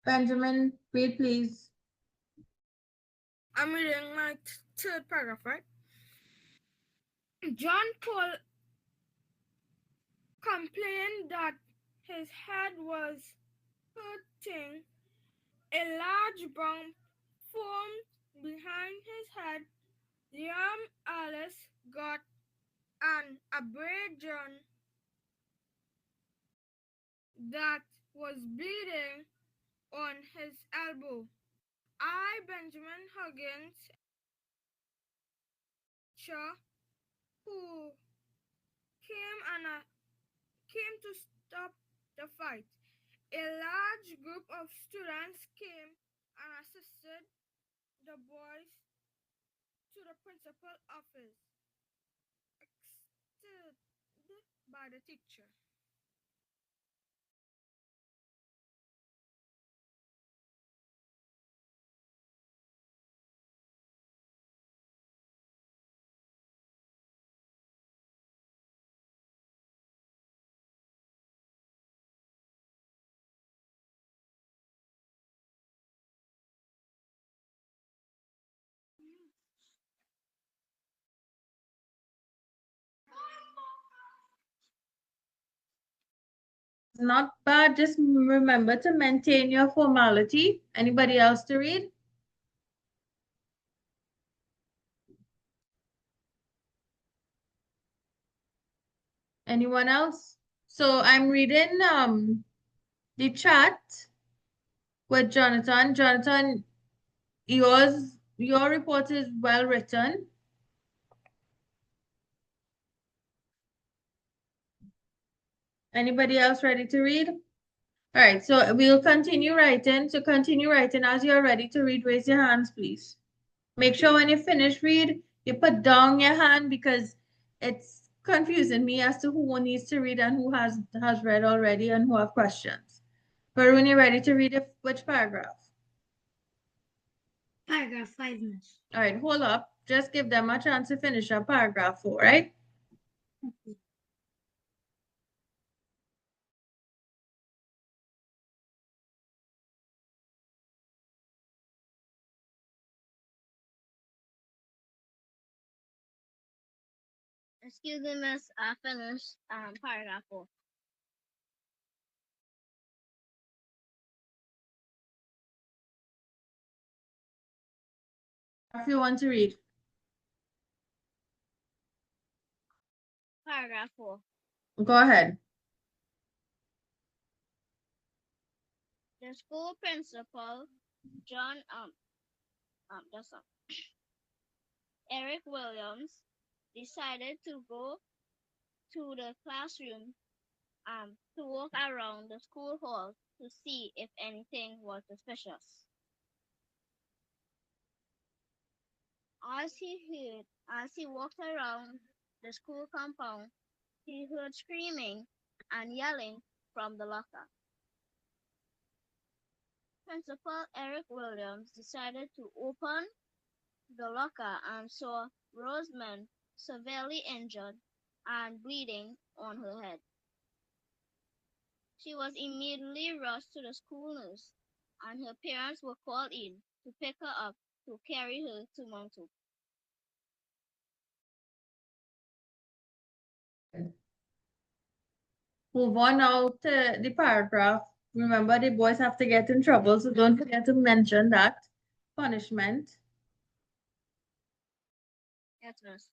Benjamin, read please. I'm reading my third paragraph, right? John Paul complained that his head was hurting. A large bump formed behind his head. Liam Alice got an abrasion that was bleeding on his elbow. I, Benjamin Huggins, who came to stop the fight. A large group of students came and assisted the boys to the principal's office, assisted by the teacher. Not bad. Just remember to maintain your formality. Anybody else to read? Anyone else? So I'm reading the chat with Jonathan. Jonathan, your report is well written. Anybody else ready to read? All right, so we'll continue writing. So continue writing. As you're ready to read, raise your hands, please. Make sure when you finish read, you put down your hand because it's confusing me as to who needs to read and who has read already and who have questions. But when you're ready to read, which paragraph? Paragraph 5, miss. All right, hold up. Just give them a chance to finish up paragraph 4, right? Excuse me, miss. I finished paragraph 4. If you want to read. Paragraph 4. Go ahead. The school principal, John that's all, Eric Williams, decided to go to the classroom to walk around the school hall to see if anything was suspicious. As he walked around the school compound, he heard screaming and yelling from the locker. Principal Eric Williams decided to open the locker and saw Rosamond severely injured and bleeding on her head. She was immediately rushed to the school nurse, and her parents were called in to pick her up to carry her to Mount Hope. Move on now to the paragraph. Remember, the boys have to get in trouble, so don't forget to mention that punishment. Yes, miss.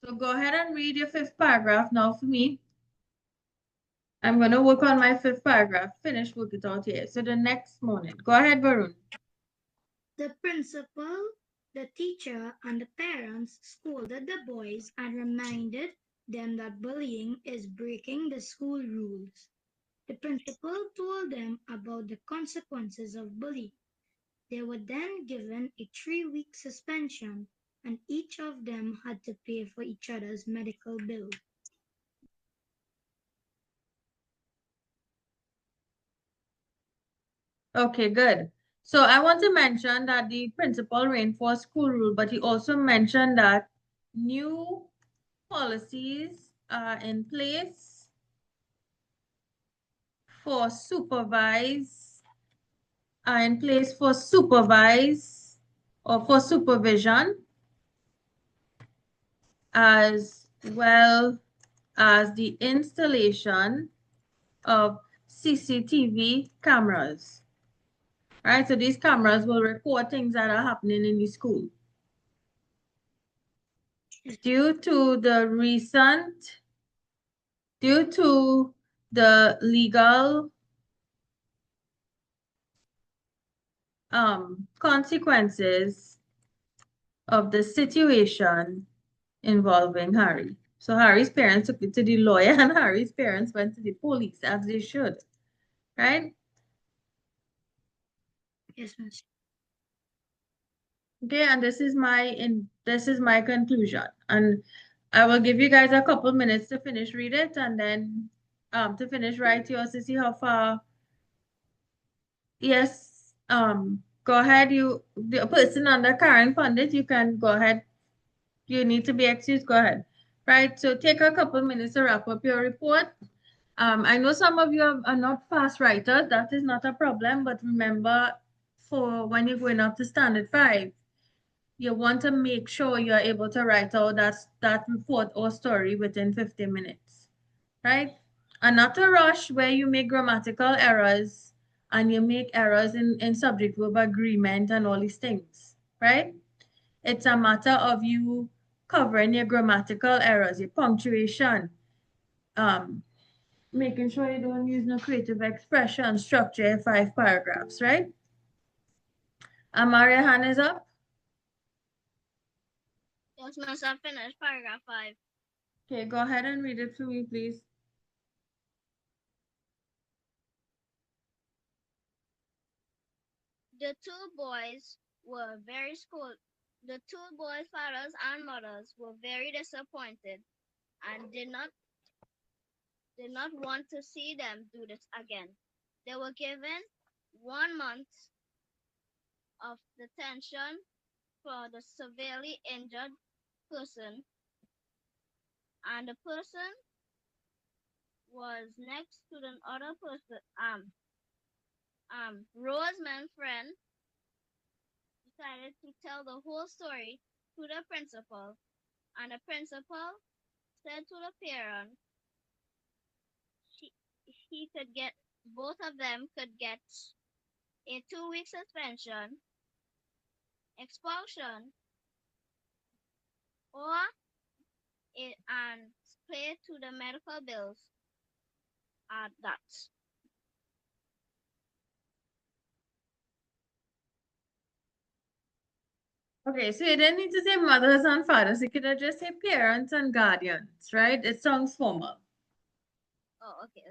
So go ahead and read your fifth paragraph now for me. I'm going to work on my fifth paragraph. Finish, work it out here. So the next morning. Go ahead, Varun. The principal, the teacher, and the parents scolded the boys and reminded them that bullying is breaking the school rules. The principal told them about the consequences of bullying. They were then given a 3-week suspension, and each of them had to pay for each other's medical bill. Okay, good. So I want to mention that the principal reinforced school rule, but he also mentioned that new policies are in place for supervised are in place for supervise or for supervision, as well as the installation of CCTV cameras. Right, so these cameras will record things that are happening in the school. Due to the legal consequences of the situation involving Harry. So Harry's parents took it to the lawyer and Harry's parents went to the police, as they should, right? Yes, Miss. Okay, and this is my conclusion. And I will give you guys a couple minutes to finish read it and then to finish write yours to see how far. Yes, go ahead. The person under Karen Pandit, you can go ahead. You need to be excused, go ahead. Right, so take a couple minutes to wrap up your report. I know some of you are not fast writers, that is not a problem, but remember for when you're going up to standard 5, you want to make sure you're able to write out that report or story within 50 minutes, right? And not a rush where you make grammatical errors and you make errors in subject verb agreement and all these things, right? It's a matter of you covering your grammatical errors, your punctuation, making sure you don't use no creative expression, structure your 5 paragraphs, right? Amaria, hand is up. Yes, Miss, I finished paragraph 5. Okay, go ahead and read it for me, please. The two boys were very scold. The two boys' fathers and mothers were very disappointed and did not want to see them do this again. They were given 1 month of detention for the severely injured person, and the person was next to the other person. Roseman's friend decided to tell the whole story to the principal, and the principal said to the parent he could get both of them could get a 2-week suspension, expulsion, or and pay to the medical bills at that. Okay, so you didn't need to say mothers and fathers. You could have just say parents and guardians, right? It sounds formal. Oh, okay.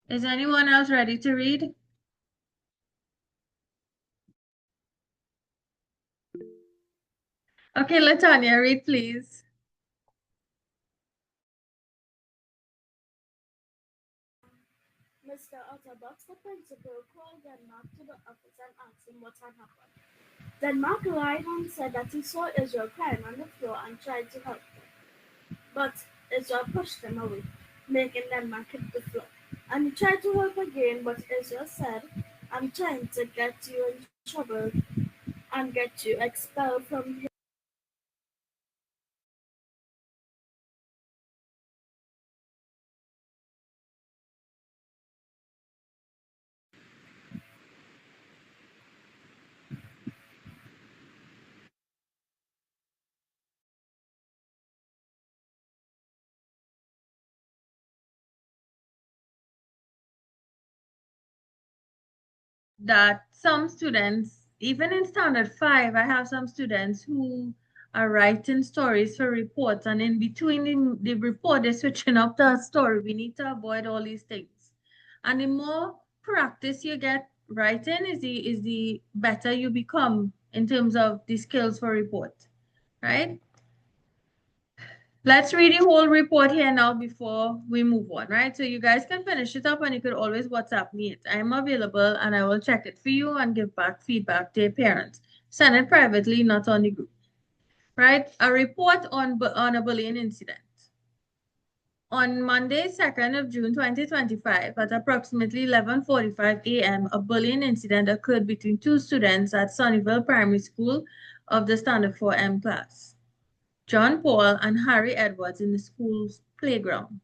Is anyone else ready to read? Okay, Latanya, read please. Mr. Otterbox, the principal, called Denmark to the office and asked him what had happened. Denmark lied and said that he saw Israel crying on the floor and tried to help him. But Israel pushed him away, making Denmark hit the floor. And he tried to help again, but Israel said, "I'm trying to get you in trouble and get you expelled from here." That some students, even in standard 5, I have some students who are writing stories for reports, and in between the report, they're switching up the story. We need to avoid all these things. And the more practice you get writing is the better you become in terms of the skills for report, right? Let's read the whole report here now before we move on, right? So you guys can finish it up and you could always WhatsApp me it. I'm available and I will check it for you and give back feedback to your parents. Send it privately, not on the group, right? A report on a bullying incident. On Monday, 2nd of June, 2025, at approximately 11:45 a.m., a bullying incident occurred between two students at Sunnyvale Primary School of the Standard 4M class. John Paul and Harry Edwards in the school's playground.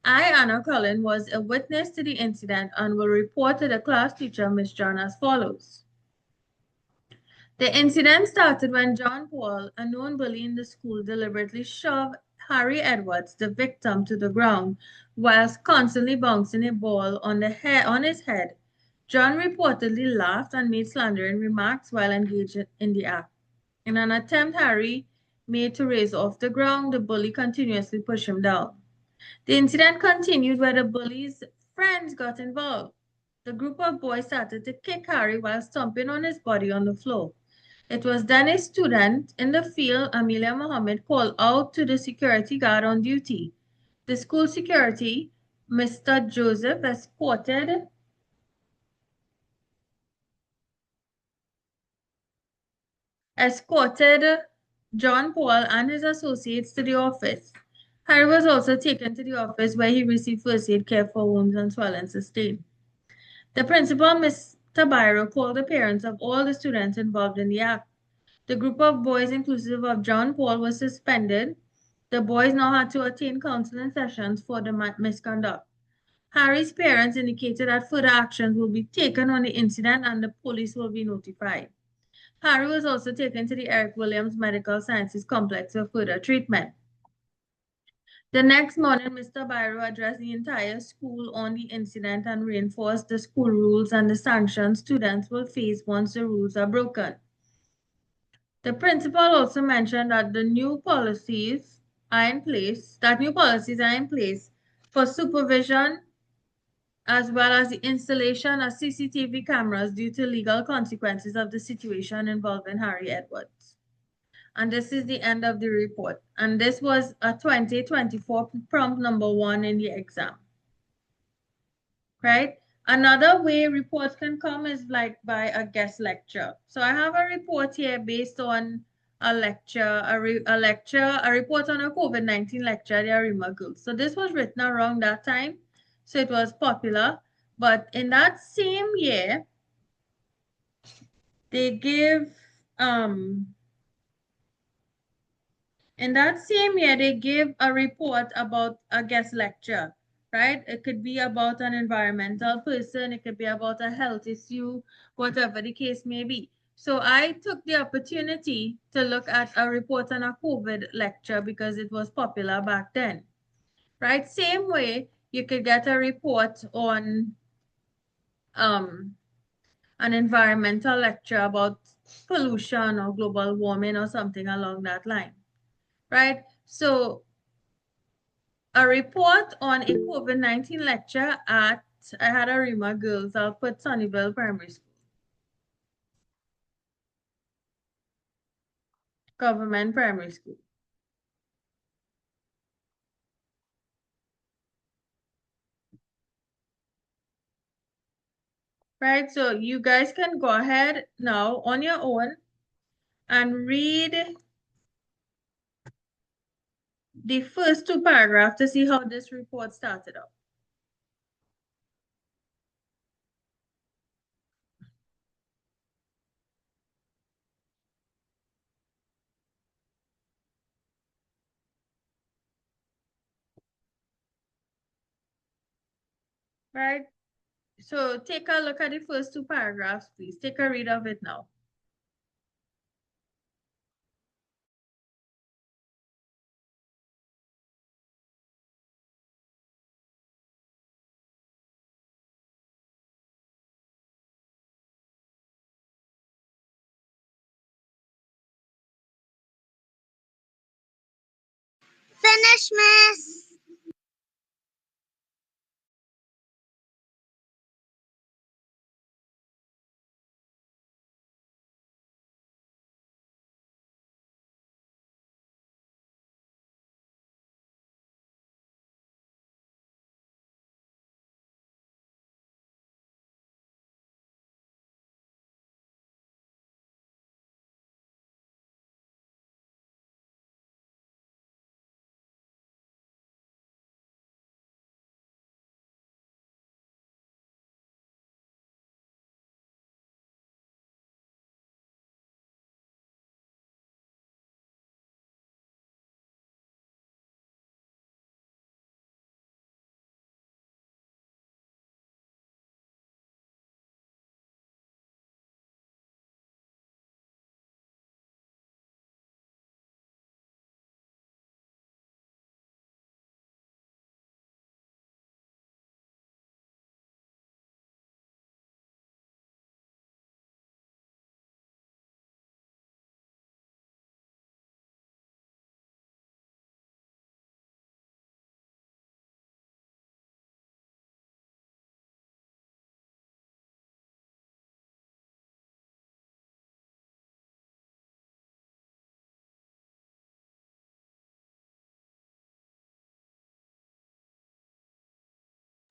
I, Anna Cullen, was a witness to the incident and will report to the class teacher, Ms. John, as follows. The incident started when John Paul, a known bully in the school, deliberately shoved Harry Edwards, the victim, to the ground whilst constantly bouncing a ball on his head. John reportedly laughed and made slandering remarks while engaged in the act. In an attempt Harry made to raise off the ground, the bully continuously pushed him down. The incident continued where the bully's friends got involved. The group of boys started to kick Harry while stomping on his body on the floor. It was then a student in the field, Amelia Mohammed, called out to the security guard on duty. The school security, Mr. Joseph, escorted John Paul and his associates to the office. Harry was also taken to the office where he received first aid care for wounds and swelling sustained. The principal, Mr. Byro, called the parents of all the students involved in the act. The group of boys, inclusive of John Paul, was suspended. The boys now had to attend counseling sessions for the misconduct. Harry's parents indicated that further actions will be taken on the incident and the police will be notified. Harry was also taken to the Eric Williams Medical Sciences Complex for further treatment. The next morning, Mr. Byro addressed the entire school on the incident and reinforced the school rules and the sanctions students will face once the rules are broken. The principal also mentioned that new policies are in place for supervision as well as the installation of CCTV cameras due to legal consequences of the situation involving Harry Edwards. And this is the end of the report. And this was a 2024 prompt number 1 in the exam. Right? Another way reports can come is like by a guest lecture. So I have a report here based on a lecture, a report on a COVID-19 lecture at the Arima Girls. So this was written around that time. So it was popular. But in that same year, they give a report about a guest lecture, right? It could be about an environmental person, it could be about a health issue, whatever the case may be. So I took the opportunity to look at a report on a COVID lecture because it was popular back then, right? Same way, you could get a report on an environmental lecture about pollution or global warming or something along that line, right? So a report on a COVID-19 lecture at I had Arima Girls. I'll put Sunnyvale Primary School. Government Primary School. Right, so you guys can go ahead now on your own and read the first two paragraphs to see how this report started out. Right, so take a look at the first two paragraphs, please. Take a read of it now. Finish, miss.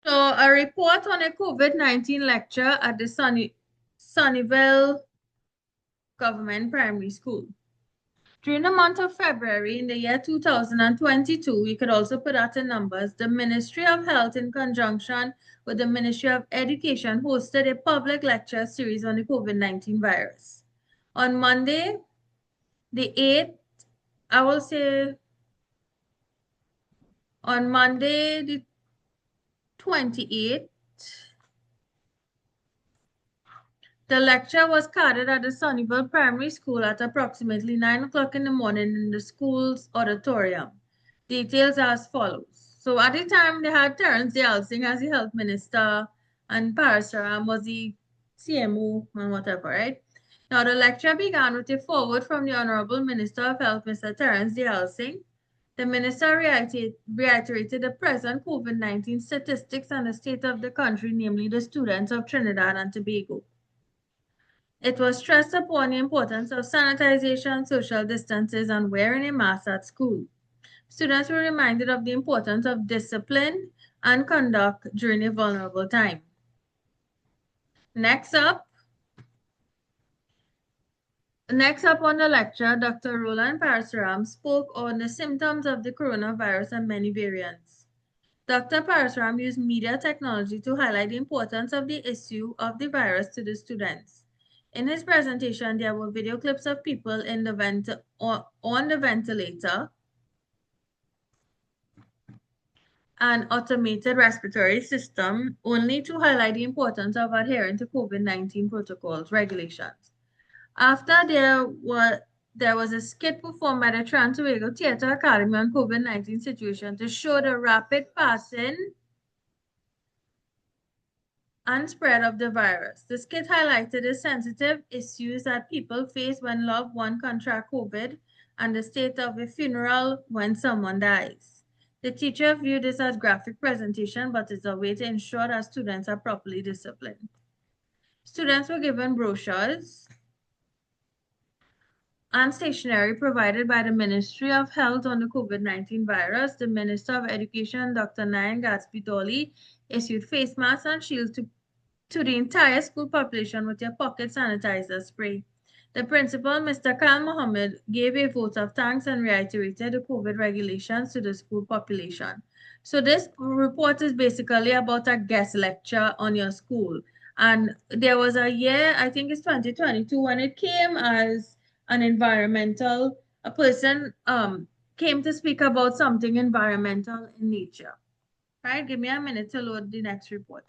So a report on a COVID-19 lecture at the Sunnyvale Government Primary School. During the month of February in the year 2022, we could also put out in numbers, the Ministry of Health in conjunction with the Ministry of Education hosted a public lecture series on the COVID-19 virus. On Monday, the 8th, I will say on Monday, the 28th, the lecture was carried at the Sunnyvale Primary School at approximately 9 o'clock in the morning in the school's auditorium. Details as follows. So at the time, they had Terence Yelsing as the health minister and Parasaram was the CMO and whatever, right? Now, the lecture began with a foreword from the Honorable Minister of Health, Mr. Terence Yelsing. The minister reiterated the present COVID-19 statistics and the state of the country, namely the students of Trinidad and Tobago. It was stressed upon the importance of sanitization, social distances, and wearing a mask at school. Students were reminded of the importance of discipline and conduct during a vulnerable time. Next up on the lecture, Dr. Roland Parasaram spoke on the symptoms of the coronavirus and many variants. Dr. Parasaram used media technology to highlight the importance of the issue of the virus to the students. In his presentation, there were video clips of people in the on the ventilator and automated respiratory system, only to highlight the importance of adhering to COVID-19 protocols, regulations. After there was a skit performed by the Tobago Theatre Academy on COVID-19 situation to show the rapid passing and spread of the virus. The skit highlighted the sensitive issues that people face when loved one contract COVID and the state of a funeral when someone dies. The teacher viewed this as graphic presentation, but it's a way to ensure that students are properly disciplined. Students were given brochures and stationery provided by the Ministry of Health on the COVID-19 virus. The Minister of Education, Dr. Nayan Gatsby-Dolly, issued face masks and shields to the entire school population with their pocket sanitizer spray. The principal, Mr. Kal Mohammed, gave a vote of thanks and reiterated the COVID regulations to the school population. So this report is basically about a guest lecture on your school. And there was a year, I think it's 2022, when it came as an environmental, a person came to speak about something environmental in nature. Right, give me a minute to load the next report.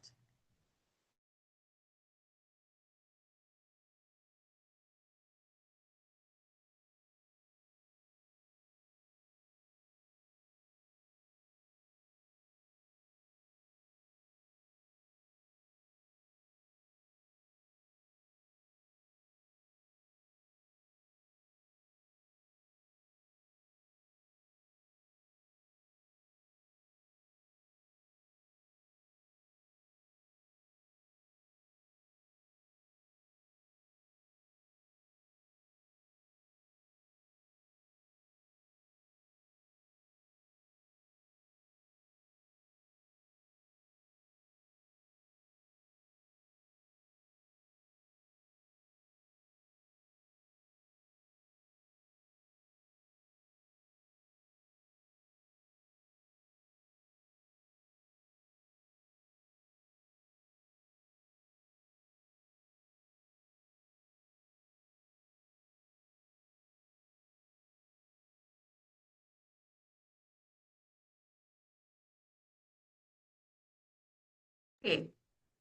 Okay,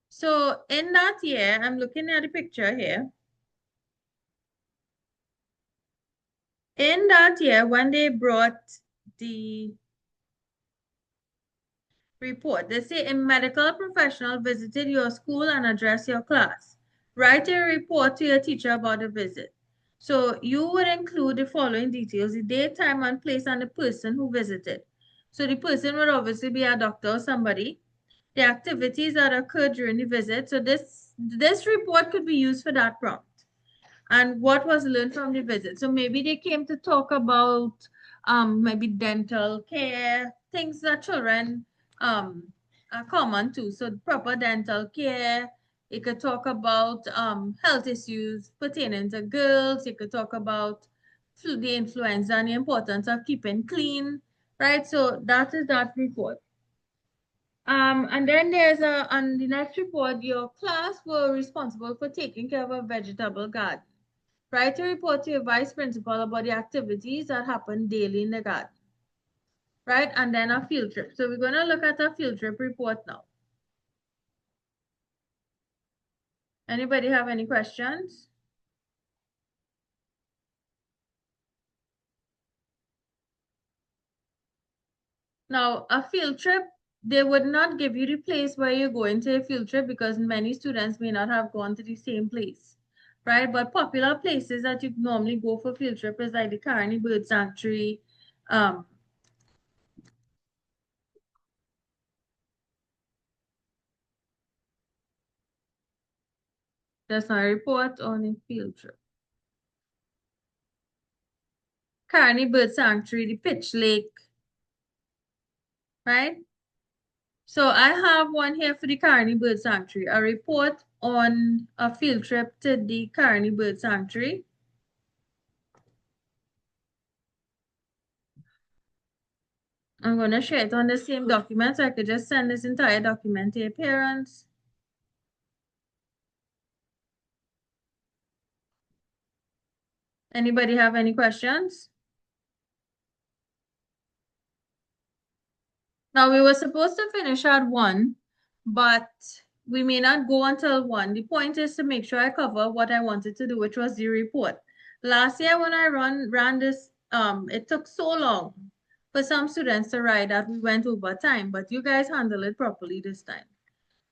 so in that year, I'm looking at the picture here. In that year, when they brought the report, they say a medical professional visited your school and addressed your class. Write a report to your teacher about the visit. So you would include the following details: the date, time, and place, and the person who visited. So the person would obviously be a doctor or somebody. The activities that occurred during the visit. So this report could be used for that prompt. And what was learned from the visit. So maybe they came to talk about maybe dental care, things that children are common to. So proper dental care. You could talk about health issues pertaining to girls. You could talk about the influenza and the importance of keeping clean, right? So that is that report. And then there's on the next report, your class were responsible for taking care of a vegetable garden. Write a report to your vice principal about the activities that happen daily in the garden. Right, and then a field trip. So we're going to look at a field trip report now. Anybody have any questions? Now, a field trip, they would not give you the place where you're going to a field trip because many students may not have gone to the same place, right? But popular places that you normally go for field trip is like the Carney Bird Sanctuary. There's a report on a field trip. Carney Bird Sanctuary, the Pitch Lake, right? So I have one here for the Carney Bird Sanctuary, a report on a field trip to the Carney Bird Sanctuary. I'm going to share it on the same document, so I could just send this entire document to your parents. Anybody have any questions? Now, we were supposed to finish at 1, but we may not go until 1. The point is to make sure I cover what I wanted to do, which was the report. Last year when I ran this, it took so long for some students to write that we went over time, but you guys handle it properly this time,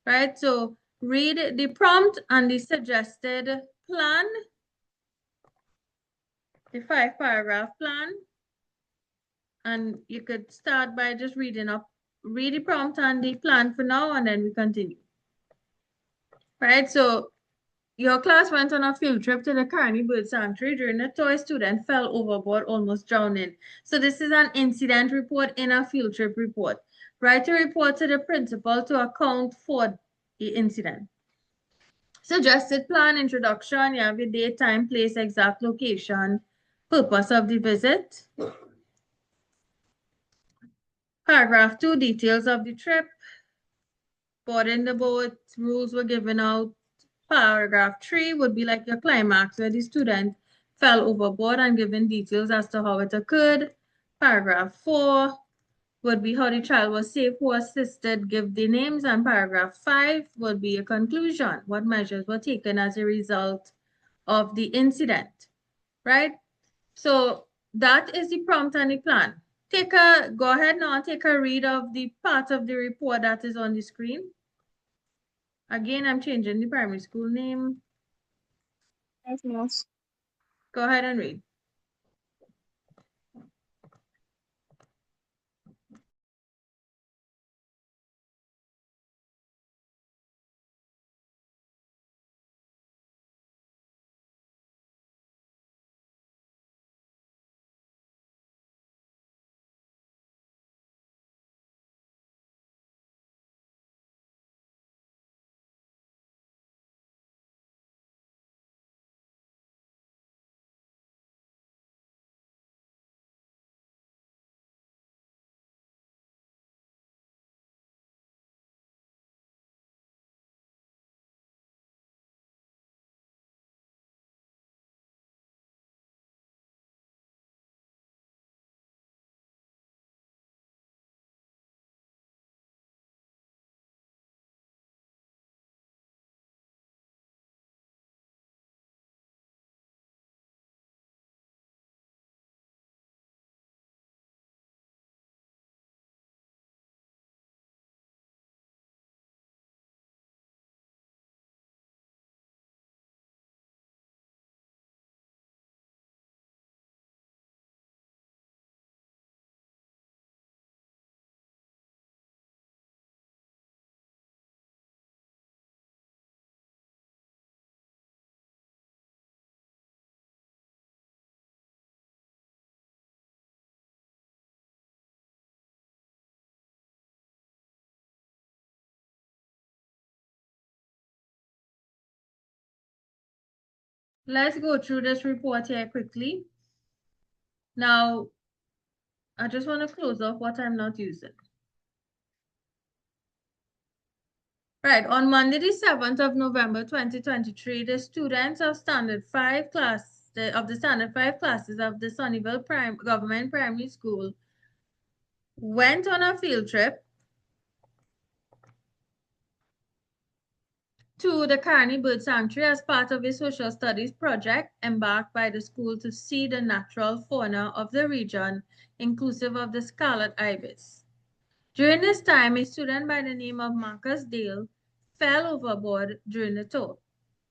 right? So read the prompt and the suggested plan, the 5-paragraph plan. And you could start by just read the prompt and the plan for now, and then we continue. Right, so your class went on a field trip to the Carney Bird Sanctuary. During the tour, a student fell overboard, almost drowning. So this is an incident report in a field trip report. Write a report to the principal to account for the incident. Suggested plan, introduction, you have your date, time, place, exact location, purpose of the visit. Paragraph 2, details of the trip. Boarding the boat, rules were given out. Paragraph 3 would be like your climax, where the student fell overboard and given details as to how it occurred. Paragraph 4 would be how the child was safe, who assisted, give the names. And paragraph 5 would be a conclusion, what measures were taken as a result of the incident, right? So that is the prompt and the plan. Go ahead now and take a read of the part of the report that is on the screen. Again, I'm changing the primary school name. Yes, miss. Go ahead and read. Let's go through this report here quickly. Now, I just want to close off what I'm not using. Right, on Monday, the 7th of November, 2023, the students of Standard 5 class, of the Standard 5 classes of the Sunnyvale Government Primary School went on a field trip to the Carney Bird Sanctuary as part of a social studies project embarked by the school to see the natural fauna of the region, inclusive of the scarlet ibis. During this time, a student by the name of Marcus Dale fell overboard during the tour.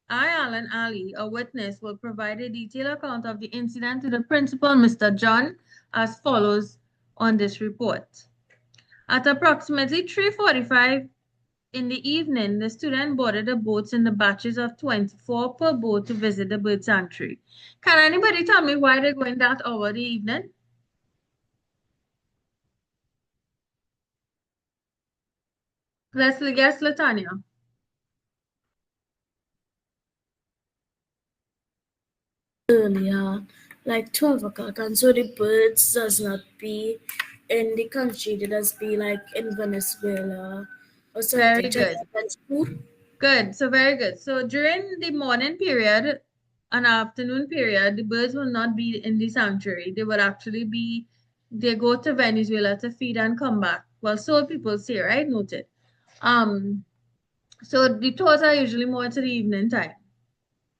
I, Alan Ali, a witness, will provide a detailed account of the incident to the principal, Mr. John, as follows on this report. At approximately 3:45 in the evening, the student boarded the boats in the batches of 24 per boat to visit the bird sanctuary. Can anybody tell me why they're going that hour the evening? Let's guess, Latanya. Earlier, like 12 o'clock, and so the birds does not be in the country, they does be like in Venezuela or something. Very good. Good, so very good. So during the morning period and afternoon period, the birds will not be in the sanctuary. They will actually be, they go to Venezuela to feed and come back. Well, so people say, right? Noted. So the tours are usually more to the evening time,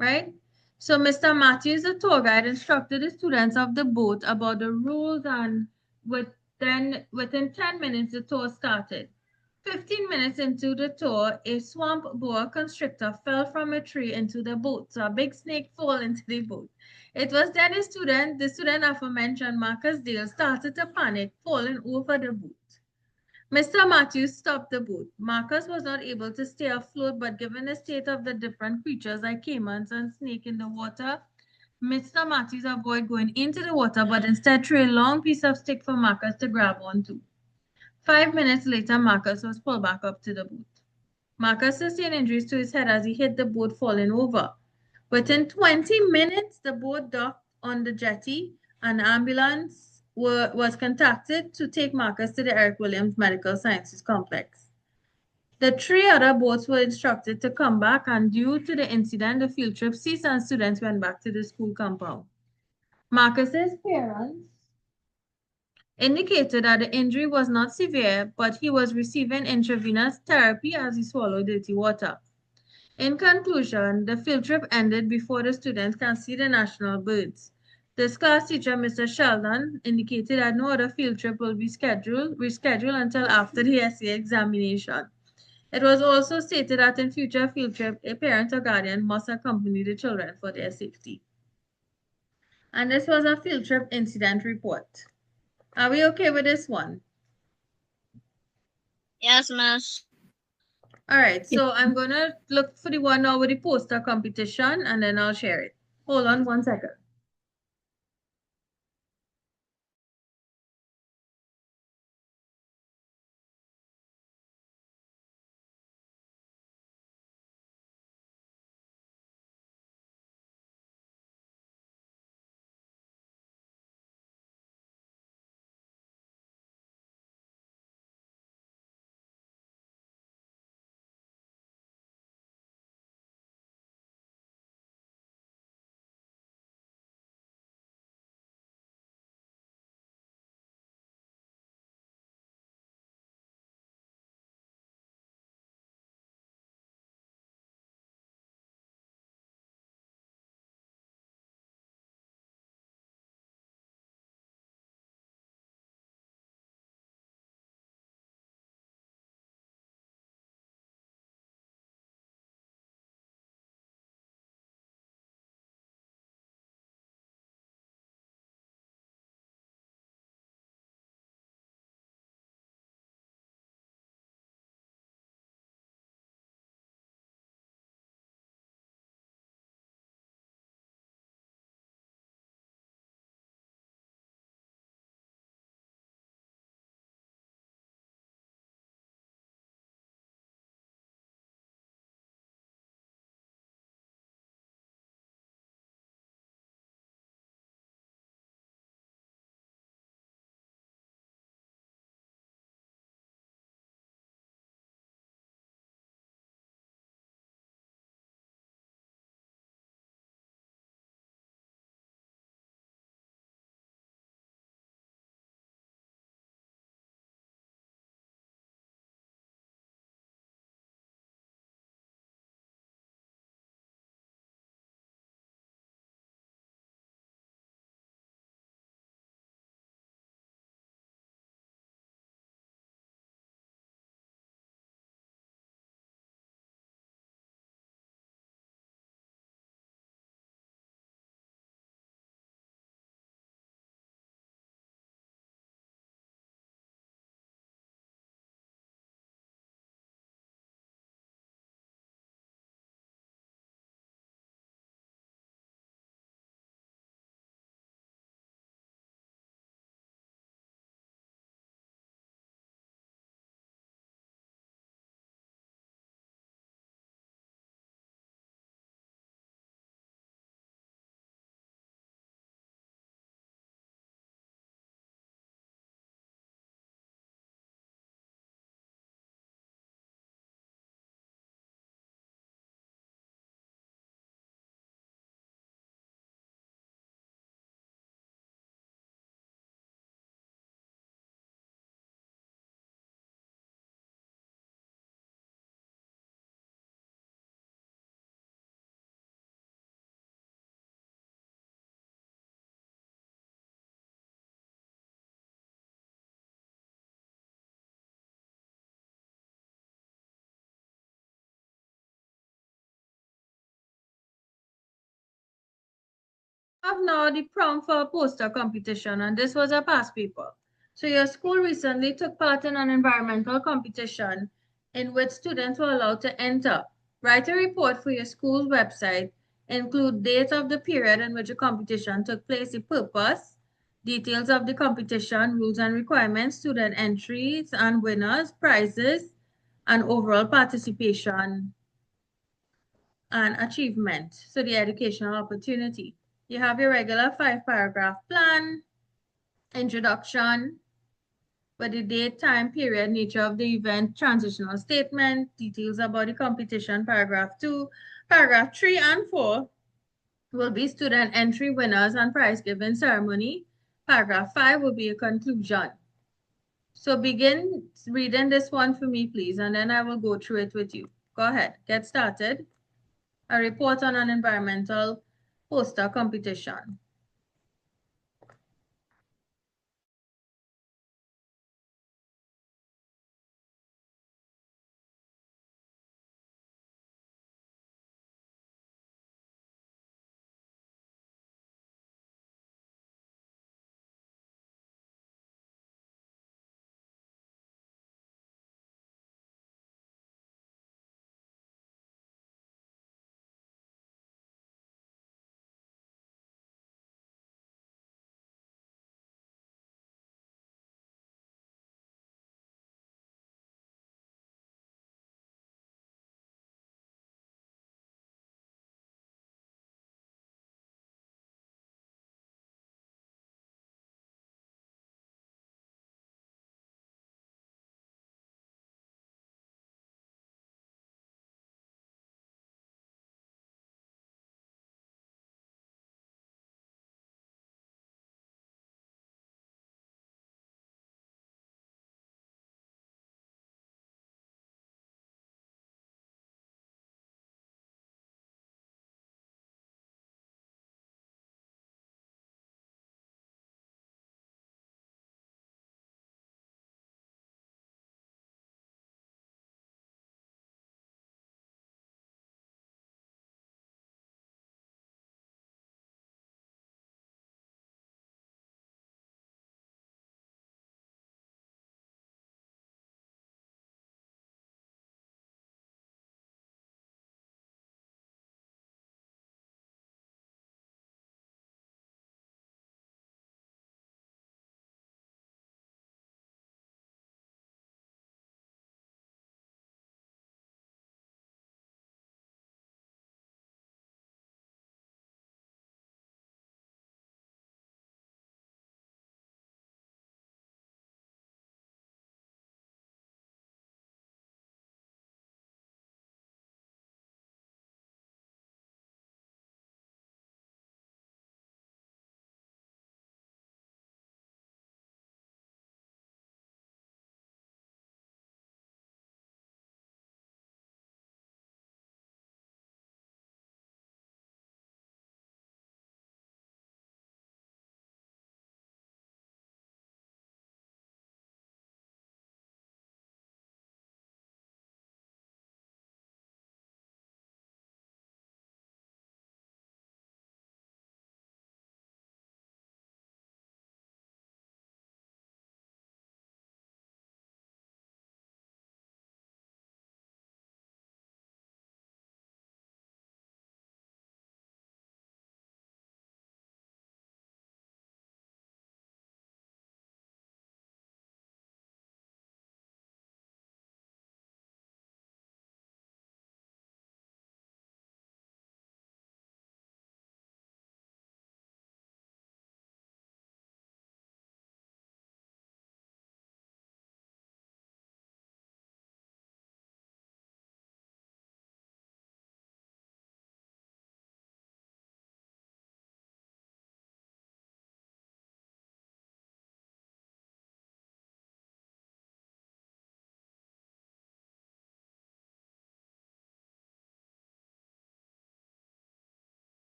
right? So Mr. Matthews, the tour guide, instructed the students of the boat about the rules, and within 10 minutes, the tour started. 15 minutes into the tour, a swamp boa constrictor fell from a tree into the boat. So a big snake fell into the boat. It was then the student aforementioned, Marcus Dale, started to panic, falling over the boat. Mr. Matthews stopped the boat. Marcus was not able to stay afloat, but given the state of the different creatures like caimans and snake in the water, Mr. Matthews avoided going into the water, but instead threw a long piece of stick for Marcus to grab onto. 5 minutes later, Marcus was pulled back up to the boat. Marcus sustained injuries to his head as he hit the boat, falling over. Within 20 minutes, the boat docked on the jetty. An ambulance was contacted to take Marcus to the Eric Williams Medical Sciences Complex. The 3 other boats were instructed to come back, and due to the incident, the field trip ceased and students went back to the school compound. Marcus's parents indicated that the injury was not severe, but he was receiving intravenous therapy as he swallowed dirty water. In conclusion, the field trip ended before the students can see the national birds. This class teacher, Mr. Sheldon, indicated that no other field trip will be rescheduled until after the essay examination. It was also stated that in future field trips, a parent or guardian must accompany the children for their safety. And this was a field trip incident report. Are we okay with this one? Yes, Miss. All right, so I'm going to look for the one now with the poster competition, and then I'll share it. Hold on 1 second. have now the prompt for a poster competition, and this was a past paper. So your school recently took part in an environmental competition in which students were allowed to enter. Write a report for your school's website, include date of the period in which the competition took place, the purpose, details of the competition, rules and requirements, student entries and winners, prizes, and overall participation and achievement. So the educational opportunity. You have your regular 5-paragraph plan, introduction, with the date, time, period, nature of the event, transitional statement, details about the competition, paragraph 2. Paragraph 3 and 4 will be student entry, winners, and prize giving ceremony. Paragraph 5 will be a conclusion. So begin reading this one for me, please, and then I will go through it with you. Go ahead, get started. A report on an environmental poster competition.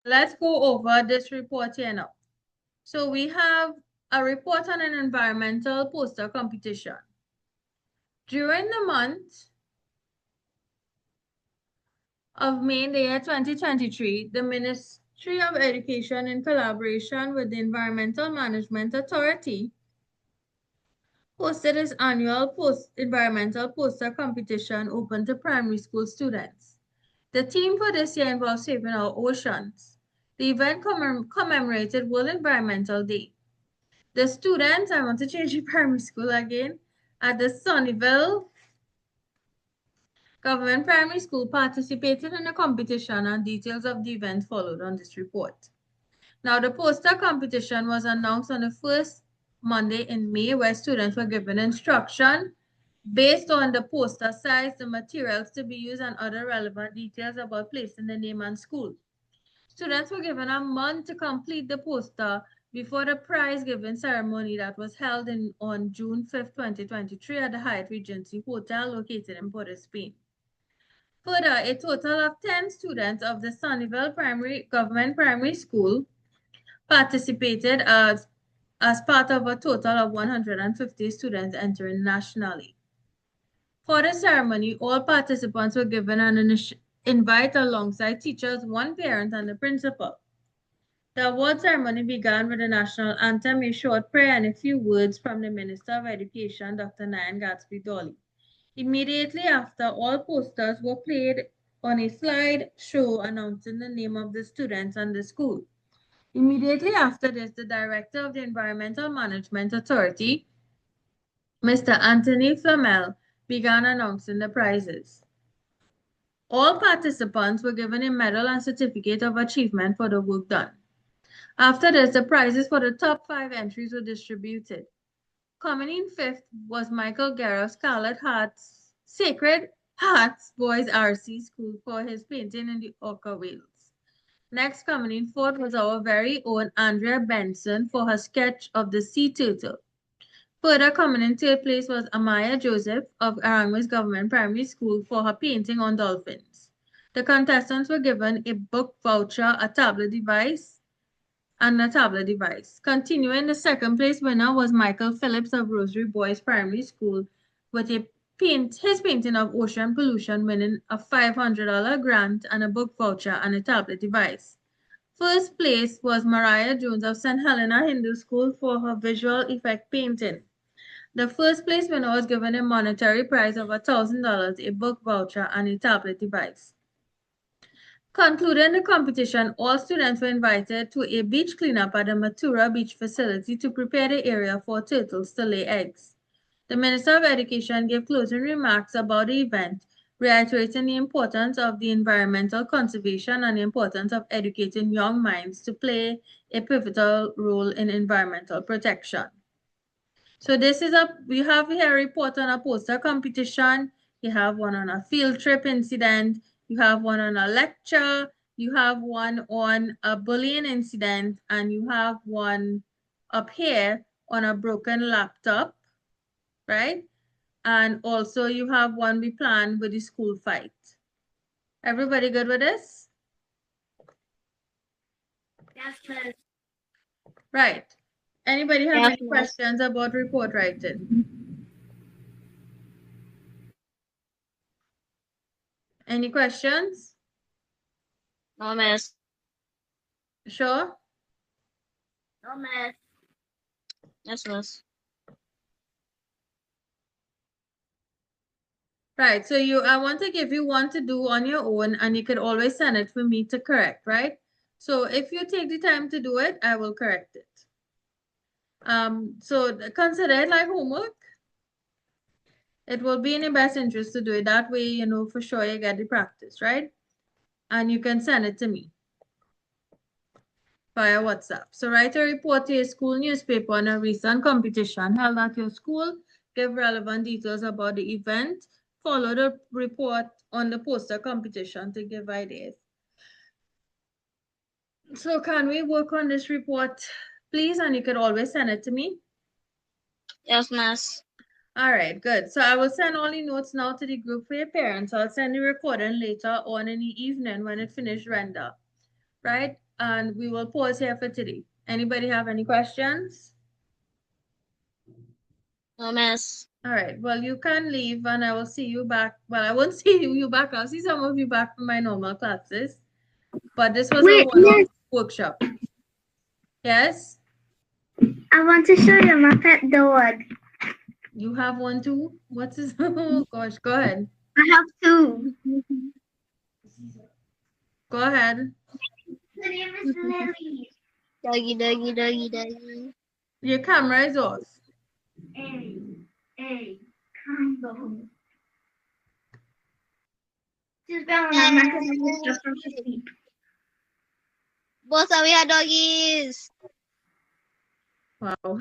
let's go over this report here now. So we have a report on an environmental poster competition. During the month of May the year 2023, the Ministry of Education, in collaboration with the Environmental Management Authority, hosted its annual environmental poster competition open to primary school students. The theme for this year involves saving our oceans. The event commemorated World Environmental Day. The students, I want to change the primary school again, at the Sunnyvale Government Primary School participated in the competition, and details of the event followed on this report. Now, the poster competition was announced on the first Monday in May, where students were given instruction based on the poster size, the materials to be used, and other relevant details about placing the name and school. Students were given a month to complete the poster before the prize giving ceremony that was held on June 5, 2023 at the Hyatt Regency Hotel located in Port of Spain. Further, a total of 10 students of the Sunnyvale Government Primary School participated as part of a total of 150 students entering nationally. For the ceremony, all participants were given an invite alongside teachers, one parent, and the principal. The award ceremony began with the national anthem, a short prayer, and a few words from the Minister of Education, Dr. Nyan Gatsby-Dolly. Immediately after, all posters were played on a slide show announcing the name of the students and the school. Immediately after this, the Director of the Environmental Management Authority, Mr. Anthony Flamel, began announcing the prizes. All participants were given a medal and certificate of achievement for the work done. After this, the prizes for the top 5 entries were distributed. Coming in 5th was Michael Guerra, Sacred Hearts Boys RC School, for his painting in the Orca whales. Next, coming in 4th was our very own Andrea Benson for her sketch of the sea turtle. Further, coming in 3rd place was Amaya Joseph of Aranguez Government Primary School for her painting on dolphins. The contestants were given a book voucher, a tablet device. Continuing, the 2nd place winner was Michael Phillips of Rosary Boys Primary School with his painting of ocean pollution, winning a $500 grant and a book voucher and a tablet device. 1st place was Mariah Jones of St. Helena Hindu School for her visual effect painting. The 1st place winner was given a monetary prize of $1,000, a book voucher, and a tablet device. Concluding the competition, all students were invited to a beach cleanup at the Matura Beach facility to prepare the area for turtles to lay eggs. The Minister of Education gave closing remarks about the event, reiterating the importance of the environmental conservation and the importance of educating young minds to play a pivotal role in environmental protection. So we have here a report on a poster competition, you have one on a field trip incident, you have one on a lecture, you have one on a bullying incident, and you have one up here on a broken laptop, right? And also you have one we planned with the school fight. Everybody good with this? Yes, Miss. Right. Anybody have Yes, any Miss. questions about report writing? Any questions? No, miss. Sure? No, Miss. Yes, miss. Right, so I want to give you one to do on your own, and you could always send it for me to correct, right? So if you take the time to do it, I will correct it. So consider it like homework. It will be in your best interest to do it. That way, you know, for sure you get the practice, right? And you can send it to me via WhatsApp. So write a report to your school newspaper on a recent competition held at your school. Give relevant details about the event. Follow the report on the poster competition to give ideas. So can we work on this report, please? And you could always send it to me. Yes, miss. All right, good. So I will send all the notes now to the group for your parents. I'll send the recording later on in the evening when it finished render, right? and we will pause here for today. Anybody have any questions? No, miss. All right, well, you can leave and I will see you back. Well, I won't see you back. I'll see some of you back for my normal classes. But this was a Wait, one-off Miss, workshop. Yes? I want to show you my pet dog. You have one too? What's his? Oh gosh, go ahead. I have two. Go ahead. Her name is Lily. Doggy, doggy, doggy, doggy. Your camera is off. Hey, calm down. She's better than my cousin just from sleep. Both of we are doggies. Wow.